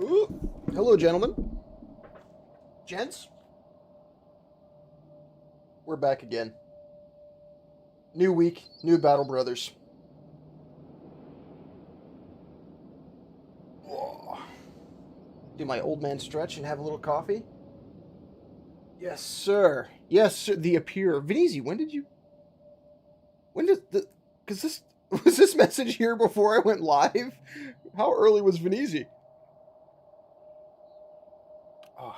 Ooh, hello, gentlemen. Gents. We're back again. New week, new Battle Brothers. Whoa. Do my old man stretch and have a little coffee? Yes, sir. Yes, sir. The appear. Vinizi, when did you... When did the... Because this... Was this message here before I went live? How early was Vinizi? Oh.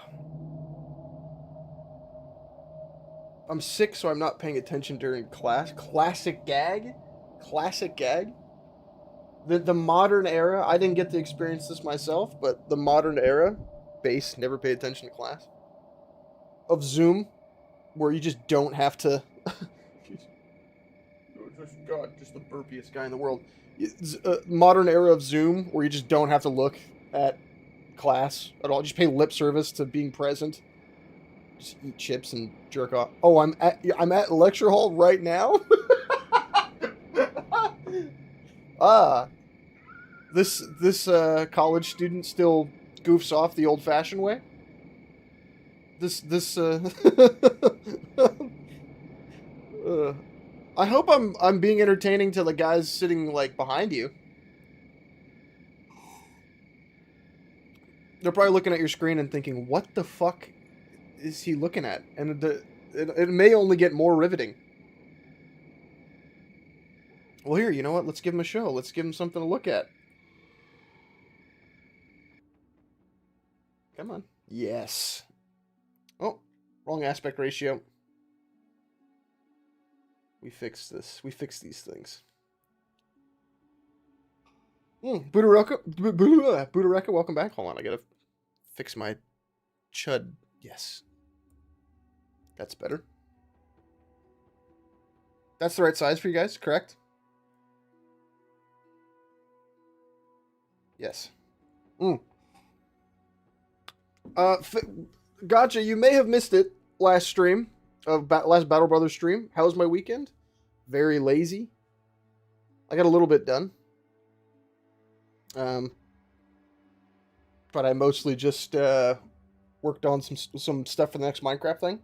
I'm sick, so I'm not paying attention during class. Classic gag? Classic gag? The modern era, I didn't get to experience this myself, but the modern era, base, never pay attention to class, of Zoom, where you just don't have to... God, just the burpiest guy in the world. Modern era of Zoom, where you just don't have to look at class at all. Just pay lip service to being present. Just eat chips and jerk off. Oh, I'm at lecture hall right now? Ah, this college student still goofs off the old-fashioned way. This I hope I'm being entertaining to the guys sitting like behind you. They're probably looking at your screen and thinking, "What the fuck is he looking at?" And it may only get more riveting. Well, here, you know what? Let's give him a show. Let's give him something to look at. Come on. Yes. Oh, wrong aspect ratio. We fixed this. We fixed these things. Budareka, welcome back. Hold on, I gotta fix my chud. Yes. That's better. That's the right size for you guys, correct? Yes. Gotcha, you may have missed it last stream, last Battle Brothers stream. How was my weekend? Very lazy. I got a little bit done. But I mostly just worked on some stuff for the next Minecraft thing.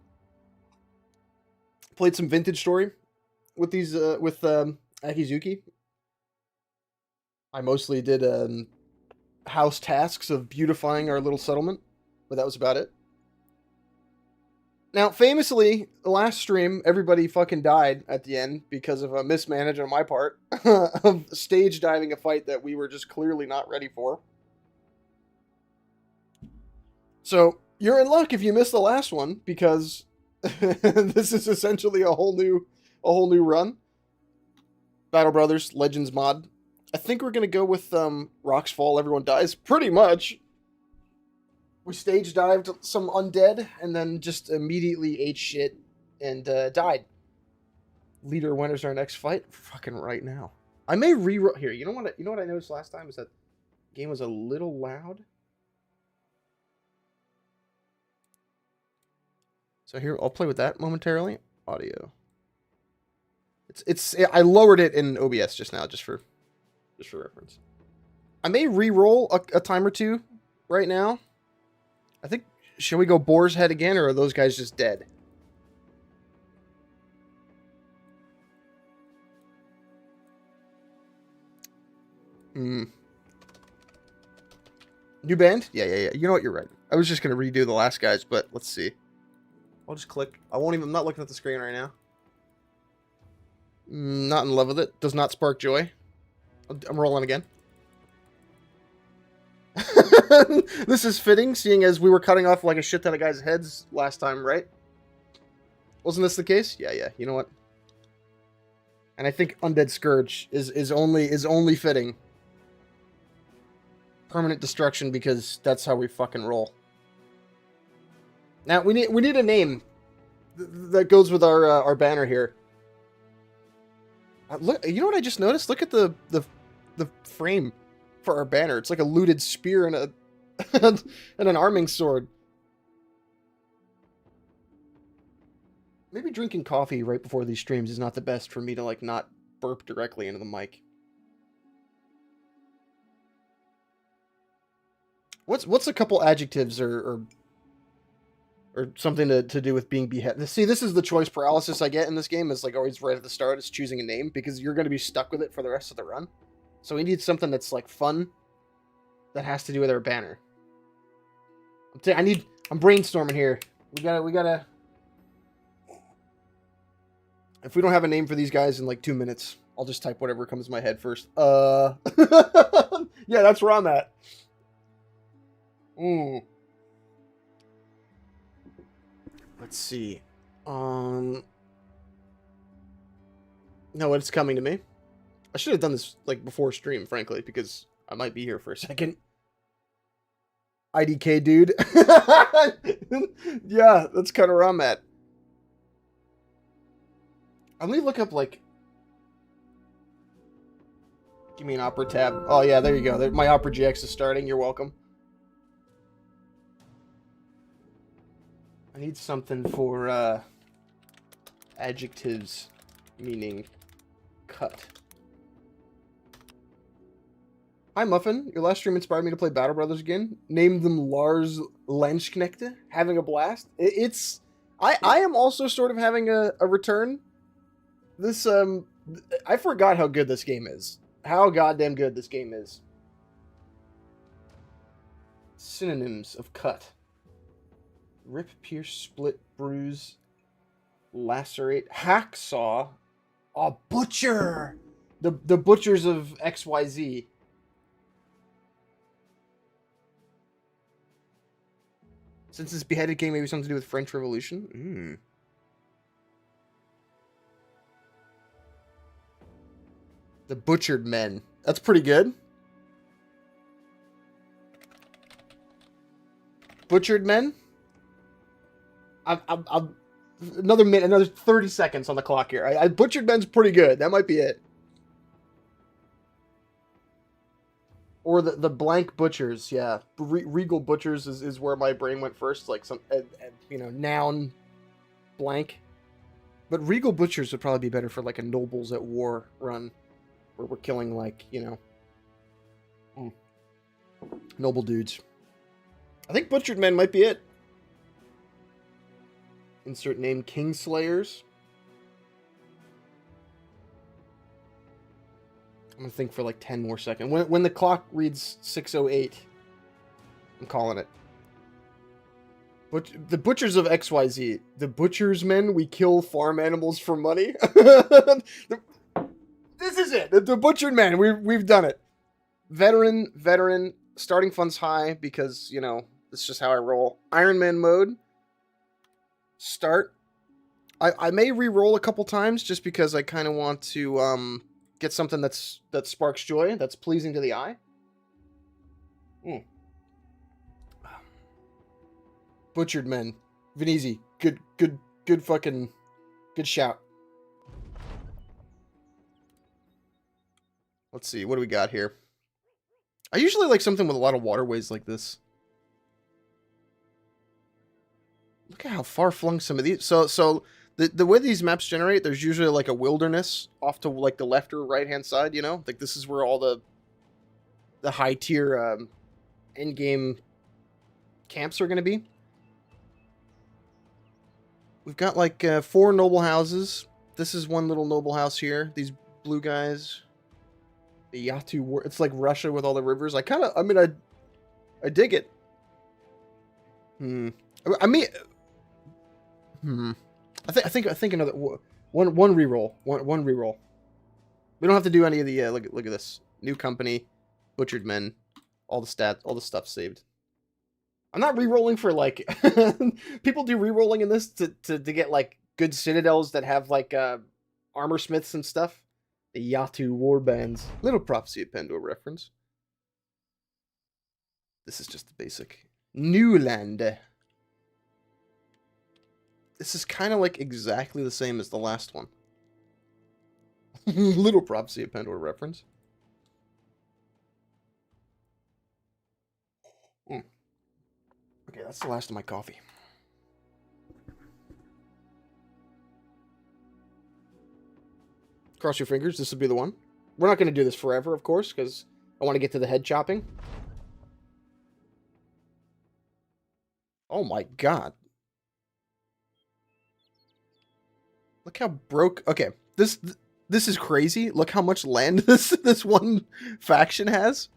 Played some Vintage Story with these with Akizuki. I mostly did house tasks of beautifying our little settlement, but that was about it. Now, famously, the last stream, everybody fucking died at the end because of a mismanagement on my part of stage diving a fight that we were just clearly not ready for. So, you're in luck if you missed the last one, because this is essentially a whole new run. Battle Brothers Legends mod. I think we're gonna go with Rocks Fall, Everyone Dies, pretty much. We stage dived some undead and then just immediately ate shit and died. Leader winners our next fight. Fucking right now. I may reroll here. You know what I noticed last time is that the game was a little loud. So here, I'll play with that momentarily. Audio. It's I lowered it in OBS just now, just for reference. I may re-roll a time or two right now. I think, should we go Boar's Head again, or are those guys just dead? New band? Yeah. You know what? You're right. I was just gonna redo the last guys, but let's see. I'll just click. I'm not looking at the screen right now. Not in love with it. Does not spark joy. I'm rolling again. This is fitting, seeing as we were cutting off like a shit ton of guys' heads last time, right? Wasn't this the case? Yeah. You know what? And I think Undead Scourge is only fitting. Permanent destruction, because that's how we fucking roll. Now we need a name that goes with our banner here. Look, you know what I just noticed? Look at the frame for our banner. It's like a looted spear and and an arming sword. Maybe drinking coffee right before these streams is not the best for me to like not burp directly into the mic. What's a couple adjectives or something to do with being beheaded? See, this is the choice paralysis I get in this game. Is like always right at the start. It's choosing a name because you're going to be stuck with it for the rest of the run. So we need something that's like fun. That has to do with our banner. I'm brainstorming here. We gotta. If we don't have a name for these guys in like 2 minutes, I'll just type whatever comes to my head first. Yeah, that's where I'm at. Let's see. No, it's coming to me. I should have done this like before stream, frankly, because I might be here for a second. IDK dude. Yeah, that's kind of where I'm at. Let me look up like. Give me an Opera tab. Oh yeah, there you go. My Opera GX is starting. You're welcome. I need something for adjectives meaning cut. Hi Muffin, your last stream inspired me to play Battle Brothers again. Named them Lars Lensknechte. Having a blast. I am also sort of having a return. This I forgot how good this game is. How goddamn good this game is. Synonyms of cut. Rip, pierce, split, bruise, lacerate, hacksaw. Oh, butcher! The butchers of XYZ. Since this beheaded game maybe something to do with French Revolution. The butchered men. That's pretty good. Butchered men. I'm another minute, another 30 seconds on the clock here. I butchered men's pretty good. That might be it. Or the blank butchers, yeah. Regal butchers is where my brain went first, like some noun blank. But regal butchers would probably be better for like a nobles at war run, where we're killing like noble dudes. I think butchered men might be it. Insert name Kingslayers. I'm gonna think for like 10 more seconds. When the clock reads 6:08, I'm calling it. The butchers of XYZ. The butchers men, we kill farm animals for money. This is it. The butchered men. We've done it. Veteran. Starting funds high because, it's just how I roll. Iron Man mode. Start. I may re-roll a couple times just because I kind of want to get something that sparks joy, that's pleasing to the eye. Butchered men. Venezi. Good fucking good shout. Let's see, what do we got here? I usually like something with a lot of waterways like this. Look at how far flung some of these. So the way these maps generate, there's usually like a wilderness off to like the left or right hand side, Like this is where all the high tier end game camps are going to be. We've got like 4 noble houses. This is one little noble house here. These blue guys. The Yatu war. It's like Russia with all the rivers. I dig it. I think another one reroll. One reroll. We don't have to do any of the look at this. New company, butchered men, all the stats, all the stuff saved. I'm not re-rolling for like people do re-rolling in this to get like good citadels that have like armor smiths and stuff. The Yatu war bands. Little Prophecy of Pandora reference. This is just the basic. New land. This is kind of like exactly the same as the last one. Little Prophecy of Pandora reference. Okay, that's the last of my coffee. Cross your fingers, this will be the one. We're not going to do this forever, of course, because I want to get to the head chopping. Oh my god. Look how broke. Okay, this is crazy. Look how much land this one faction has.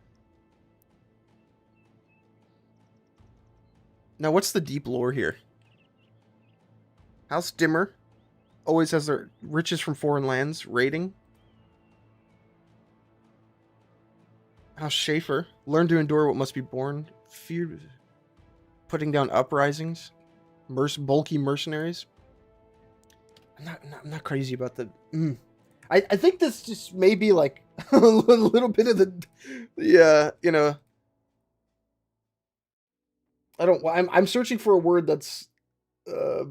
Now, what's the deep lore here? House Dimmer always has their riches from foreign lands rating. House Schaefer, learn to endure what must be borne. Fear, putting down uprisings. Bulky mercenaries. I'm not crazy about the. I think this just may be like a little bit of the you know. I'm searching for a word that's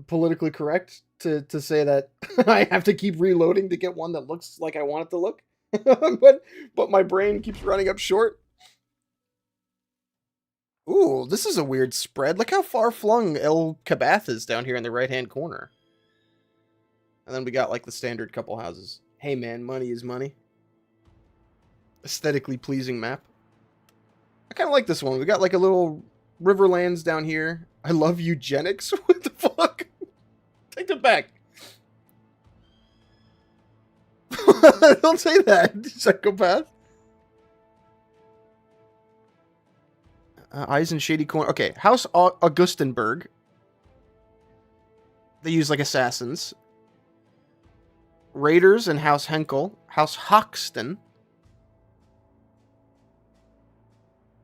politically correct to say that I have to keep reloading to get one that looks like I want it to look, but my brain keeps running up short. Ooh, this is a weird spread. Look how far flung El Kabath is down here in the right hand corner. And then we got like the standard couple houses. Hey man, money is money. Aesthetically pleasing map. I kind of like this one. We got like a little Riverlands down here. I love eugenics. What the fuck? Take it back. Don't say that, psychopath. Eyes in shady corner. Okay, House Augustenberg. They use like assassins. Raiders and House Henkel. House Hoxton.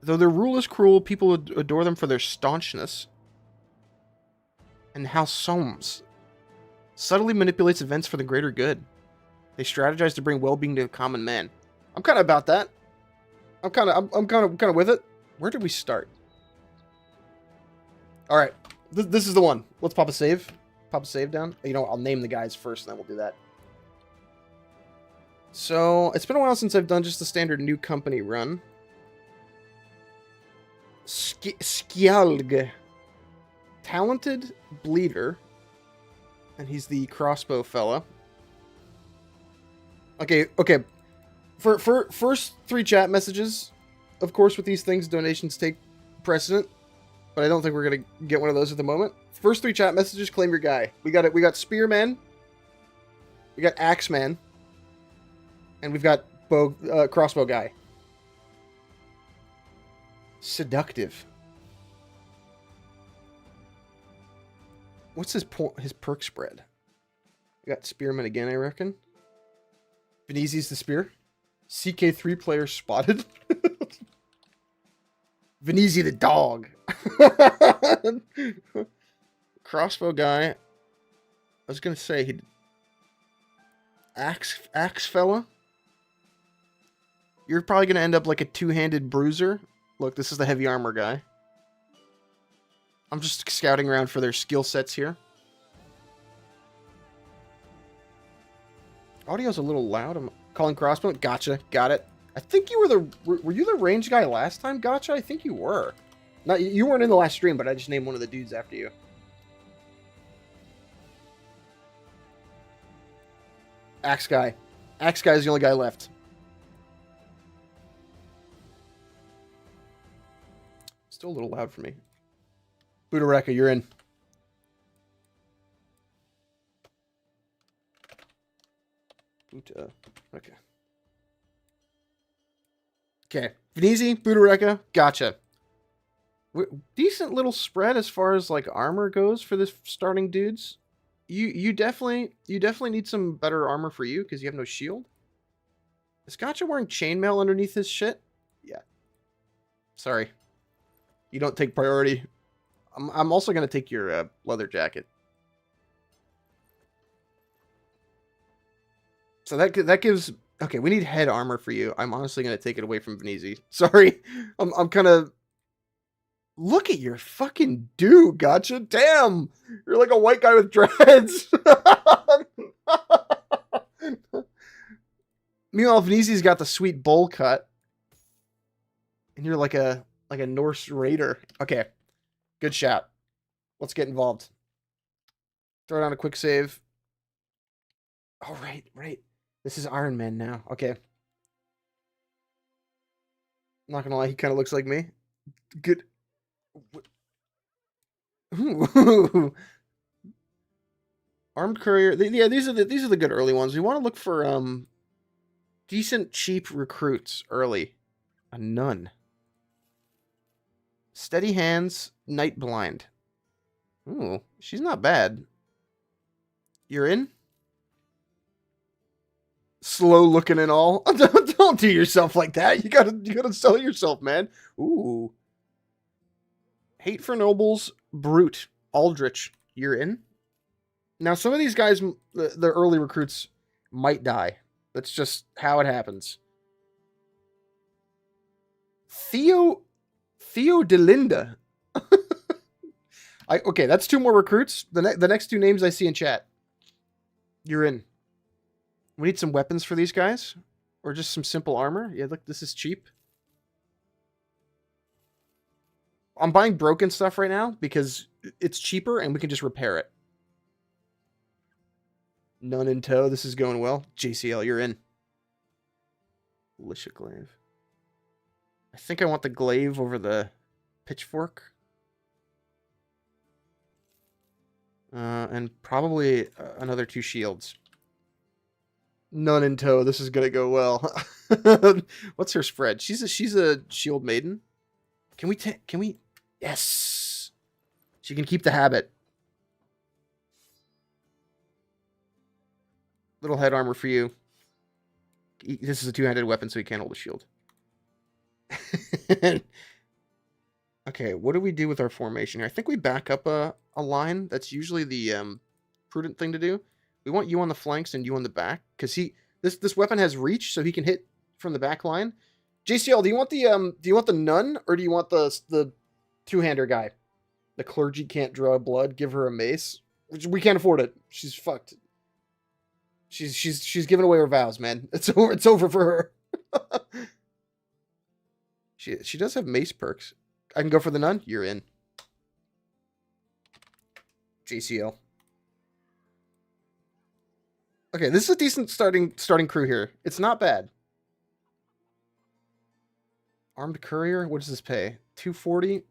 Though their rule is cruel, people adore them for their staunchness. And House Soames subtly manipulates events for the greater good. They strategize to bring well-being to the common man. I'm kind of about that. I'm kind of with it. Where did we start? All right, this is the one. Let's pop a save. Pop a save down. You know, I'll name the guys first, and then we'll do that. So it's been a while since I've done just the standard new company run. Skjalg. Talented bleeder. And he's the crossbow fella. Okay. For first 3 chat messages, of course, with these things, donations take precedent. But I don't think we're gonna get one of those at the moment. First 3 chat messages, claim your guy. We got it. We got Spearman. We got Axeman. And we've got crossbow guy. Seductive. What's his perk spread? We got Spearman again, I reckon. Vinizi's the spear. CK3 player spotted. Vinizi the dog. Crossbow guy. I was gonna say he. Axe fella. You're probably gonna end up like a 2-handed bruiser. Look, this is the heavy armor guy. I'm just scouting around for their skill sets here. Audio's a little loud. I'm calling crossbow. Gotcha. Got it. I think you were were you the range guy last time? Gotcha. I think you were. Not you weren't in the last stream, but I just named one of the dudes after you. Axe guy. Axe guy is the only guy left. Still a little loud for me. Budareka, you're in. Okay. Okay. Vinizi, Budareka, gotcha. Decent little spread as far as like armor goes for this starting dudes. You definitely need some better armor for you because you have no shield. Is Gotcha wearing chainmail underneath his shit? Yeah. Sorry. You don't take priority. I'm also gonna take your leather jacket. So that gives. Okay, we need head armor for you. I'm honestly gonna take it away from Vinizi. Sorry, I'm kind of. Look at your fucking dude, Gotcha. Damn, you're like a white guy with dreads. Meanwhile, Vinizi's got the sweet bowl cut, and you're like a Norse raider. Okay, good shot. Let's get involved. Throw down a quick save. Oh, right. This is Iron Man now. Okay. I'm not gonna lie, he kind of looks like me. Good. Ooh. Armed courier. Yeah, these are the good early ones. We want to look for decent cheap recruits early. A nun. Steady hands, night blind. Ooh, she's not bad. You're in? Slow looking and all. Don't do yourself like that. You gotta sell yourself, man. Ooh. Hate for nobles, brute, aldrich. You're in? Now some of these guys, the early recruits, might die. That's just how it happens. Theo Delinda. Okay, that's 2 more recruits. The next 2 names I see in chat. You're in. We need some weapons for these guys. Or just some simple armor. Yeah, look, this is cheap. I'm buying broken stuff right now because it's cheaper and we can just repair it. None in tow. This is going well. JCL, you're in. Militia glaive. I think I want the glaive over the pitchfork. And probably another 2 shields. None in tow. This is gonna go well. What's her spread? She's a shield maiden. Can we? Yes. She can keep the habit. Little head armor for you. This is a 2-handed weapon, so he can't hold a shield. Okay, what do we do with our formation here? I think we back up a line. That's usually the prudent thing to do. We want you on the flanks and you on the back, because this weapon has reach, so he can hit from the back line. JCL, do you want the nun or do you want the 2-hander guy? The clergy can't draw blood. Give her a mace. We can't afford it. She's fucked. She's given away her vows, man. It's over. It's over for her. She does have mace perks. I can go for the nun. You're in. JCL. Okay, this is a decent starting crew here. It's not bad. Armed courier. What does this pay? 240.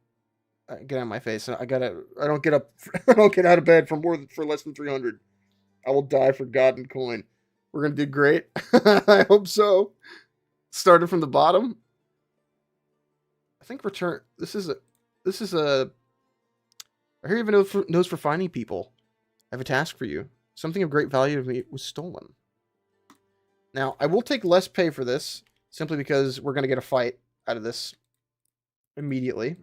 Get out of my face. I don't get up. I don't get out of bed for less than 300. I will die for God and coin. We're gonna do great. I hope so. Started from the bottom. I think return. This is a. I hear you have a nose for finding people. I have a task for you. Something of great value to me was stolen. Now, I will take less pay for this, simply because we're going to get a fight out of this immediately.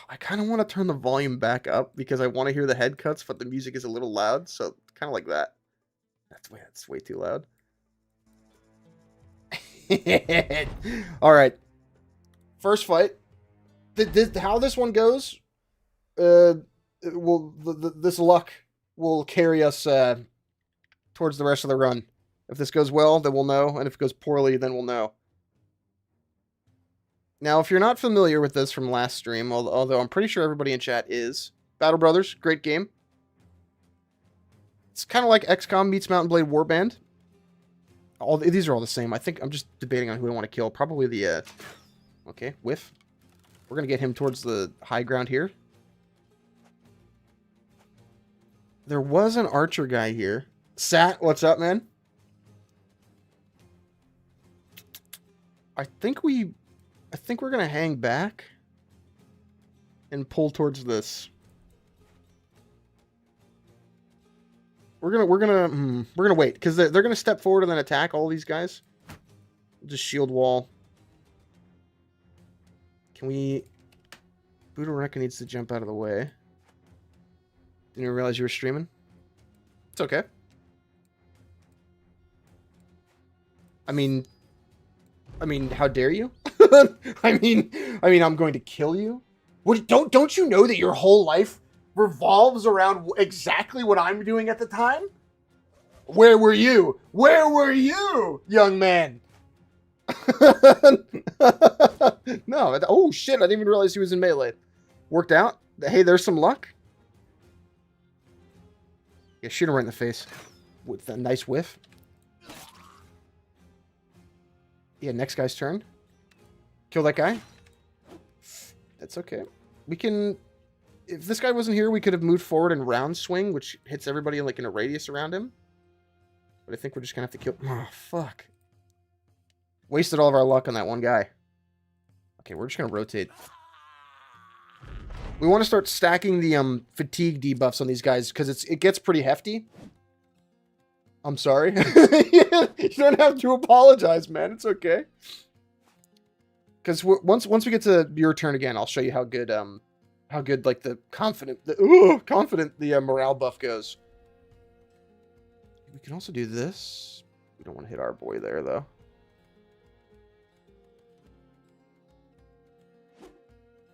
I kind of want to turn the volume back up, because I want to hear the head cuts, but the music is a little loud, so kind of like that. That's way too loud. Alright. First fight. How this one goes, this luck will carry us towards the rest of the run. If this goes well, then we'll know, and if it goes poorly, then we'll know. Now, if you're not familiar with this from last stream, although I'm pretty sure everybody in chat is, Battle Brothers, great game. It's kind of like XCOM meets Mountain Blade Warband. These are all the same. I think I'm just debating on who I want to kill. Probably the, okay, whiff. We're going to get him towards the high ground here. There was an archer guy here. Sat, what's up, man? I think we're going to hang back and pull towards this. We're going to wait, because they're going to step forward and then attack all these guys. Just shield wall. Can we... Buddha needs to jump out of the way. Didn't even realize you were streaming. It's okay. I mean, how dare you? I mean, I'm going to kill you. What? Don't you know that your whole life revolves around exactly what I'm doing at the time? Where were you? Where were you, young man? No. Oh shit! I didn't even realize he was in melee. Worked out. Hey, there's some luck. Yeah, shoot him right in the face with a nice whiff. Yeah, next guy's turn. Kill that guy. That's okay. We can... If this guy wasn't here, we could have moved forward and round swing, which hits everybody like in a radius around him. But I think we're just going to have to kill... Oh, fuck. Wasted all of our luck on that one guy. Okay, we're just going to rotate. We want to start stacking the fatigue debuffs on these guys because it gets pretty hefty. I'm sorry. You don't have to apologize, man. It's okay. Because once we get to your turn again, I'll show you how good like the confident the morale buff goes. We can also do this. We don't want to hit our boy there though.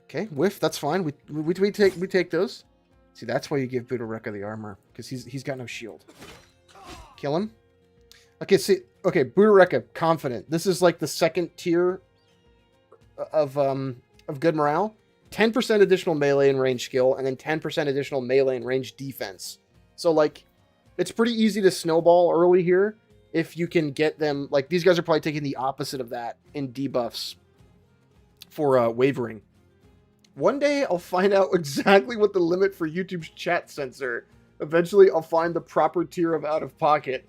Okay, whiff. That's fine. We take those. See, that's why you give Budorekka the armor, because he's got no shield. Kill him. Okay, see. Okay, Budorekka, confident. This is like the second tier of good morale. 10% additional melee and range skill, and then 10% additional melee and range defense. So like, it's pretty easy to snowball early here if you can get them. Like these guys are probably taking the opposite of that in debuffs for wavering. One day I'll find out exactly what the limit for YouTube's chat censor. Eventually I'll find the proper tier of out of pocket.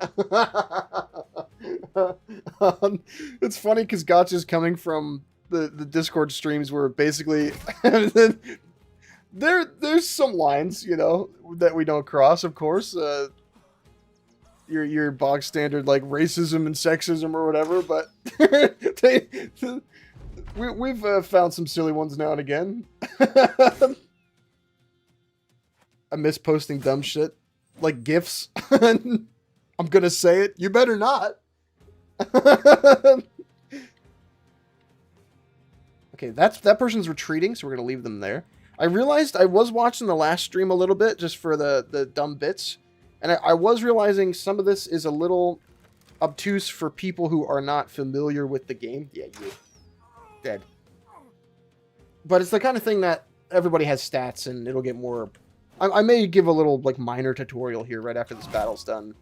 It's funny because Gotcha's coming from the Discord streams where basically there's some lines, you know, that we don't cross, of course. Your bog standard like racism and sexism or whatever, but we've found some silly ones now and again. I miss posting dumb shit like GIFs. I'm gonna say it. You better not. Okay, that person's retreating, so we're gonna leave them there. I realized I was watching the last stream a little bit just for the dumb bits, and I was realizing some of this is a little obtuse for people who are not familiar with the game. Yeah, you dead. But it's the kind of thing that everybody has stats, and it'll get more. I may give a little like minor tutorial here right after this battle's done.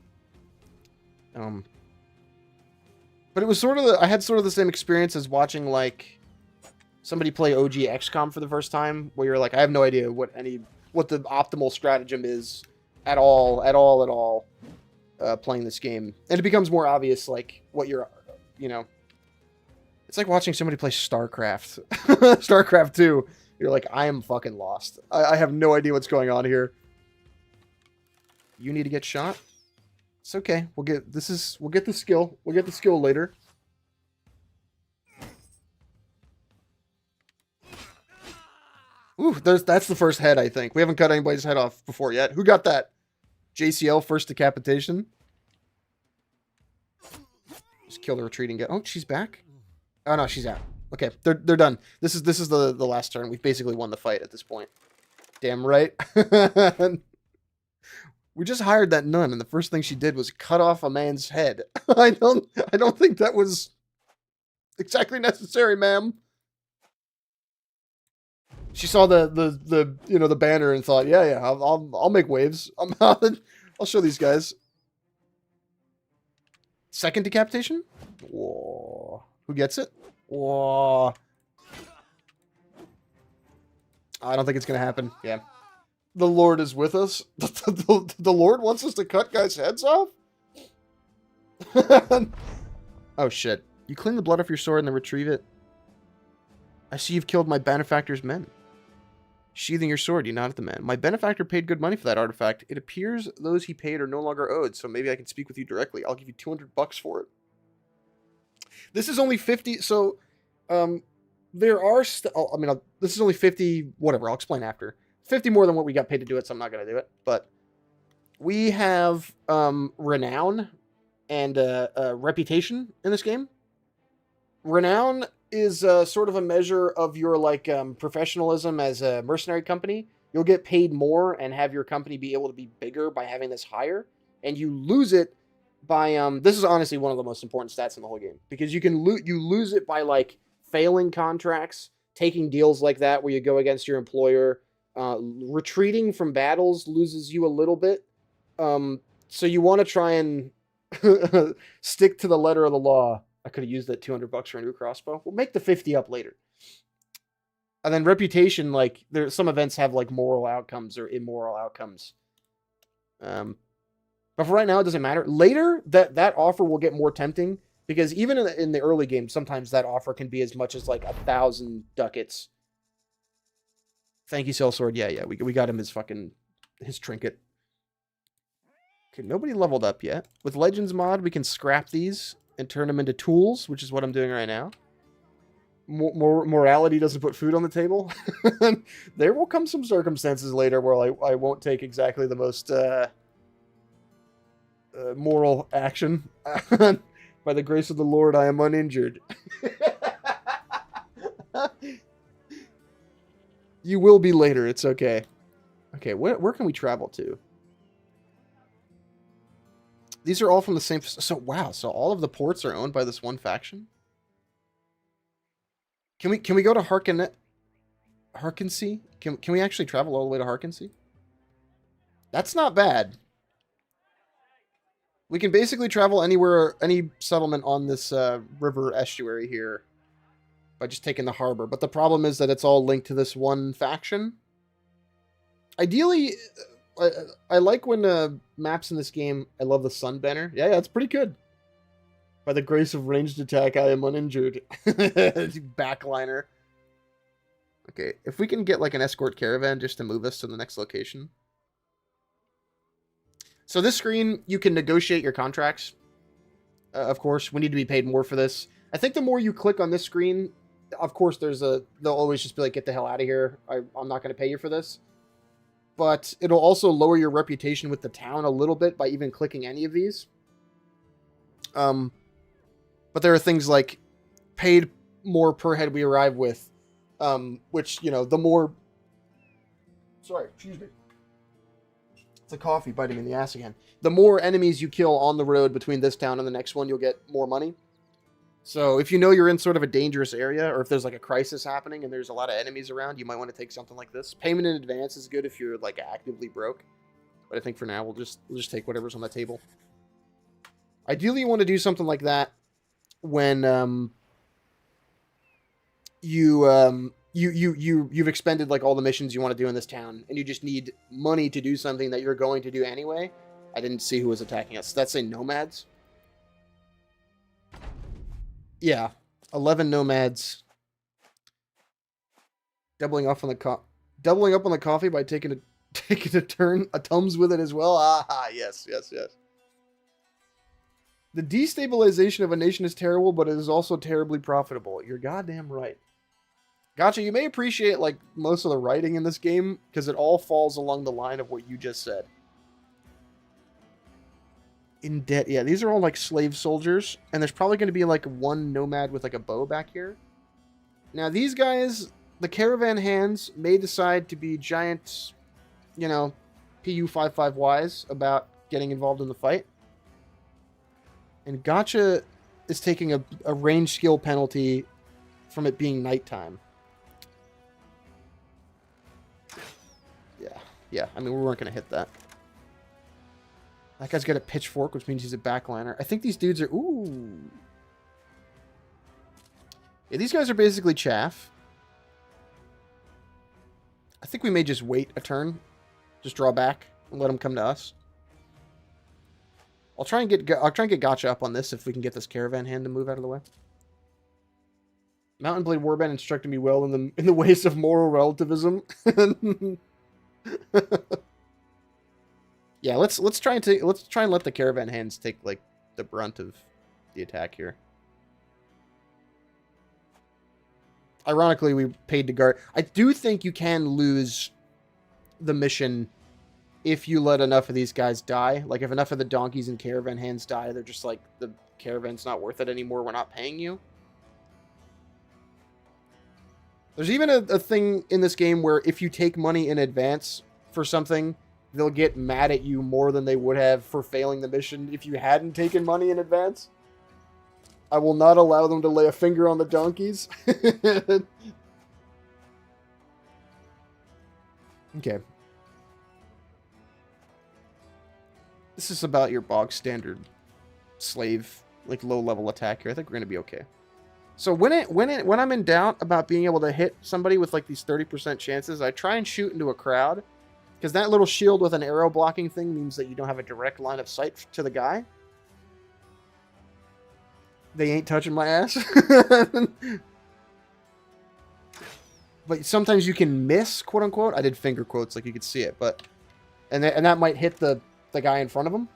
But it was sort of I had sort of the same experience as watching like somebody play OG XCOM for the first time, where you're like, I have no idea what the optimal stratagem is at all playing this game, and it becomes more obvious like what you're, you know. It's like watching somebody play StarCraft, StarCraft 2. You're like, I am fucking lost. I have no idea what's going on here. You need to get shot. It's okay. We'll get the skill. We'll get the skill later. Ooh, that's the first head, I think. We haven't cut anybody's head off before yet. Who got that? JCL, first decapitation. Just kill the retreating guy. Oh, she's back. Oh no, she's out. Okay, they're done. This is the last turn. We've basically won the fight at this point. Damn right. We just hired that nun, and the first thing she did was cut off a man's head. I don't think that was exactly necessary, ma'am. She saw the you know, the banner and thought, yeah, I'll make waves. I'll show these guys. Second decapitation? Whoa. Who gets it? Whoa. I don't think it's going to happen. Yeah. The Lord is with us. The Lord wants us to cut guys' heads off? Oh, shit. You clean the blood off your sword and then retrieve it. I see you've killed my benefactor's men. Sheathing your sword, you nod at the man. My benefactor paid good money for that artifact. It appears those he paid are no longer owed, so maybe I can speak with you directly. I'll give you $200 for it. This is only 50, so, there are, this is only 50, whatever, I'll explain after. 50 more than what we got paid to do it, so I'm not going to do it, but we have, renown and, reputation in this game. Renown is, sort of a measure of your, like, professionalism as a mercenary company. You'll get paid more and have your company be able to be bigger by having this higher, and you lose it by this is honestly one of the most important stats in the whole game, because you can lose it by like failing contracts, taking deals like that where you go against your employer, retreating from battles loses you a little bit, so you want to try and stick to the letter of the law. I could have used that $200 for a new crossbow. We'll make the 50 up later. And then reputation, like, some events have, like, moral outcomes or immoral outcomes. But for right now, it doesn't matter. Later, that offer will get more tempting, because even in the early game, sometimes that offer can be as much as, like, 1,000 ducats. Thank you, sellsword. Yeah, we got him his trinket. Okay, nobody leveled up yet. With Legends mod, we can scrap these and turn them into tools, which is what I'm doing right now. Morality doesn't put food on the table. There will come some circumstances later where I won't take exactly the most moral action. By the grace of the Lord, I am uninjured. You will be later. It's okay. Okay, where can we travel to? These are all from the same... So, wow. So all of the ports are owned by this one faction? Can we go to Harkensea? Can we actually travel all the way to Harkensea? That's not bad. We can basically travel anywhere, any settlement on this river estuary here by just taking the harbor. But the problem is that it's all linked to this one faction. Ideally, I like when maps in this game... I love the sun banner. Yeah, it's pretty good. By the grace of ranged attack, I am uninjured. Backliner. Okay, if we can get like an escort caravan just to move us to the next location. So this screen, you can negotiate your contracts. Of course, we need to be paid more for this. I think the more you click on this screen, of course, they'll always just be like, get the hell out of here. I'm not going to pay you for this. But it'll also lower your reputation with the town a little bit by even clicking any of these. But there are things like paid more per head we arrive with, which, you know, the more... Sorry, excuse me. It's a coffee biting me in the ass again. The more enemies you kill on the road between this town and the next one, you'll get more money. So if you know you're in sort of a dangerous area, or if there's like a crisis happening and there's a lot of enemies around, you might want to take something like this. Payment in advance is good if you're like actively broke. But I think for now, we'll just take whatever's on the table. Ideally, you want to do something like that when you've expended like all the missions you want to do in this town, and you just need money to do something that you're going to do anyway. I didn't see who was attacking us. That's a nomads. Yeah, 11 nomads. Doubling up on the coffee by taking a turn. A Tums with it as well. Ah, yes. The destabilization of a nation is terrible, but it is also terribly profitable. You're goddamn right. Gotcha, you may appreciate, like, most of the writing in this game, because it all falls along the line of what you just said. In debt, yeah, these are all, like, slave soldiers, and there's probably going to be, like, one nomad with, like, a bow back here. Now, these guys, the caravan hands, may decide to be giant, you know, PU-55Ys about getting involved in the fight. And Gotcha is taking a range skill penalty from it being nighttime. Yeah, I mean, we weren't going to hit that. That guy's got a pitchfork, which means he's a backliner. I think these dudes are... Ooh. Yeah, these guys are basically chaff. I think we may just wait a turn. Just draw back and let them come to us. I'll try and get Gotcha up on this if we can get this caravan hand to move out of the way. Mountain Blade Warband instructed me well in the ways of moral relativism. Yeah, let's try and let the caravan hands take like the brunt of the attack here. Ironically, we paid to guard. I do think you can lose the mission if you let enough of these guys die. Like, if enough of the donkeys and caravan hands die, they're just like, the caravan's not worth it anymore, we're not paying you. There's even a thing in this game where if you take money in advance for something, they'll get mad at you more than they would have for failing the mission if you hadn't taken money in advance. I will not allow them to lay a finger on the donkeys. Okay. This is about your bog standard slave, like, low-level attack here. I think we're going to be okay. So when I'm in doubt about being able to hit somebody with like these 30% chances, I try and shoot into a crowd, because that little shield with an arrow blocking thing means that you don't have a direct line of sight to the guy. They ain't touching my ass. But sometimes you can miss, quote unquote. I did finger quotes like you could see it, but and that might hit the guy in front of him.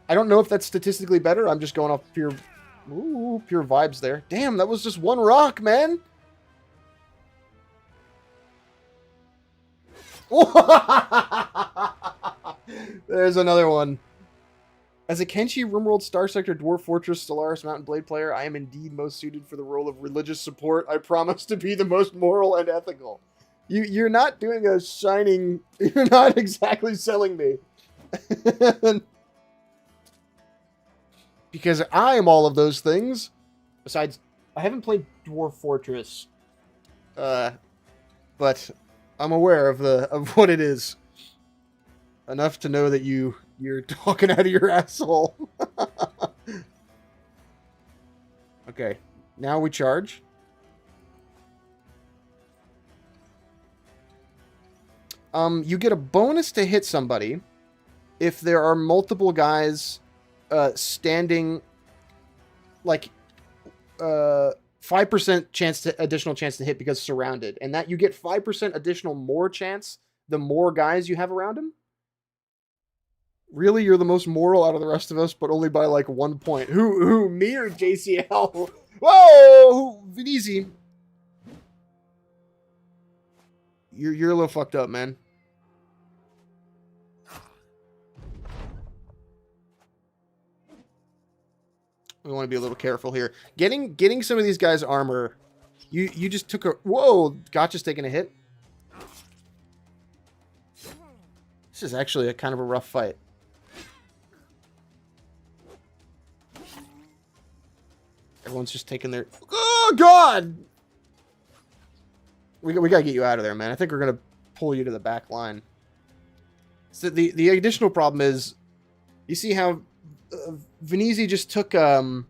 I don't know if that's statistically better. I'm just going off pure vibes there. Damn, that was just one rock, man. There's another one. As a Kenshi, RimWorld, Star Sector, Dwarf Fortress, Stellaris, Mountain Blade player, I am indeed most suited for the role of religious support. I promise to be the most moral and ethical. You're not doing a shining... You're not exactly selling me. Because I am all of those things. Besides, I haven't played Dwarf Fortress. But I'm aware of what it is. Enough to know that you're talking out of your asshole. Okay, now we charge. You get a bonus to hit somebody if there are multiple guys standing, like 5% additional chance to hit because surrounded, and that you get 5% additional more chance the more guys you have around him. Really, you're the most moral out of the rest of us, but only by like 1 point. Who, me or JCL? Whoa, Venezi. You're a little fucked up, man. We want to be a little careful here. Getting some of these guys' armor. You just took a... Whoa, Gotcha's taking a hit. This is actually a kind of a rough fight. Everyone's just taking their... Oh, God! We gotta get you out of there, man. I think we're gonna pull you to the back line. So the additional problem is... You see how Venezi just took a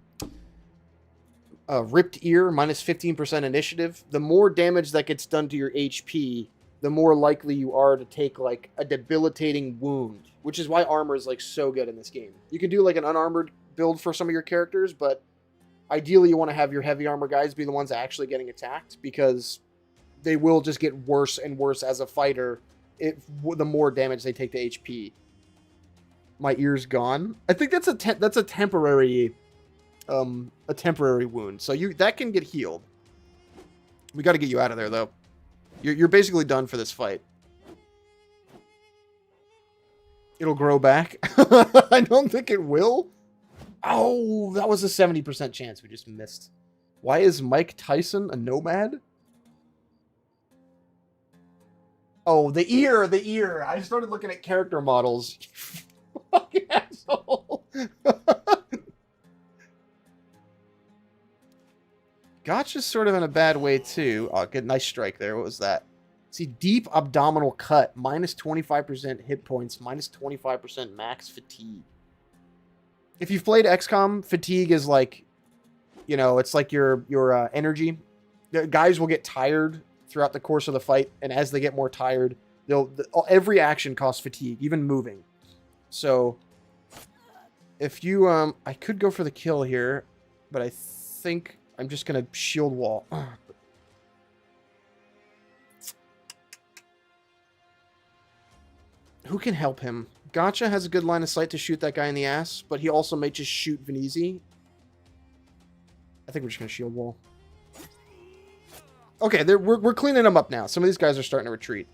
Ripped Ear, minus 15% initiative. The more damage that gets done to your HP, the more likely you are to take like a debilitating wound, which is why armor is like so good in this game. You can do like an unarmored build for some of your characters, but ideally you want to have your heavy armor guys be the ones actually getting attacked, because they will just get worse and worse as a fighter the more damage they take to HP. My ear's gone. I think that's a temporary wound. So that can get healed. We got to get you out of there though. You're basically done for this fight. It'll grow back. I don't think it will. Oh, that was a 70% chance we just missed. Why is Mike Tyson a nomad? Oh, the ear. I started looking at character models. Fucking asshole. Gotcha's sort of in a bad way, too. Oh, good. Nice strike there. What was that? See, deep abdominal cut. Minus 25% hit points. Minus 25% max fatigue. If you've played XCOM, fatigue is like, you know, it's like your energy. The guys will get tired throughout the course of the fight, and as they get more tired, every action costs fatigue, even moving. So, if you, I could go for the kill here, but I think I'm just going to shield wall. Who can help him? Gotcha has a good line of sight to shoot that guy in the ass, but he also may just shoot Venezi. I think we're just going to shield wall. Okay, we're cleaning them up now. Some of these guys are starting to retreat.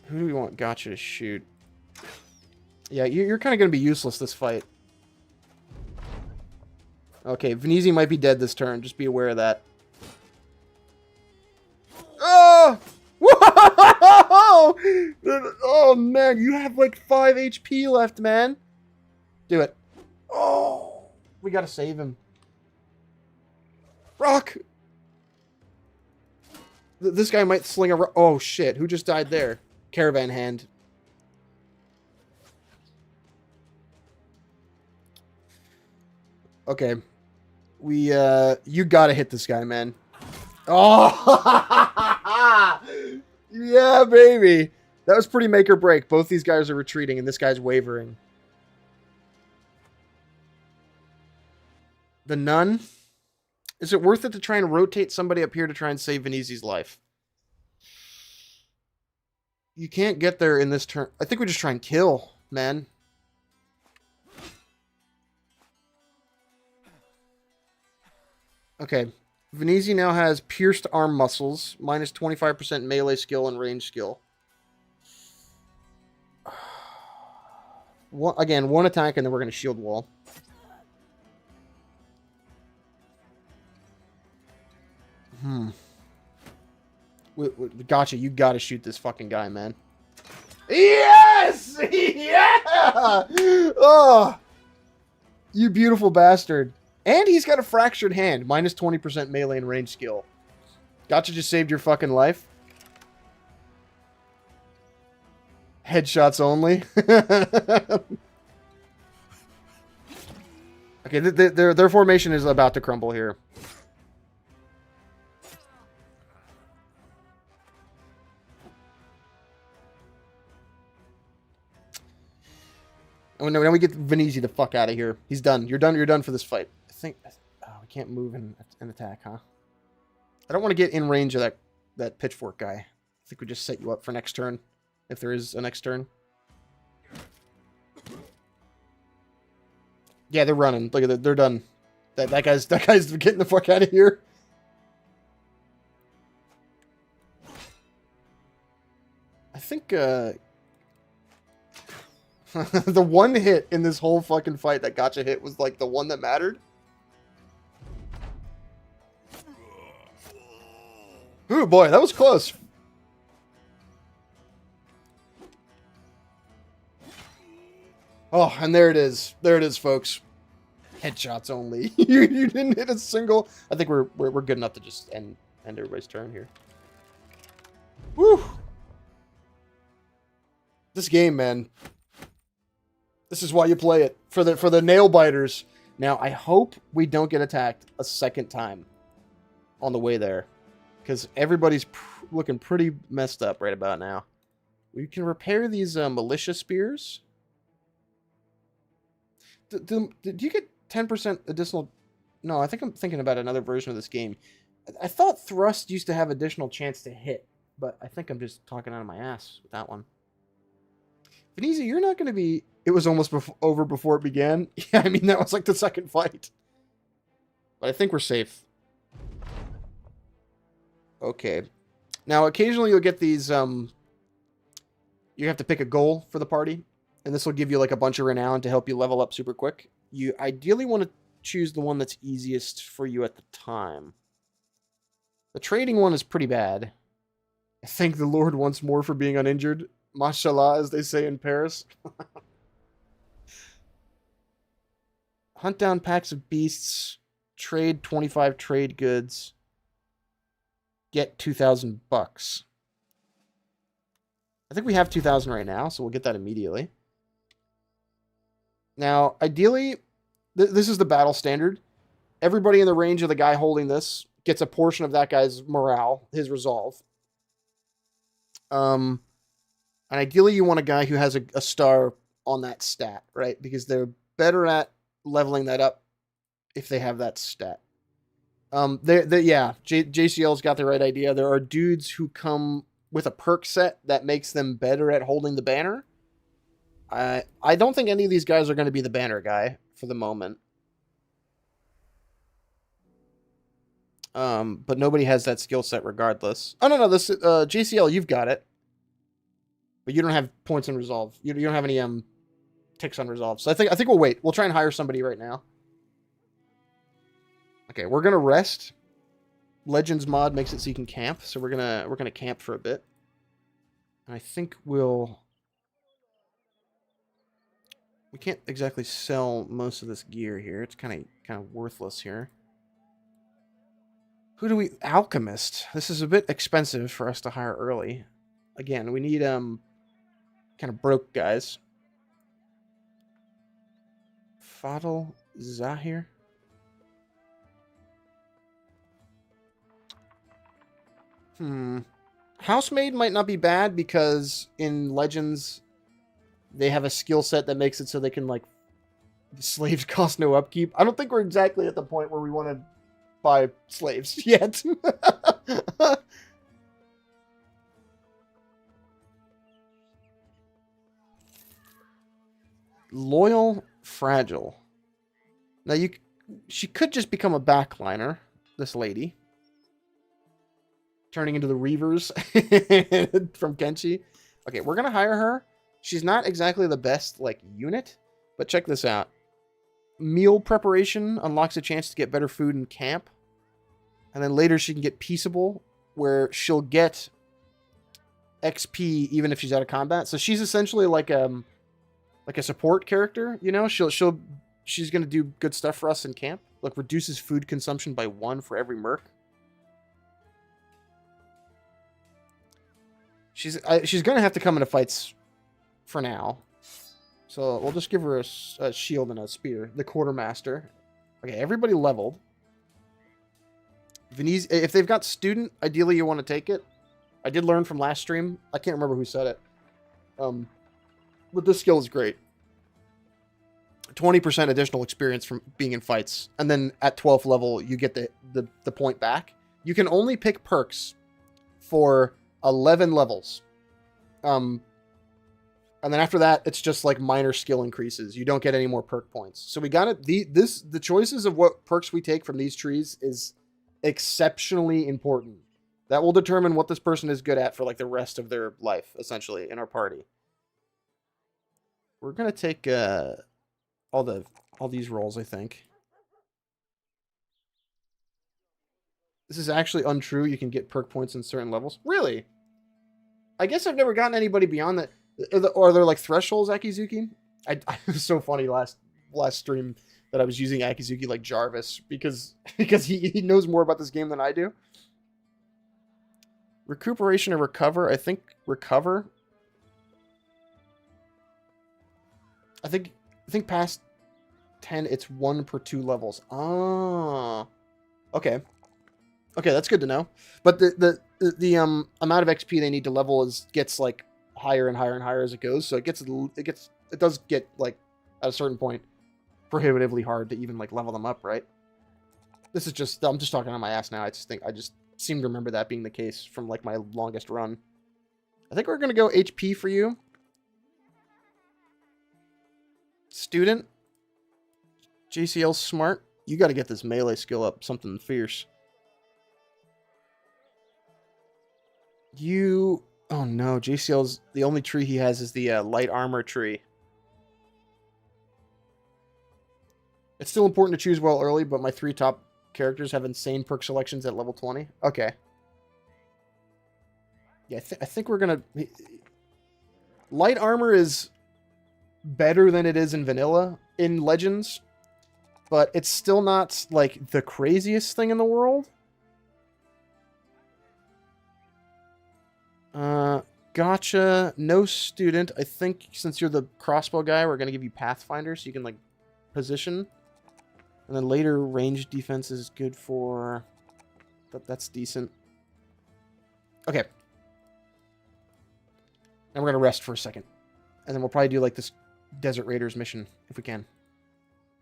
Who do we want Gotcha to shoot? Yeah, you're kind of going to be useless this fight. Okay, Venezi might be dead this turn. Just be aware of that. Oh! Whoa! Oh, man, you have like 5 HP left, man. Do it. Oh, we got to save him. Rock! This guy might sling a rock. Oh, shit. Who just died there? Caravan hand. Okay. We, you gotta hit this guy, man. Oh! Yeah, baby! That was pretty make or break. Both these guys are retreating, and this guy's wavering. The nun? Is it worth it to try and rotate somebody up here to try and save Venezzi's life? You can't get there in this turn. I think we just try and kill, man. Okay. Venezzi now has pierced arm muscles, minus 25% melee skill and range skill. Again, one attack, and then we're going to shield wall. Gotcha, you got to shoot this fucking guy, man. Yes! Yeah! Oh! You beautiful bastard. And he's got a fractured hand, minus 20% melee and range skill. Gotcha just saved your fucking life. Headshots only. Okay, their formation is about to crumble here. Oh, no, now we get Venezzi the fuck out of here. He's done. You're done for this fight. I think... Oh, we can't move and attack, huh? I don't want to get in range of that pitchfork guy. I think we just set you up for next turn. If there is a next turn. Yeah, they're running. Look at that. They're done. That guy's getting the fuck out of here. I think the one hit in this whole fucking fight that gotcha hit was like the one that mattered. Ooh, boy, that was close. Oh, and there it is. There it is, folks. Headshots only. you didn't hit a single. I think we're good enough to just end everybody's turn here. Woo! This game, man. This is why you play it, for the nail biters. Now, I hope we don't get attacked a second time on the way there, because everybody's looking pretty messed up right about now. We can repair these militia spears. Do you get 10% additional? No, I think I'm thinking about another version of this game. I thought thrust used to have additional chance to hit, but I think I'm just talking out of my ass with that one. Venezzi, you're not going to be... It was almost over before it began. Yeah, I mean, that was like the second fight. But I think we're safe. Okay. Now, occasionally you'll get these... You have to pick a goal for the party. And this will give you like a bunch of renown to help you level up super quick. You ideally want to choose the one that's easiest for you at the time. The trading one is pretty bad. I thank the Lord once more for being uninjured. Mashallah, as they say in Paris. Hunt down packs of beasts. Trade 25 trade goods. Get 2,000 bucks. I think we have 2,000 right now, so we'll get that immediately. Now, ideally, this is the battle standard. Everybody in the range of the guy holding this gets a portion of that guy's morale, his resolve. And ideally, you want a guy who has a star on that stat, right? Because they're better at leveling that up if they have that stat. Yeah, JCL's got the right idea. There are dudes who come with a perk set that makes them better at holding the banner. I don't think any of these guys are going to be the banner guy for the moment. But nobody has that skill set regardless. Oh, no, this JCL, you've got it. But you don't have points in resolve. You don't have any ticks on resolve. So I think we'll wait. We'll try and hire somebody right now. Okay, we're gonna rest. Legends mod makes it so you can camp, so we're gonna camp for a bit. And I think we can't exactly sell most of this gear here. It's kind of worthless here. Who do we... Alchemist. This is a bit expensive for us to hire early. Again, we need kind of broke guys. Fadl Zahir. Housemaid might not be bad because in Legends they have a skill set that makes it so they can like slaves cost no upkeep. I don't think we're exactly at the point where we want to buy slaves yet. Loyal, fragile. Now she could just become a backliner, this lady. Turning into the Reavers from Kenshi. Okay, we're gonna hire her. She's not exactly the best like unit, but check this out. Meal preparation unlocks a chance to get better food in camp. And then later she can get Peaceable, where she'll get XP even if she's out of combat. So she's essentially like a support character, you know? She's gonna do good stuff for us in camp. Like reduces food consumption by 1 for every merc. She's gonna have to come into fights for now. So we'll just give her a shield and a spear. The quartermaster. Okay, everybody leveled. If they've got student, ideally you want to take it. I did learn from last stream. I can't remember who said it. But this skill is great. 20% additional experience from being in fights. And then at 12th level, you get the point back. You can only pick perks for 11 levels. And then after that, it's just like minor skill increases. You don't get any more perk points. So we got it. The choices of what perks we take from these trees is exceptionally important. That will determine what this person is good at for like the rest of their life, essentially, in our party. We're gonna take all these rolls, I think. This is actually untrue. You can get perk points in certain levels. Really? I guess I've never gotten anybody beyond that. Are there like thresholds, Akizuki? It was so funny last stream that I was using Akizuki like Jarvis because he knows more about this game than I do. Recuperation or recover? I think recover. I think past 10 it's 1 per 2 levels. Ah. Okay. Okay, that's good to know. But the amount of XP they need to level gets like higher and higher and higher as it goes. So it does get like at a certain point prohibitively hard to even like level them up, right? This is just I'm just talking on my ass now. I just seem to remember that being the case from like my longest run. I think we're gonna go HP for you. Student. JCL smart. You got to get this melee skill up. Something fierce. Oh no, JCL's the only tree he has is the light armor tree. It's still important to choose well early, but my 3 top characters have insane perk selections at level 20. Okay. Yeah, I think we're gonna... Light armor is better than it is in vanilla in Legends, but it's still not like the craziest thing in the world. Gotcha. No student. I think since you're the crossbow guy, we're going to give you Pathfinder so you can, like, position. And then later, range defense is good for... That's decent. Okay. Now we're going to rest for a second. And then we'll probably do, like, this Desert Raiders mission, if we can.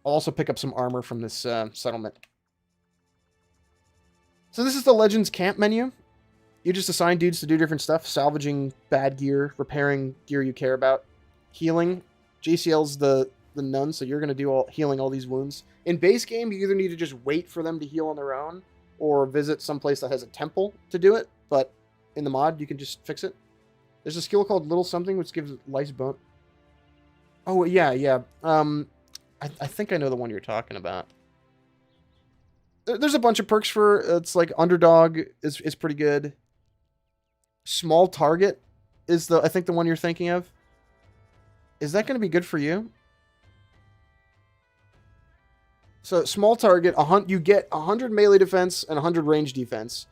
I'll also pick up some armor from this settlement. So this is the Legends camp menu. You just assign dudes to do different stuff. Salvaging bad gear, repairing gear you care about, healing. JCL's the nun, so you're going to do healing all these wounds. In base game, you either need to just wait for them to heal on their own, or visit someplace that has a temple to do it, but in the mod, you can just fix it. There's a skill called Little Something, which gives Life's Bone. Oh, yeah. I think I know the one you're talking about. There's a bunch of perks for... It's like Underdog is pretty good. Small Target is I think the one you're thinking of. Is that going to be good for you? So Small Target, you get 100 melee defense and 100 range defense,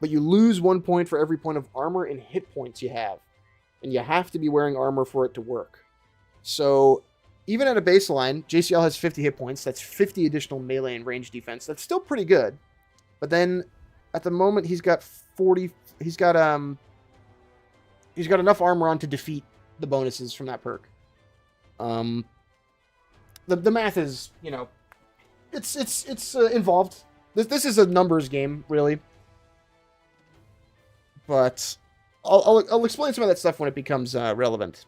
but you lose 1 point for every point of armor and hit points you have. And you have to be wearing armor for it to work. So even at a baseline, JCL has 50 hit points. That's 50 additional melee and range defense. That's still pretty good. But then At the moment, he's got 40... He's got enough armor on to defeat the bonuses from that perk. The math is, you know, it's involved. This is a numbers game, really. But I'll explain some of that stuff when it becomes relevant.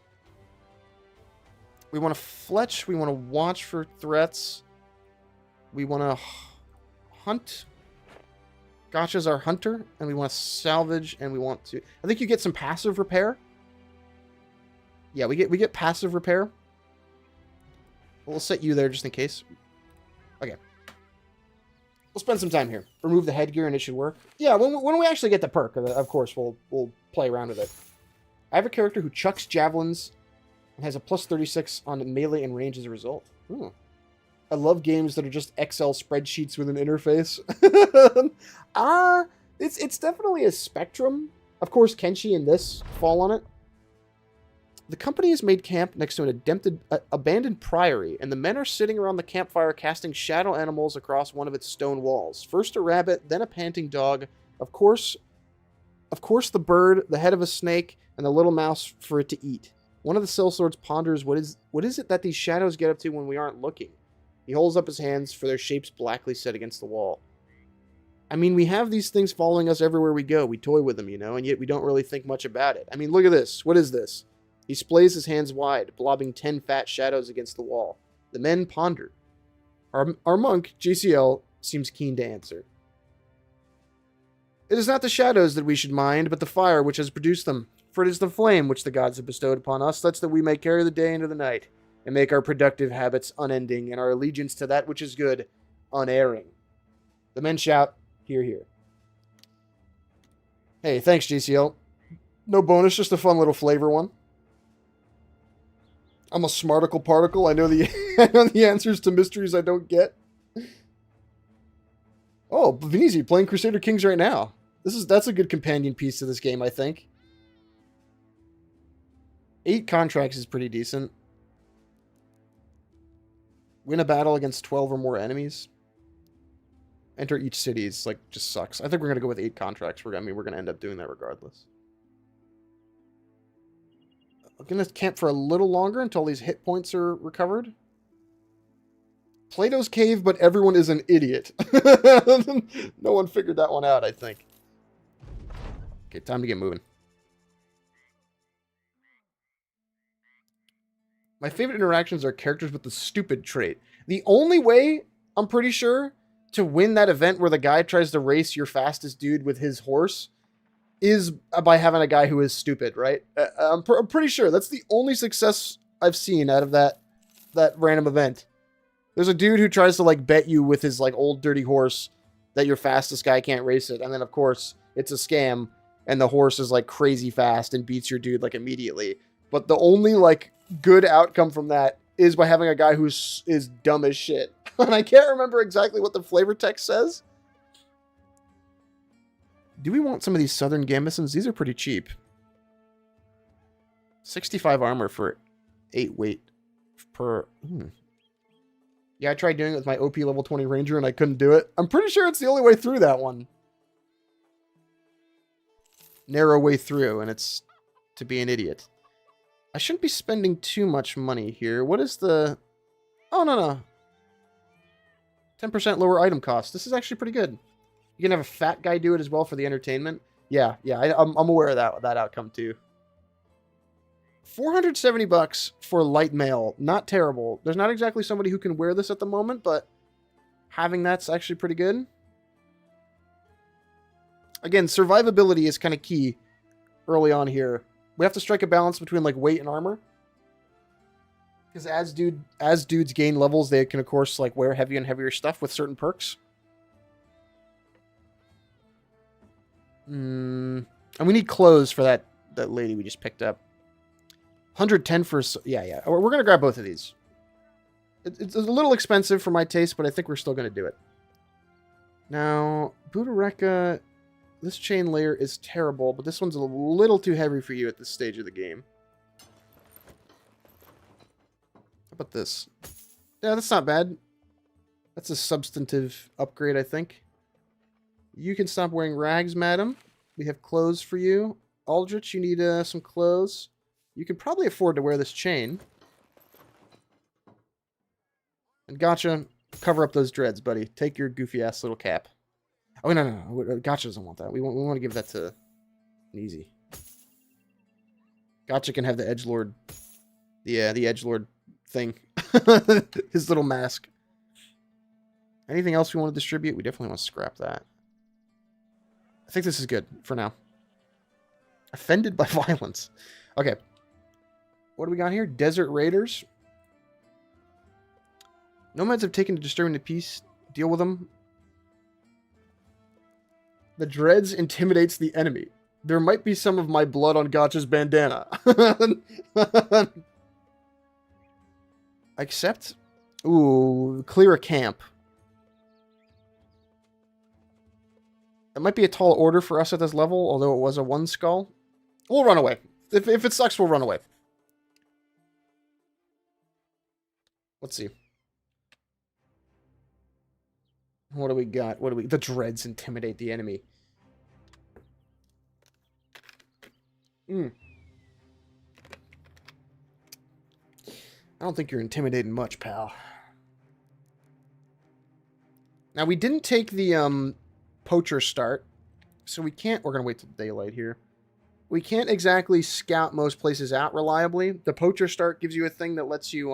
We want to fletch. We want to watch for threats. We want to hunt. Gotcha's our hunter, and we want to salvage, and we want to... I think you get some passive repair. Yeah, we get passive repair. We'll set you there just in case. Okay. We'll spend some time here. Remove the headgear, and it should work. Yeah, when we actually get the perk, of course, we'll play around with it. I have a character who chucks javelins and has a plus 36 on melee and range as a result. Ooh. I love games that are just Excel spreadsheets with an interface. It's definitely a spectrum. Of course, Kenshi and this fall on it. The company has made camp next to an abandoned priory, and the men are sitting around the campfire casting shadow animals across one of its stone walls. First a rabbit, then a panting dog. Of course the bird, the head of a snake, and the little mouse for it to eat. One of the sellswords ponders what is it that these shadows get up to when we aren't looking. He holds up his hands, for their shapes blackly set against the wall. I mean, we have these things following us everywhere we go. We toy with them, you know, and yet we don't really think much about it. I mean, look at this. What is this? He splays his hands wide, blobbing 10 fat shadows against the wall. The men ponder. Our monk, JCL, seems keen to answer. It is not the shadows that we should mind, but the fire which has produced them. For it is the flame which the gods have bestowed upon us, such that we may carry the day into the night, and make our productive habits unending, and our allegiance to that which is good unerring. The men shout, hear, hear. Hey, thanks, GCL. No bonus, just a fun little flavor one. I'm a smarticle particle. I know the answers to mysteries I don't get. Oh, Venezi playing Crusader Kings right now. That's a good companion piece to this game, I think. 8 contracts is pretty decent. Win a battle against 12 or more enemies. Enter each city is like just sucks. I think we're gonna go with 8 contracts. We're gonna end up doing that regardless. I'm gonna camp for a little longer until these hit points are recovered. Plato's Cave, but everyone is an idiot. No one figured that one out, I think. Okay, time to get moving. My favorite interactions are characters with the stupid trait. The only way, I'm pretty sure, to win that event where the guy tries to race your fastest dude with his horse is by having a guy who is stupid, right? I'm pretty sure that's the only success I've seen out of that random event. There's a dude who tries to like bet you with his like old dirty horse that your fastest guy can't race it, and then of course it's a scam, and the horse is like crazy fast and beats your dude like immediately. But the only like good outcome from that is by having a guy who is dumb as shit. And I can't remember exactly what the flavor text says. Do we want some of these Southern Gambesons? These are pretty cheap. 65 armor for 8 weight per... Yeah, I tried doing it with my OP level 20 Ranger and I couldn't do it. I'm pretty sure it's the only way through that one. Narrow way through, and it's to be an idiot. I shouldn't be spending too much money here. What is the... Oh, no. 10% lower item cost. This is actually pretty good. You can have a fat guy do it as well for the entertainment. Yeah, I'm aware of that outcome too. 470 bucks for light mail. Not terrible. There's not exactly somebody who can wear this at the moment, but having that's actually pretty good. Again, survivability is kind of key early on here. We have to strike a balance between like weight and armor. Because as dudes gain levels, they can of course like wear heavier and heavier stuff with certain perks. And we need clothes for that lady we just picked up. 110 for... Yeah. We're going to grab both of these. It's a little expensive for my taste, but I think we're still going to do it. Now, Budareka... This chain layer is terrible, but this one's a little too heavy for you at this stage of the game. How about this? Yeah, that's not bad. That's a substantive upgrade, I think. You can stop wearing rags, madam. We have clothes for you. Aldrich, you need some clothes. You can probably afford to wear this chain. And Gotcha, cover up those dreads, buddy. Take your goofy-ass little cap. Oh, no. Gotcha doesn't want that. We want to give that to Easy. Gotcha can have the edgelord. Yeah, the edgelord thing. His little mask. Anything else we want to distribute? We definitely want to scrap that. I think this is good for now. Offended by violence. Okay. What do we got here? Desert Raiders. Nomads have taken to disturbing the peace. Deal with them. The dreads intimidates the enemy. There might be some of my blood on Gotcha's bandana. Accept? Ooh, clear a camp. It might be a tall order for us at this level, although it was a 1 skull. We'll run away. If it sucks, we'll run away. Let's see. What do we got? The dreads intimidate the enemy. I don't think you're intimidating much, pal. Now, we didn't take the poacher start, so we can't... We're going to wait till daylight here. We can't exactly scout most places out reliably. The poacher start gives you a thing that lets you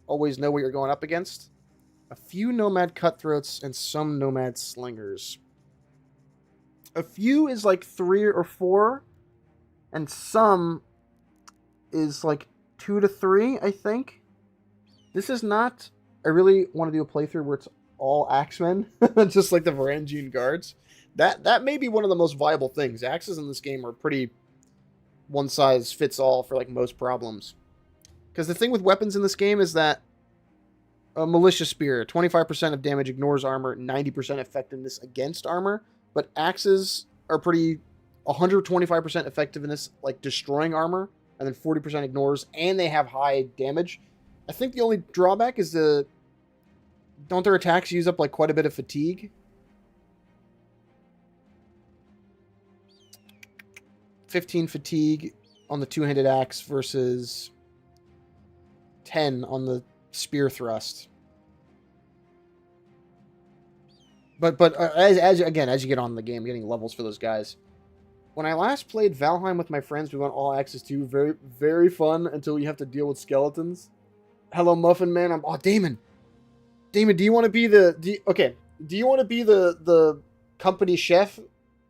always know what you're going up against. A few nomad cutthroats and some nomad slingers. A few is like 3 or 4, and some is like 2 to 3, I think. This is not... I really want to do a playthrough where it's all axemen, just like the Varangian guards. That may be one of the most viable things. Axes in this game are pretty one size fits all for like most problems. Because the thing with weapons in this game is that a militia spear, 25% of damage ignores armor, 90% effectiveness against armor, but axes are pretty 125% effectiveness, like destroying armor, and then 40% ignores, and they have high damage. I think the only drawback is don't their attacks use up like quite a bit of fatigue? 15 fatigue on the two-handed axe versus 10 on the spear thrust. But as you get on in the game, getting levels for those guys. When I last played Valheim with my friends, we went all axes too. Very, very fun until you have to deal with skeletons. Hello, Muffin Man. Oh, Damon. Damon, do you want to be do you want to be the company chef?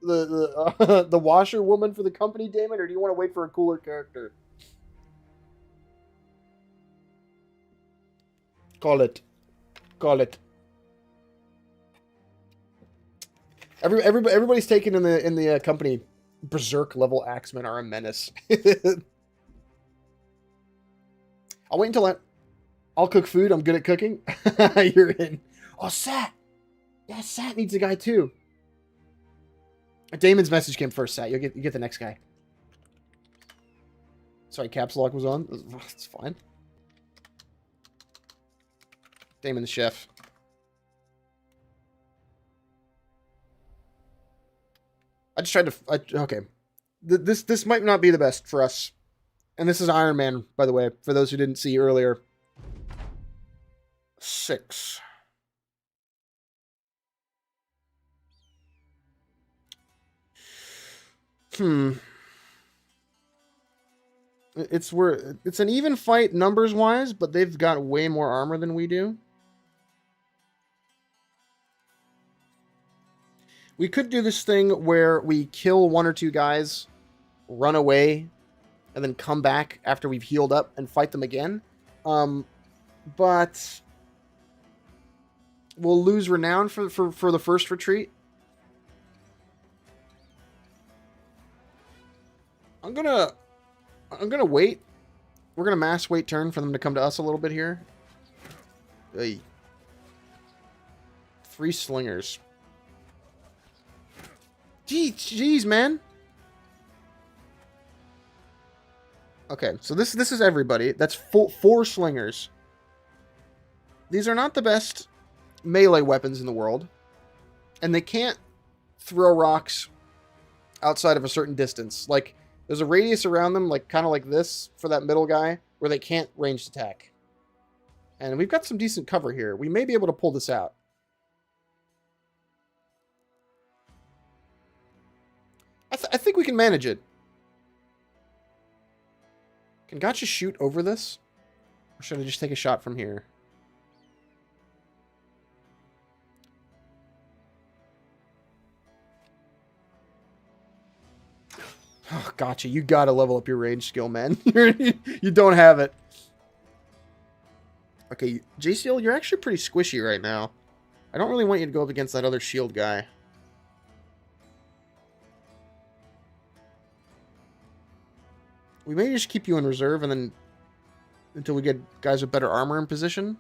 The washerwoman for the company, Damon, or do you want to wait for a cooler character? Call it. Everybody's taken in the company. Berserk level axemen are a menace. I'll wait until I'll cook food. I'm good at cooking. You're in. Oh, Sat. Yeah, Sat needs a guy too. Damon's message came first, Sat. You get the next guy. Sorry, caps lock was on. It's fine. Damon the chef. I just tried to... okay. This might not be the best for us. And this is Iron Man, by the way, for those who didn't see earlier. 6. It's an even fight numbers wise, but they've got way more armor than we do. We could do this thing where we kill 1 or 2 guys, run away, and then come back after we've healed up and fight them again. But we'll lose renown for the first retreat. I'm gonna wait. We're gonna mass wait turn for them to come to us a little bit here. Hey. 3 slingers. Jeez, man. Okay, so this is everybody. That's 4 slingers. These are not the best melee weapons in the world, and they can't throw rocks outside of a certain distance. Like, there's a radius around them, like kind of like this for that middle guy, where they can't ranged attack. And we've got some decent cover here. We may be able to pull this out. I think we can manage it. Can Gotcha shoot over this? Or should I just take a shot from here? Oh, Gotcha. You gotta level up your range skill, man. You don't have it. Okay, JCL, you're actually pretty squishy right now. I don't really want you to go up against that other shield guy. We may just keep you in reserve and then until we get guys with better armor in position.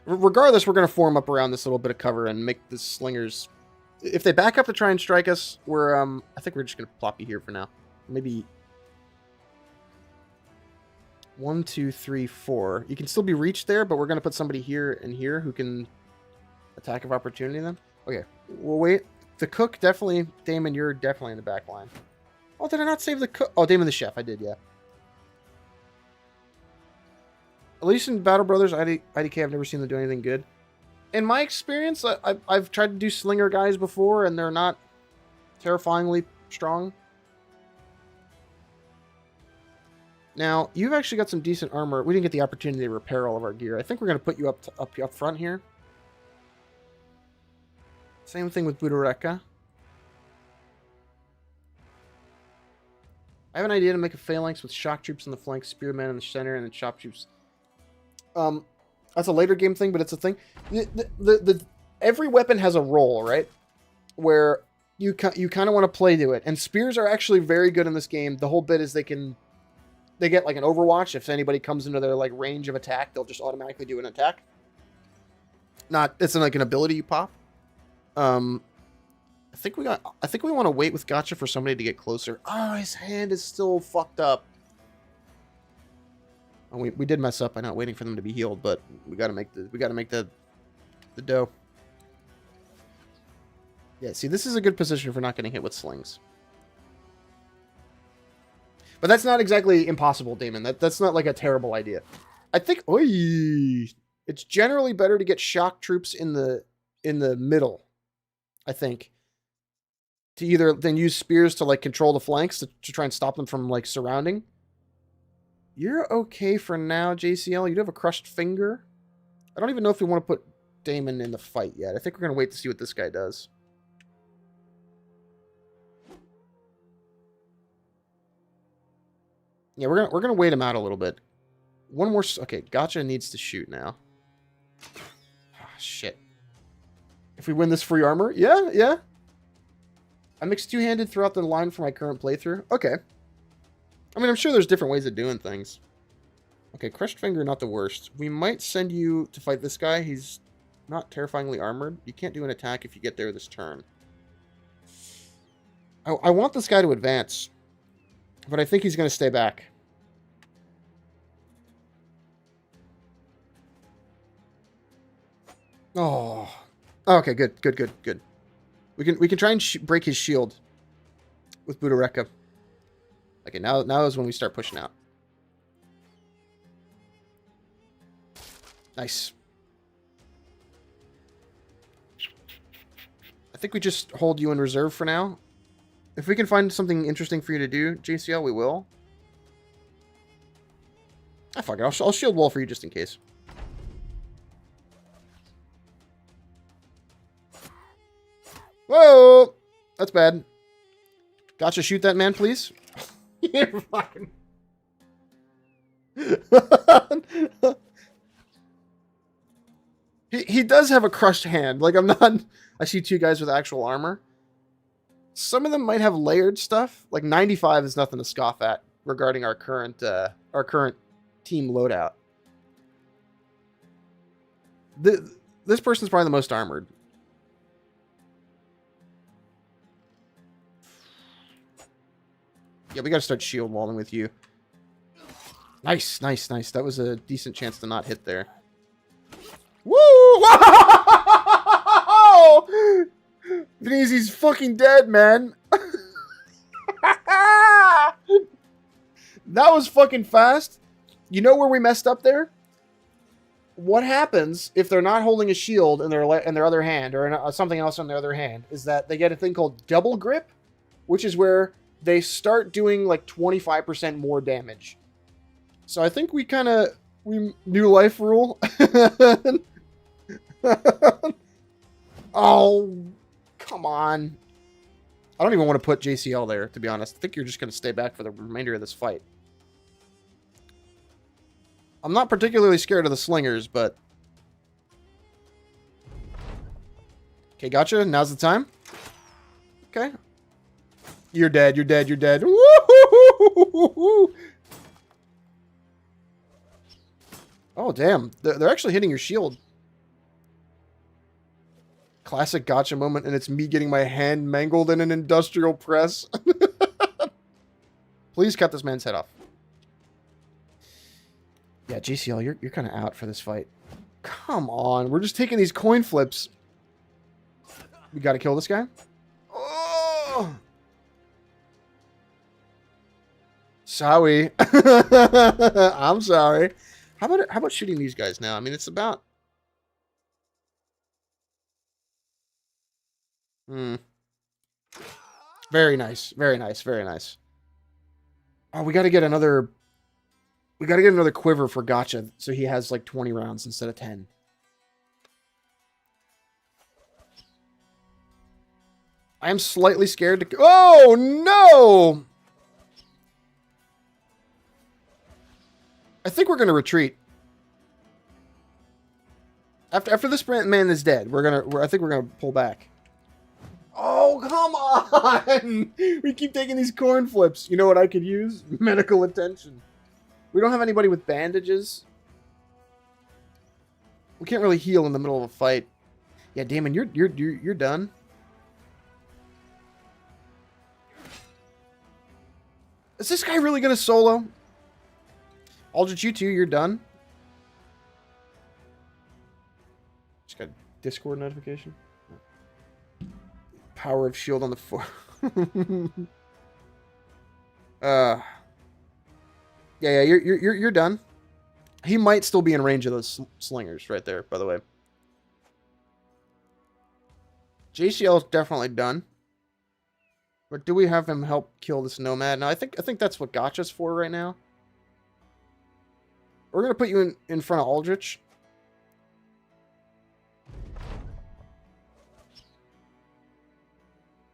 Regardless, we're going to form up around this little bit of cover and make the slingers. If they back up to try and strike us, we're I think we're just going to plop you here for now. Maybe 1, 2, 3, 4. You can still be reached there, but we're going to put somebody here and here who can attack of opportunity then. Okay, we'll wait. The cook, definitely. Damon, you're definitely in the back line. Oh, did I not save the cook? Oh, Damon the chef. I did, yeah. At least in Battle Brothers, IDK, I've never seen them do anything good. In my experience, I've tried to do slinger guys before, and they're not terrifyingly strong. Now, you've actually got some decent armor. We didn't get the opportunity to repair all of our gear. I think we're going to put you up front here. Same thing with Budoreka. I have an idea to make a phalanx with shock troops in the flank, spearmen in the center, and then shock troops. That's a later game thing, but it's a thing. Every weapon has a role, right? Where you kind of want to play to it. And spears are actually very good in this game. The whole bit is they get like an overwatch. If anybody comes into their like range of attack, they'll just automatically do an attack. It's like an ability you pop. I think we want to wait with Gotcha for somebody to get closer. Oh, his hand is still fucked up. Oh, we did mess up by not waiting for them to be healed, but we gotta make the dough. Yeah, see, this is a good position for not getting hit with slings. But that's not exactly impossible, Damon. That's not like a terrible idea. I think it's generally better to get shock troops in the middle. I think, to either then use spears to like control the flanks to try and stop them from like surrounding. You're okay for now, JCL. You do have a crushed finger. I don't even know if we want to put Damon in the fight yet. I think we're gonna wait to see what this guy does. Yeah, we're gonna wait him out a little bit. One more. Okay, Gotcha needs to shoot now. Ah, shit. If we win this free armor, yeah. I mix two-handed throughout the line for my current playthrough. Okay. I mean, I'm sure there's different ways of doing things. Okay, crushed finger, not the worst. We might send you to fight this guy. He's not terrifyingly armored. You can't do an attack if you get there this turn. I want this guy to advance, but I think he's going to stay back. Oh. Okay, good. We can try and break his shield with Budoreka. Okay, now is when we start pushing out. Nice. I think we just hold you in reserve for now. If we can find something interesting for you to do, JCL, we will. Ah, fuck it. I'll shield wall for you just in case. Whoa! That's bad. Gotcha, shoot that man, please. You're fucking... he does have a crushed hand. Like, I'm not... I see two guys with actual armor. Some of them might have layered stuff. Like, 95 is nothing to scoff at regarding our current team loadout. This person's probably the most armored. Yeah, we gotta start shield walling with you. Nice. That was a decent chance to not hit there. Woo! fucking dead, man. That was fucking fast. You know where we messed up there? What happens if they're not holding a shield in their other hand, or something else on their other hand, is that they get a thing called double grip, which is where they start doing like 25% more damage. So I think we new life rule. Oh, come on. I don't even want to put JCL there, to be honest. I think you're just going to stay back for the remainder of this fight. I'm not particularly scared of the slingers, but... Okay, gotcha. Now's the time. Okay. You're dead, you're dead, you're dead. Woo-hoo-hoo-hoo-hoo-hoo. Oh, damn. They're actually hitting your shield. Classic gotcha moment, and it's me getting my hand mangled in an industrial press. Please cut this man's head off. Yeah, JCL, you're kind of out for this fight. Come on, we're just taking these coin flips. We gotta kill this guy. Oh! Sorry. I'm sorry. How about shooting these guys now? I mean, it's about... Very nice. Very nice. Very nice. Oh, we gotta get another... We gotta get another quiver for Gotcha, so he has like 20 rounds instead of 10. I am slightly scared to... Oh, no! I think we're gonna retreat. After this man is dead, I think we're gonna pull back. Oh, come on! We keep taking these corn flips. You know what I could use? Medical attention. We don't have anybody with bandages. We can't really heal in the middle of a fight. Yeah, Damon, you're done. Is this guy really gonna solo? Aldrich, you two, you're done. Just got a Discord notification. Power of shield on the floor. Yeah, you're done. He might still be in range of those slingers right there, by the way. JCL is definitely done. But do we have him help kill this nomad? No, I think that's what Gotcha's for right now. We're gonna put you in front of Aldrich.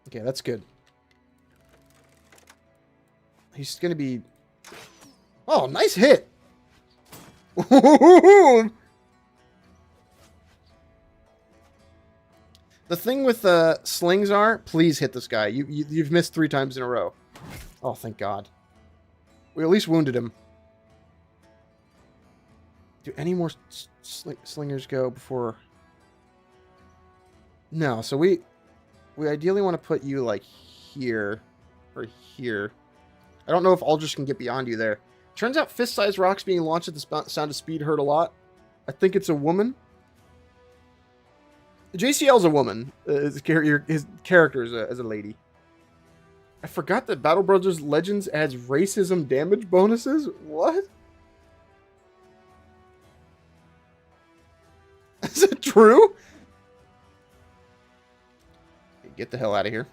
Okay, that's good. He's gonna be... Oh, nice hit! The thing with slings are, please hit this guy. You've missed 3 times in a row. Oh, thank God. We at least wounded him. Do any more slingers go before... No, so we ideally want to put you, like, here. Or here. I don't know if Aldrich can get beyond you there. Turns out fist-sized rocks being launched at the sound of speed hurt a lot. I think it's a woman. JCL's a woman. His character is a lady. I forgot that Battle Brothers Legends adds racism damage bonuses? What? Is it true? Get the hell out of here.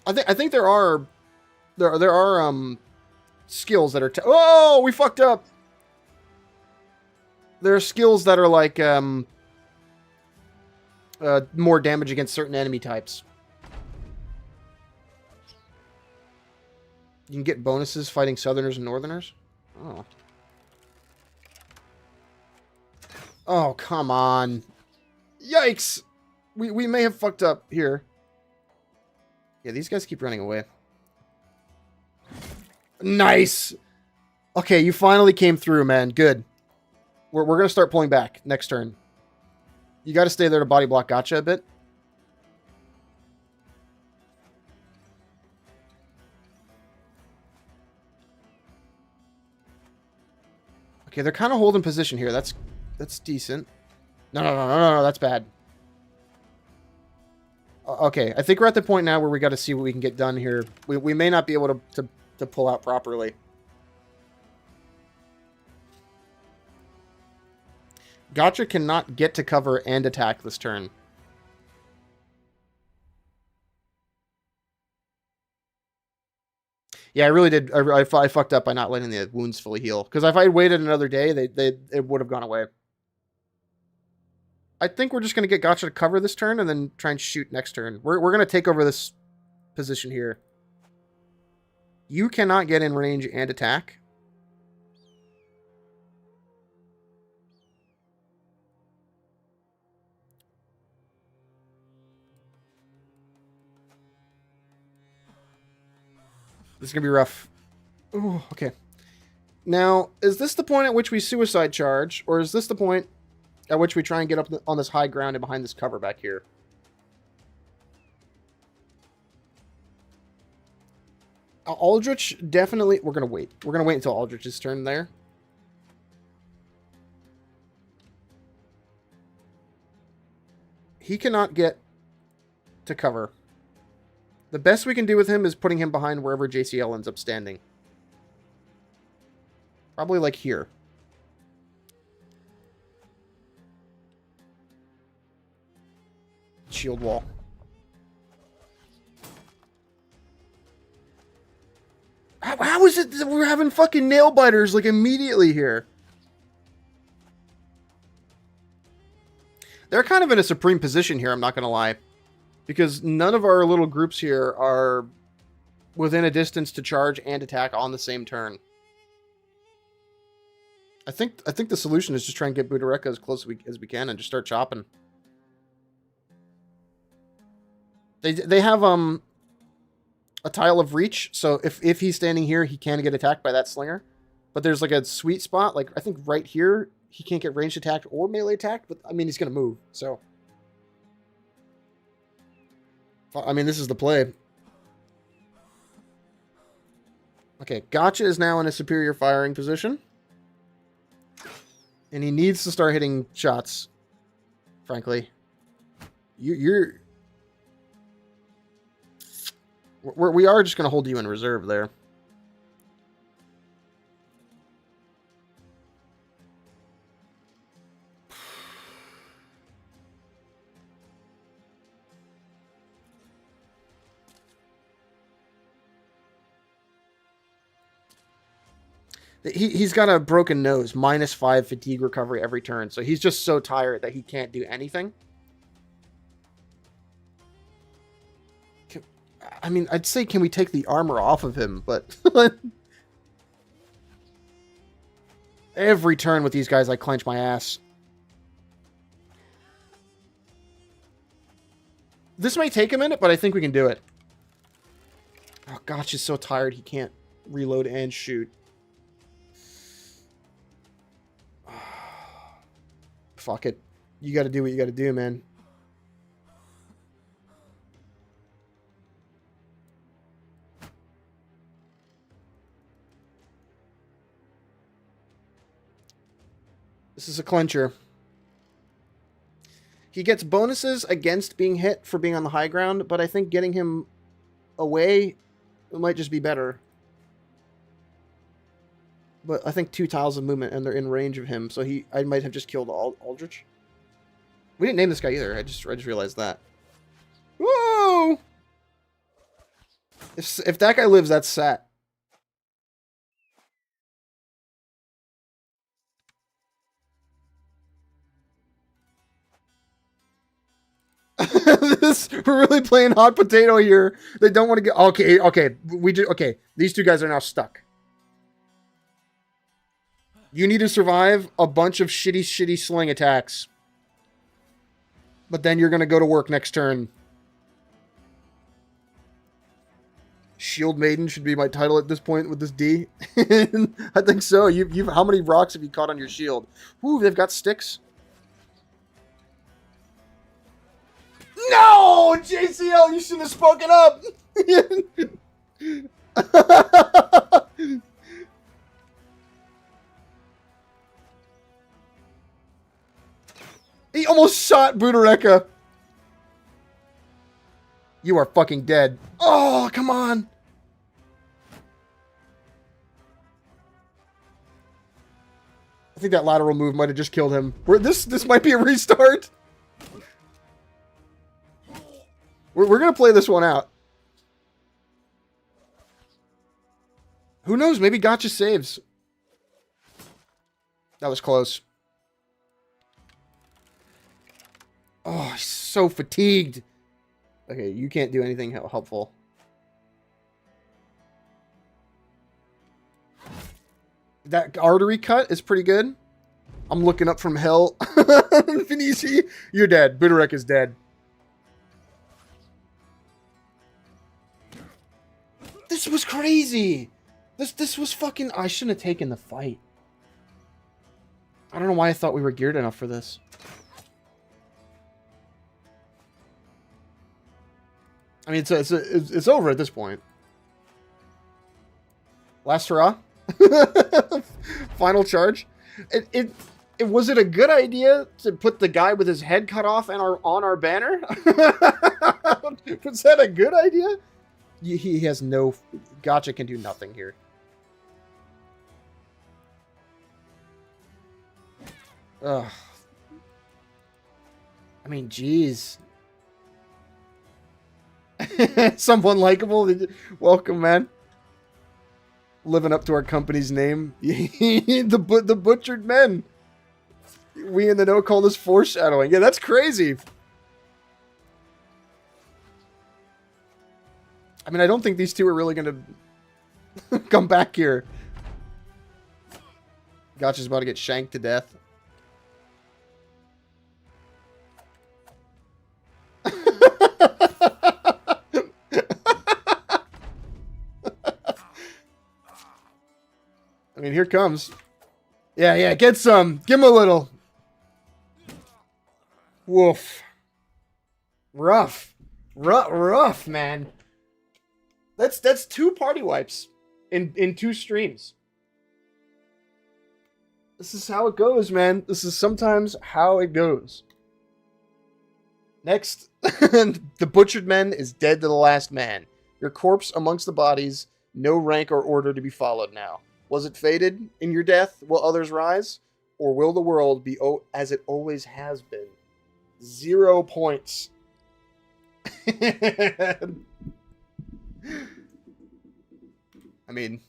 I think there are skills that are oh, we fucked up. There are skills that are like more damage against certain enemy types. You can get bonuses fighting Southerners and Northerners. Oh. Oh, come on. Yikes. We may have fucked up here. Yeah, these guys keep running away. Nice! Okay, you finally came through, man. Good. We're going to start pulling back next turn. You got to stay there to body block Gotcha a bit. Okay, they're kind of holding position here. That's decent. No, that's bad. Okay, I think we're at the point now where we got to see what we can get done here. We may not be able to pull out properly. Gotcha cannot get to cover and attack this turn. Yeah, I really did. I fucked up by not letting the wounds fully heal. Because if I had waited another day, it would have gone away. I think we're just going to get Gotcha to cover this turn and then try and shoot next turn. We're going to take over this position here. You cannot get in range and attack. This is going to be rough. Oh, okay. Now, is this the point at which we suicide charge, or is this the point at which we try and get up on this high ground and behind this cover back here? Aldrich, definitely... We're going to wait. We're going to wait until Aldrich's turn there. He cannot get to cover. The best we can do with him is putting him behind wherever JCL ends up standing. Probably like here. Shield wall. How is it that we're having fucking nail biters like immediately here? They're kind of in a supreme position here, I'm not going to lie. Because none of our little groups here are within a distance to charge and attack on the same turn. I think the solution is just try and get Budareka as close as we can and just start chopping. They have a tile of reach, so if he's standing here, he can get attacked by that slinger. But there's like a sweet spot, like I think right here, he can't get ranged attacked or melee attacked, but I mean he's gonna move, so I mean this is the play. Okay, Gotcha is now in a superior firing position. And he needs to start hitting shots, frankly. We are just going to hold you in reserve there. He's got a broken nose, -5 fatigue recovery every turn, so he's just so tired that he can't do anything. I mean, I'd say can we take the armor off of him, but every turn with these guys I clench my ass. This may take a minute, but I think we can do it. Oh gosh, he's so tired he can't reload and shoot. Fuck it. You gotta do what you gotta do, man. This is a clincher. He gets bonuses against being hit for being on the high ground, but I think getting him away might just be better. But I think 2 tiles of movement and they're in range of him, so I might have just killed Aldrich. We didn't name this guy either. I just realized that. Whoa! If that guy lives, that's Sat. We're really playing hot potato here. They don't want to get okay. These two guys are now stuck. You need to survive a bunch of shitty sling attacks. But then you're going to go to work next turn. Shield Maiden should be my title at this point with this D. I think so. You've how many rocks have you caught on your shield? Ooh, they've got sticks. No! JCL, you shouldn't have spoken up! He almost shot Budareka. You are fucking dead. Oh, come on. I think that lateral move might have just killed him. This might be a restart. We're going to play this one out. Who knows? Maybe Gotcha saves. That was close. Oh, he's so fatigued. Okay, you can't do anything helpful. That artery cut is pretty good. I'm looking up from hell. Finisi, you're dead. Budarek is dead. This was crazy. This was fucking... I shouldn't have taken the fight. I don't know why I thought we were geared enough for this. I mean, it's over at this point. Last hurrah. Final charge. Was it a good idea to put the guy with his head cut off and on our banner? Was that a good idea? He has no... Gotcha can do nothing here. Ugh. I mean, jeez. Someone likable. Welcome, man. Living up to our company's name. the butchered men. We in the know call this foreshadowing. Yeah, that's crazy. I mean, I don't think these two are really going to come back here. Gotcha's about to get shanked to death. I mean, here comes. Yeah, get some. Give him a little. Woof. Rough, man. That's 2 party wipes in 2 streams. This is how it goes, man. This is sometimes how it goes. Next, the butchered men is dead to the last man. Your corpse amongst the bodies, no rank or order to be followed now. Was it fated? In your death, will others rise? Or will the world be as it always has been? 0 points. I mean,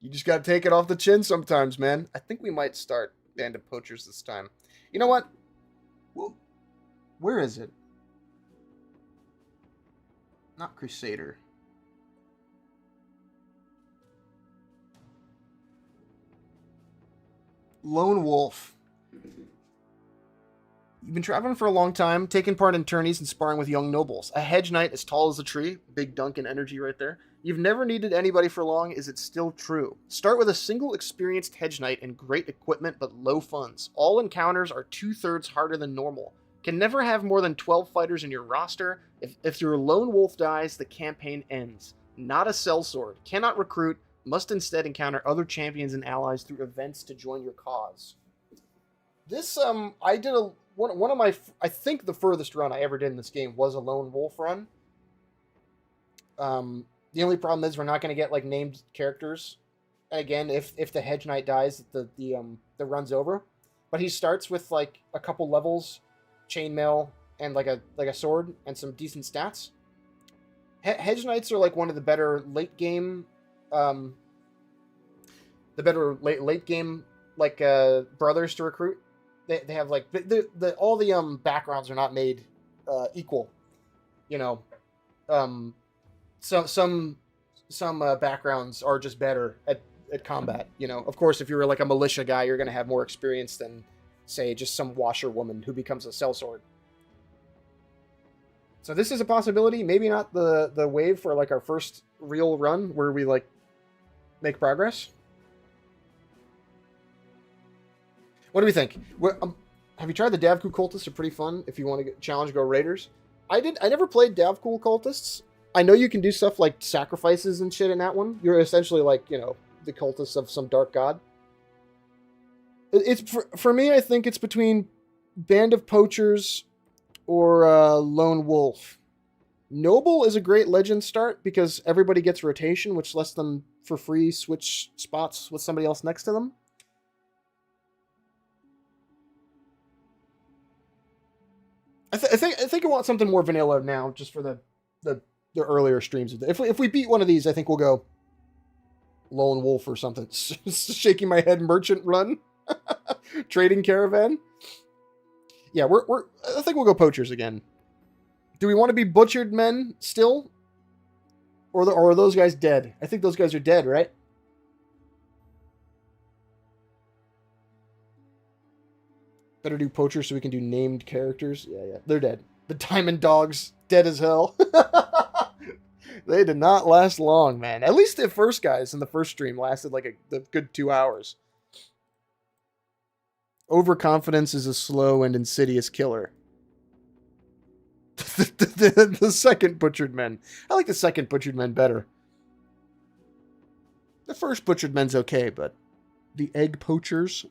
you just gotta take it off the chin sometimes, man. I think we might start Band of Poachers this time. You know what? Well, where is it? Not Crusader. Lone Wolf. You've been traveling for a long time, taking part in tourneys and sparring with young nobles. A hedge knight as tall as a tree. Big Duncan energy right there. You've never needed anybody for long. Is it still true? Start with a single experienced hedge knight and great equipment but low funds. All encounters are 2/3 harder than normal. Can never have more than 12 fighters in your roster. If your lone wolf dies, the campaign ends. Not a sellsword. Cannot recruit. Must instead encounter other champions and allies through events to join your cause. This, I did one of my, I think the furthest run I ever did in this game was a lone wolf run. The only problem is we're not going to get, like, named characters. And again, if the hedge knight dies, the run's over. But he starts with, like, a couple levels, chainmail, and like a sword, and some decent stats. Hedge knights are, like, one of the better late game, late game, like, brothers to recruit. They have, like, all the backgrounds are not made equal, you know. Some backgrounds are just better at combat, you know. Of course, if you're like a militia guy, you're going to have more experience than, say, just some washerwoman who becomes a sellsword. So this is a possibility. Maybe not the wave for, like, our first real run where we, like, make progress. What do we think? Have you tried the Davku Cultists? They're pretty fun if you want to challenge Go Raiders. I never played Davku Cultists. I know you can do stuff like sacrifices and shit in that one. You're essentially like, you know, the cultists of some dark god. It's for me, I think it's between Band of Poachers or Lone Wolf. Noble is a great legend start because everybody gets rotation, which lets them for free switch spots with somebody else next to them. I think I want something more vanilla now, just for the earlier streams. If we beat one of these, I think we'll go Lone Wolf or something. Shaking my head, merchant run, trading caravan. Yeah, I think we'll go poachers again. Do we want to be butchered men still, or are those guys dead? I think those guys are dead, right? Better do poachers so we can do named characters. Yeah, they're dead. The Diamond Dogs, dead as hell. They did not last long, man. At least the first guys in the first stream lasted like a good 2 hours. Overconfidence is a slow and insidious killer. The second Butchered Men. I like the second Butchered Men better. The first Butchered Men's okay, but the egg poachers...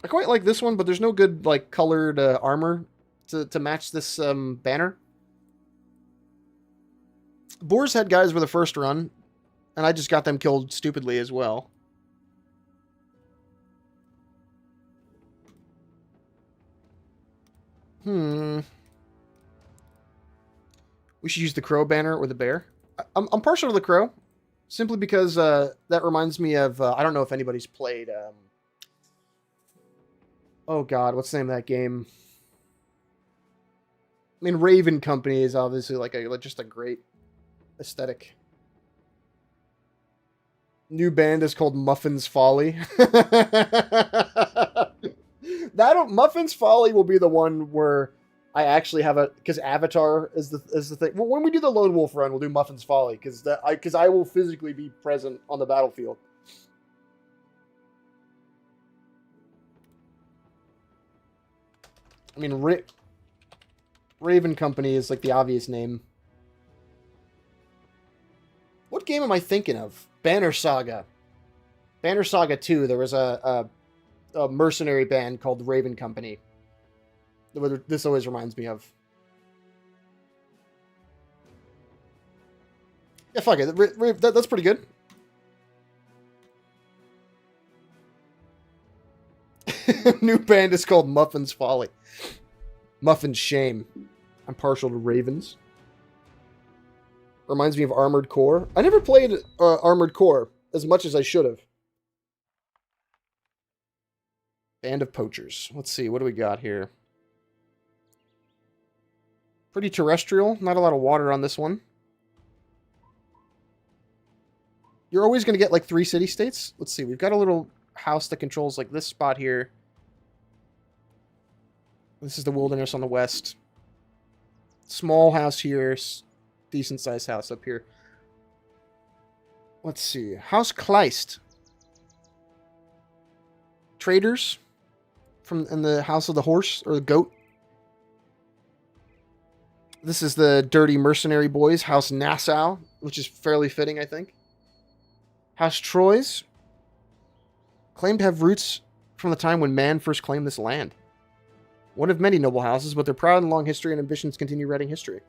I quite like this one, but there's no good like colored armor to match this banner. Boar's Head guys were the first run, and I just got them killed stupidly as well. We should use the crow banner or the bear. I'm partial to the crow, simply because that reminds me of I don't know if anybody's played. Oh God, what's the name of that game? I mean, Raven Company is obviously like just a great aesthetic. New band is called Muffin's Folly. Muffin's Folly will be the one where I actually have because Avatar is the thing. Well, when we do the Lone Wolf run, we'll do Muffin's Folly because I will physically be present on the battlefield. I mean, Raven Company is like the obvious name. What game am I thinking of? Banner Saga. Banner Saga 2, there was a mercenary band called Raven Company. This always reminds me of. Yeah, fuck it. That's pretty good. New band is called Muffin's Folly. Muffin's Shame. I'm partial to Ravens. Reminds me of Armored Core. I never played Armored Core as much as I should have. Band of Poachers. Let's see, what do we got here? Pretty terrestrial. Not a lot of water on this one. You're always going to get like 3 city-states. Let's see, we've got a little house that controls like this spot here. This is the wilderness on the west. Small house here. Decent sized house up here. Let's see. House Kleist. Traders in the House of the Horse or the Goat. This is the Dirty Mercenary Boys. House Nassau, which is fairly fitting, I think. House Troyes. Claimed to have roots from the time when man first claimed this land. One of many noble houses, but their proud and long history and ambitions continue writing history.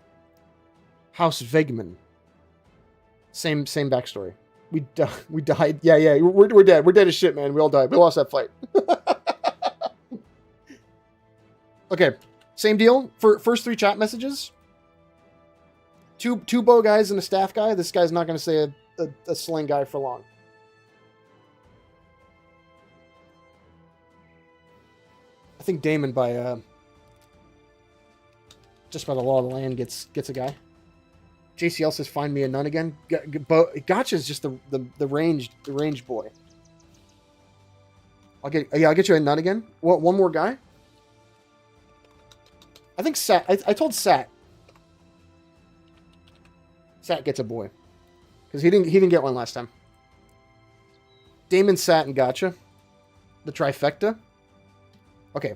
House Vegman. Same backstory. We died. Yeah. We're dead. We're dead as shit, man. We all died. We lost that fight. Okay. Same deal for first 3 chat messages. Two bow guys and a staff guy. This guy's not going to say a sling guy for long. I think Damon just by the law of the land gets a guy. JCL says, "Find me a nun again." Gotcha's just the ranged boy. I'll get you a nun again. What? One more guy? I think Sat. I told Sat. Sat gets a boy because he didn't get one last time. Damon, Sat, and Gotcha. The trifecta. Okay.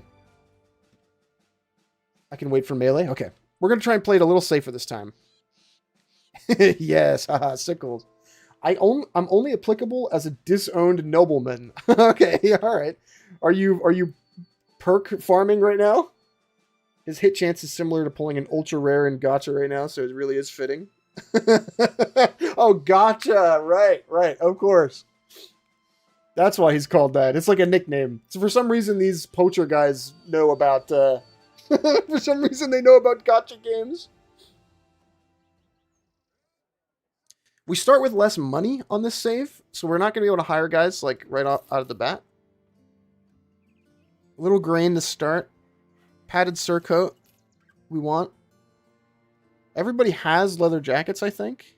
I can wait for melee. Okay. We're going to try and play it a little safer this time. Yes. Haha, sickles. I'm only applicable as a disowned nobleman. Okay, all right. Are you perk farming right now? His hit chance is similar to pulling an ultra rare in Gotcha right now, so it really is fitting. Oh, Gotcha! Right, of course. That's why he's called that. It's like a nickname. So for some reason, these poacher guys know about. For some reason, they know about Gotcha games. We start with less money on this save, so we're not going to be able to hire guys like right out of the bat. A little grain to start. Padded surcoat. We want. Everybody has leather jackets, I think.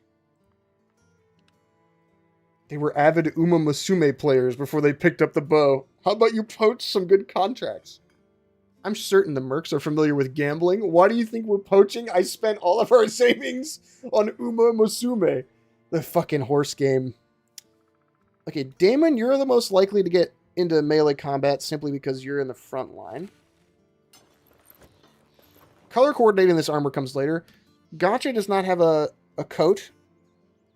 They were avid Uma Musume players before they picked up the bow. How about you poach some good contracts? I'm certain the mercs are familiar with gambling. Why do you think we're poaching? I spent all of our savings on Uma Musume. The fucking horse game. Okay, Damon, you're the most likely to get into melee combat simply because you're in the front line. Color coordinating this armor comes later. Gotcha does not have a coat.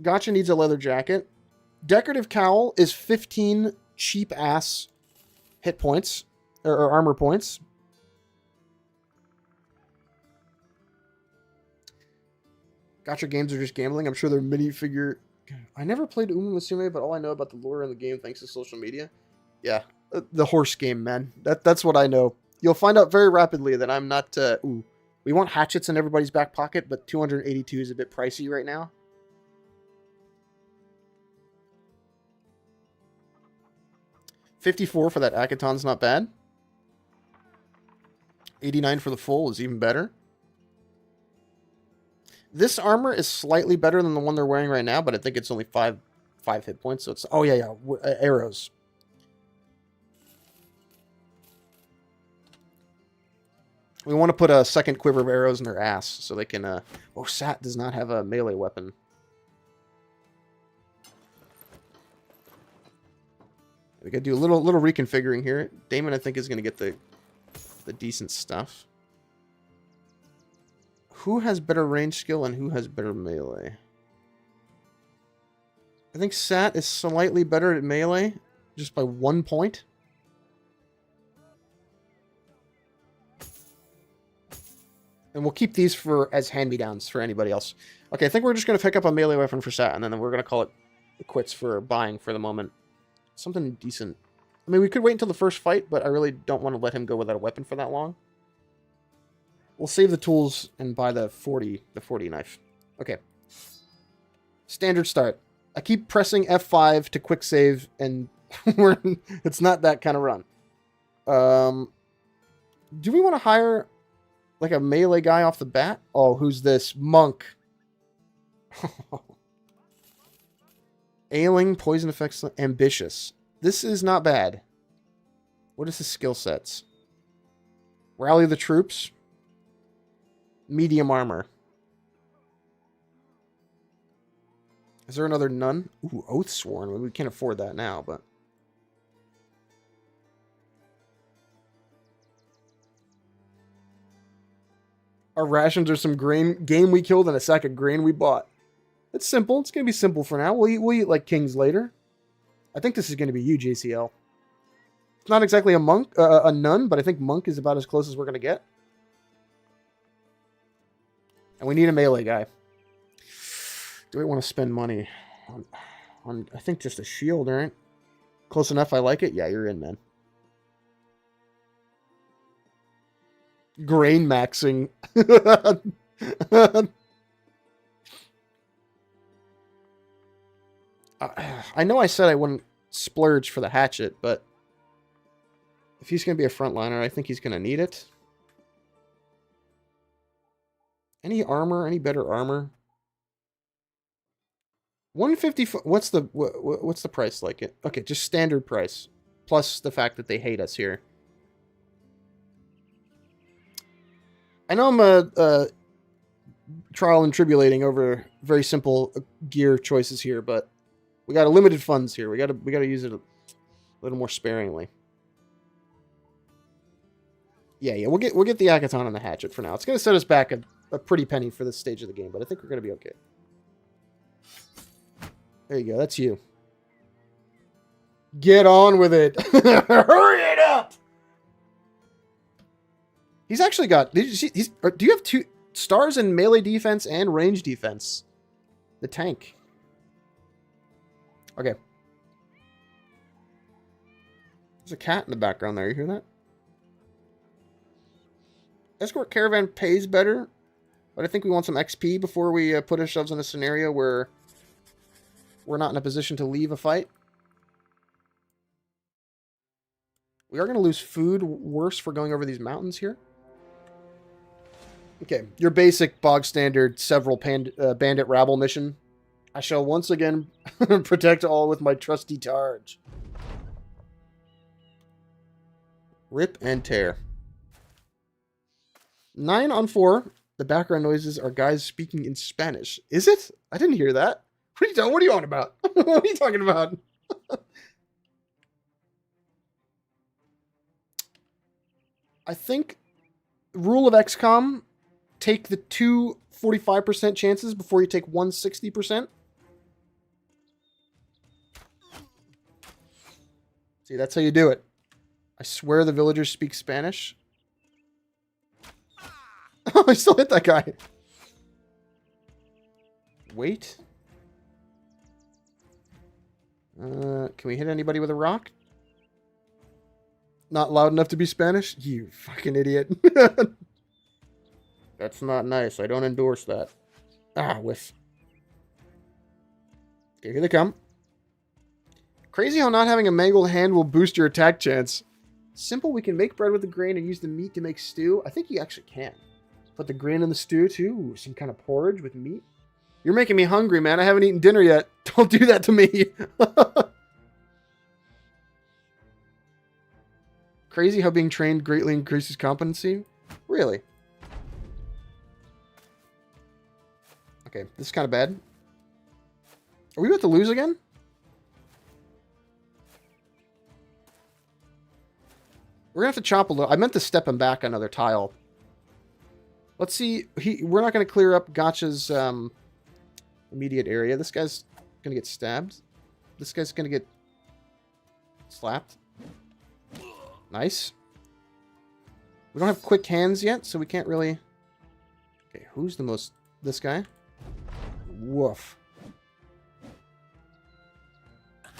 Gotcha needs a leather jacket. Decorative cowl is 15 cheap-ass hit points, or armor points. Gotcha games are just gambling. I'm sure they're minifigure... I never played Uma Musume, but all I know about the lore in the game thanks to social media. Yeah, the horse game, man. That's what I know. You'll find out very rapidly that I'm not... Ooh. We want hatchets in everybody's back pocket, but 282 is a bit pricey right now. $54 for that Akaton's not bad. $89 for the full is even better. This armor is slightly better than the one they're wearing right now, but I think it's only five hit points. So it's... Oh, yeah. Arrows. We want to put a second quiver of arrows in their ass so they can... Oh, Sat does not have a melee weapon. We got to do a little reconfiguring here. Damon, I think, is going to get the decent stuff. Who has better range skill and who has better melee? I think Sat is slightly better at melee, just by 1 point. And we'll keep these as hand-me-downs for anybody else. Okay, I think we're just going to pick up a melee weapon for Sat, and then we're going to call it quits for buying for the moment. Something decent. I mean, we could wait until the first fight, but I really don't want to let him go without a weapon for that long. We'll save the tools and buy the 40 knife. Okay. Standard start. I keep pressing F5 to quick save, and it's not that kind of run. Do we want to hire... like a melee guy off the bat? Oh, who's this? Monk. Ailing, poison effects, ambitious. This is not bad. What is his skill sets? Rally the troops. Medium armor. Is there another nun? Ooh, Oathsworn. Well, we can't afford that now, but... Our rations are some game we killed and a sack of grain we bought. It's simple. It's going to be simple for now. We'll eat like kings later. I think this is going to be you, JCL. It's not exactly a monk, a nun, but I think monk is about as close as we're going to get. And we need a melee guy. Do we want to spend money on I think just a shield, right? Close enough, I like it. Yeah, you're in, man. Grain maxing. I know I said I wouldn't splurge for the hatchet, but if he's going to be a frontliner, I think he's going to need it. Any armor? Any better armor? 150. What's the price like it? Okay, just standard price plus the fact that they hate us here. I know I'm trial and tribulating over very simple gear choices here, but we got a limited funds here. We got to use it a little more sparingly. Yeah. We'll get the Akaton and the hatchet for now. It's going to set us back a pretty penny for this stage of the game, but I think we're going to be okay. There you go. That's you. Get on with it. Hurry it up. He's actually got... do you have 2 stars in melee defense and range defense? The tank. Okay. There's a cat in the background there. You hear that? Escort Caravan pays better, but I think we want some XP before we put ourselves in a scenario where we're not in a position to leave a fight. We are going to lose food worse for going over these mountains here. Okay, your basic bog standard several bandit rabble mission. I shall once again protect all with my trusty targe. Rip and tear. 9 on 4. The background noises are guys speaking in Spanish. Is it? I didn't hear that. What are you on about? What are you talking about? I think rule of XCOM, take the 2 45% chances before you take 1 60%. See, that's how you do it. I swear the villagers speak Spanish. Oh, I still hit that guy. Wait. Can we hit anybody with a rock? Not loud enough to be Spanish? You fucking idiot. That's not nice. I don't endorse that. Ah, whiff. Okay, here they come. Crazy how not having a mangled hand will boost your attack chance. Simple, we can make bread with the grain and use the meat to make stew. I think you actually can. Put the grain in the stew, too. Ooh, some kind of porridge with meat. You're making me hungry, man. I haven't eaten dinner yet. Don't do that to me. Crazy how being trained greatly increases competency. Really? Okay, this is kind of bad. Are we about to lose again? We're going to have to chop a little. I meant to step him back another tile. Let's see. We're not going to clear up Gotcha's immediate area. This guy's going to get stabbed. This guy's going to get slapped. Nice. We don't have quick hands yet, so we can't really... Okay, who's the most... This guy? Woof.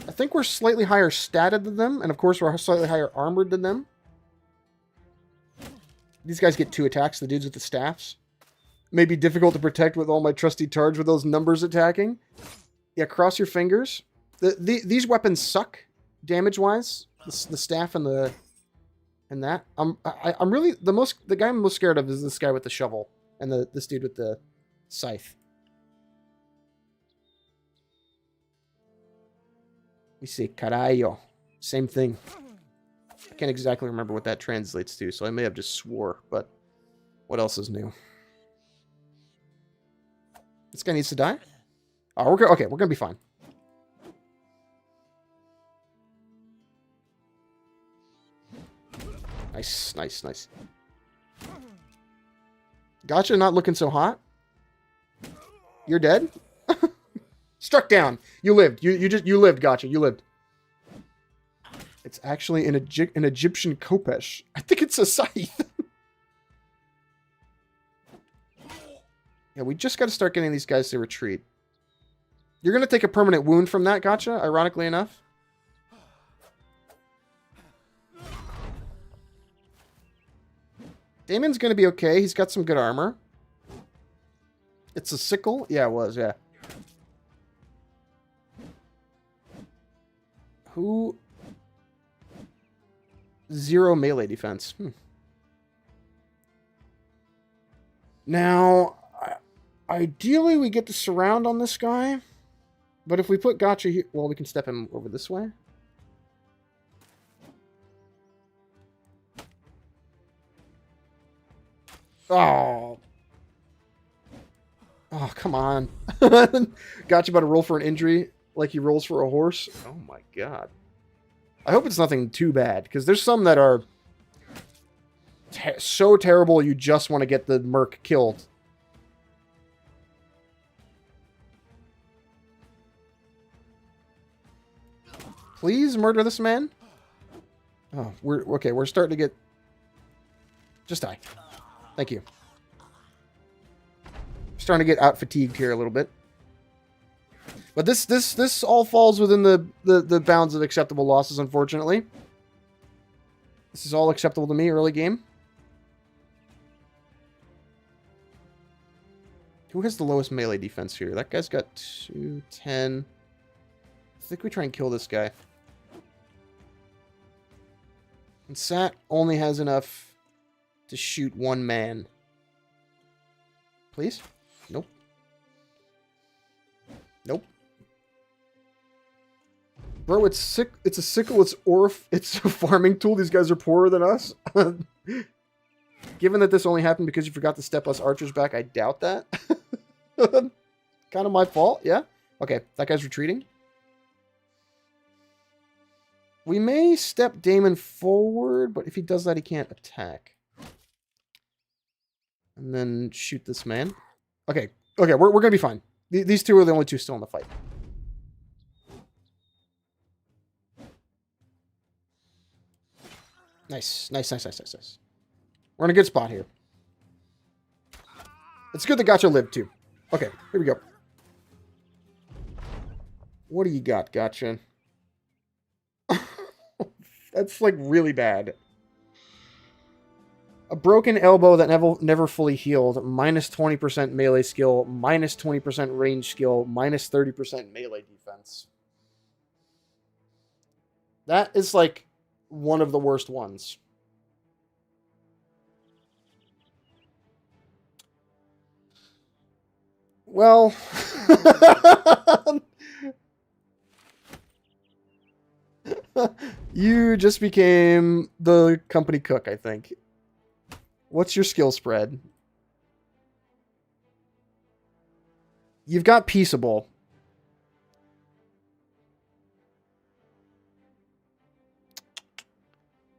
I think we're slightly higher statted than them, and of course we're slightly higher armored than them. These guys get 2 attacks, the dudes with the staffs. May be difficult to protect with all my trusty targe with those numbers attacking. Yeah, cross your fingers. These weapons suck, damage-wise. The staff and the... And that. I'm really... The guy I'm most scared of is this guy with the shovel. And this dude with the scythe. We say carallo. Same thing. I can't exactly remember what that translates to, so I may have just swore, but what else is new? This guy needs to die? Oh, okay, we're gonna be fine. Nice, nice, nice. Gotcha, not looking so hot. You're dead? Struck down. You lived. You lived, Gotcha. You lived. It's actually an Egyptian khopesh. I think it's a scythe. Yeah, we just got to start getting these guys to retreat. You're going to take a permanent wound from that, Gotcha, ironically enough. Damon's going to be okay. He's got some good armor. It's a sickle? Yeah, it was, yeah. Who... 0 melee defense. Now, ideally we get the surround on this guy. But if we put Gotcha here... Well, we can step him over this way. Oh. Oh, come on. Gotcha about to roll for an injury like he rolls for a horse. Oh my god. I hope it's nothing too bad, because there's some that are so terrible you just want to get the merc killed. Please murder this man. Oh, we're starting to get... Just die. Thank you. Starting to get out fatigued here a little bit. But this all falls within the bounds of acceptable losses, unfortunately. This is all acceptable to me early game. Who has the lowest melee defense here? That guy's got 210. I think we try and kill this guy. And Sat only has enough to shoot one man. Please? Nope. Nope. Bro, it's sick. It's a sickle. It's Orf. It's a farming tool. These guys are poorer than us. Given that this only happened because you forgot to step us archers back, I doubt that. Kind of my fault, yeah? Okay, that guy's retreating. We may step Damon forward, but if he does that, he can't attack. And then shoot this man. Okay, okay, we're going to be fine. These two are the only two still in the fight. Nice, nice, nice, nice, nice, nice. We're in a good spot here. It's good that Gotcha lived, too. Okay, here we go. What do you got, Gotcha? That's, like, really bad. A broken elbow that never fully healed, minus 20% melee skill, minus 20% range skill, minus 30% melee defense. That is, like, one of the worst ones. Well... You just became the company cook, I think. What's your skill spread? You've got Peaceable.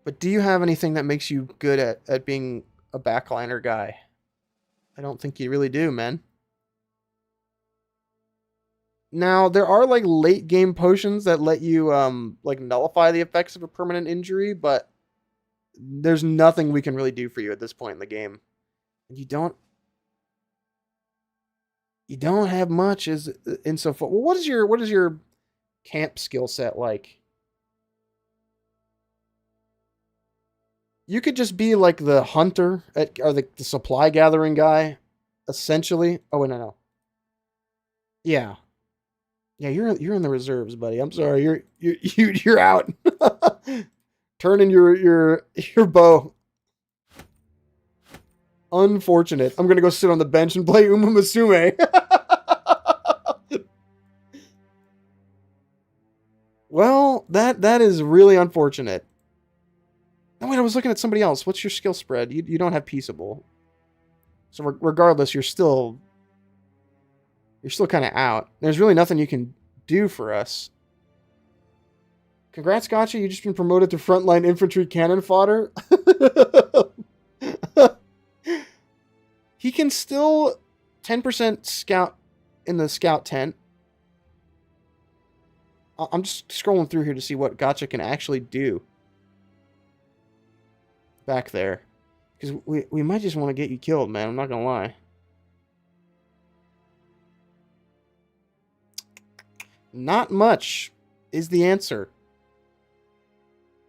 But do you have anything that makes you good at being a backliner guy? I don't think you really do, man. Now, there are, like, late game potions that let you, like, nullify the effects of a permanent injury, but there's nothing we can really do for you at this point in the game. You don't have much insofar. Well, what is your camp skill set like? You could just be like the hunter or the supply gathering guy, essentially. Oh, wait, no. Yeah. Yeah, you're in the reserves, buddy. I'm sorry. You're out. Turn in your bow. Unfortunate. I'm gonna go sit on the bench and play Uma Musume. Well, that is really unfortunate. No, wait, I was looking at somebody else. What's your skill spread? You don't have Peaceable. So regardless, you're still kind of out. There's really nothing you can do for us. Congrats, Gotcha. You've just been promoted to frontline infantry cannon fodder. He can still 10% scout in the scout tent. I'm just scrolling through here to see what Gotcha can actually do. Back there. Because we might just want to get you killed, man. I'm not going to lie. Not much is the answer.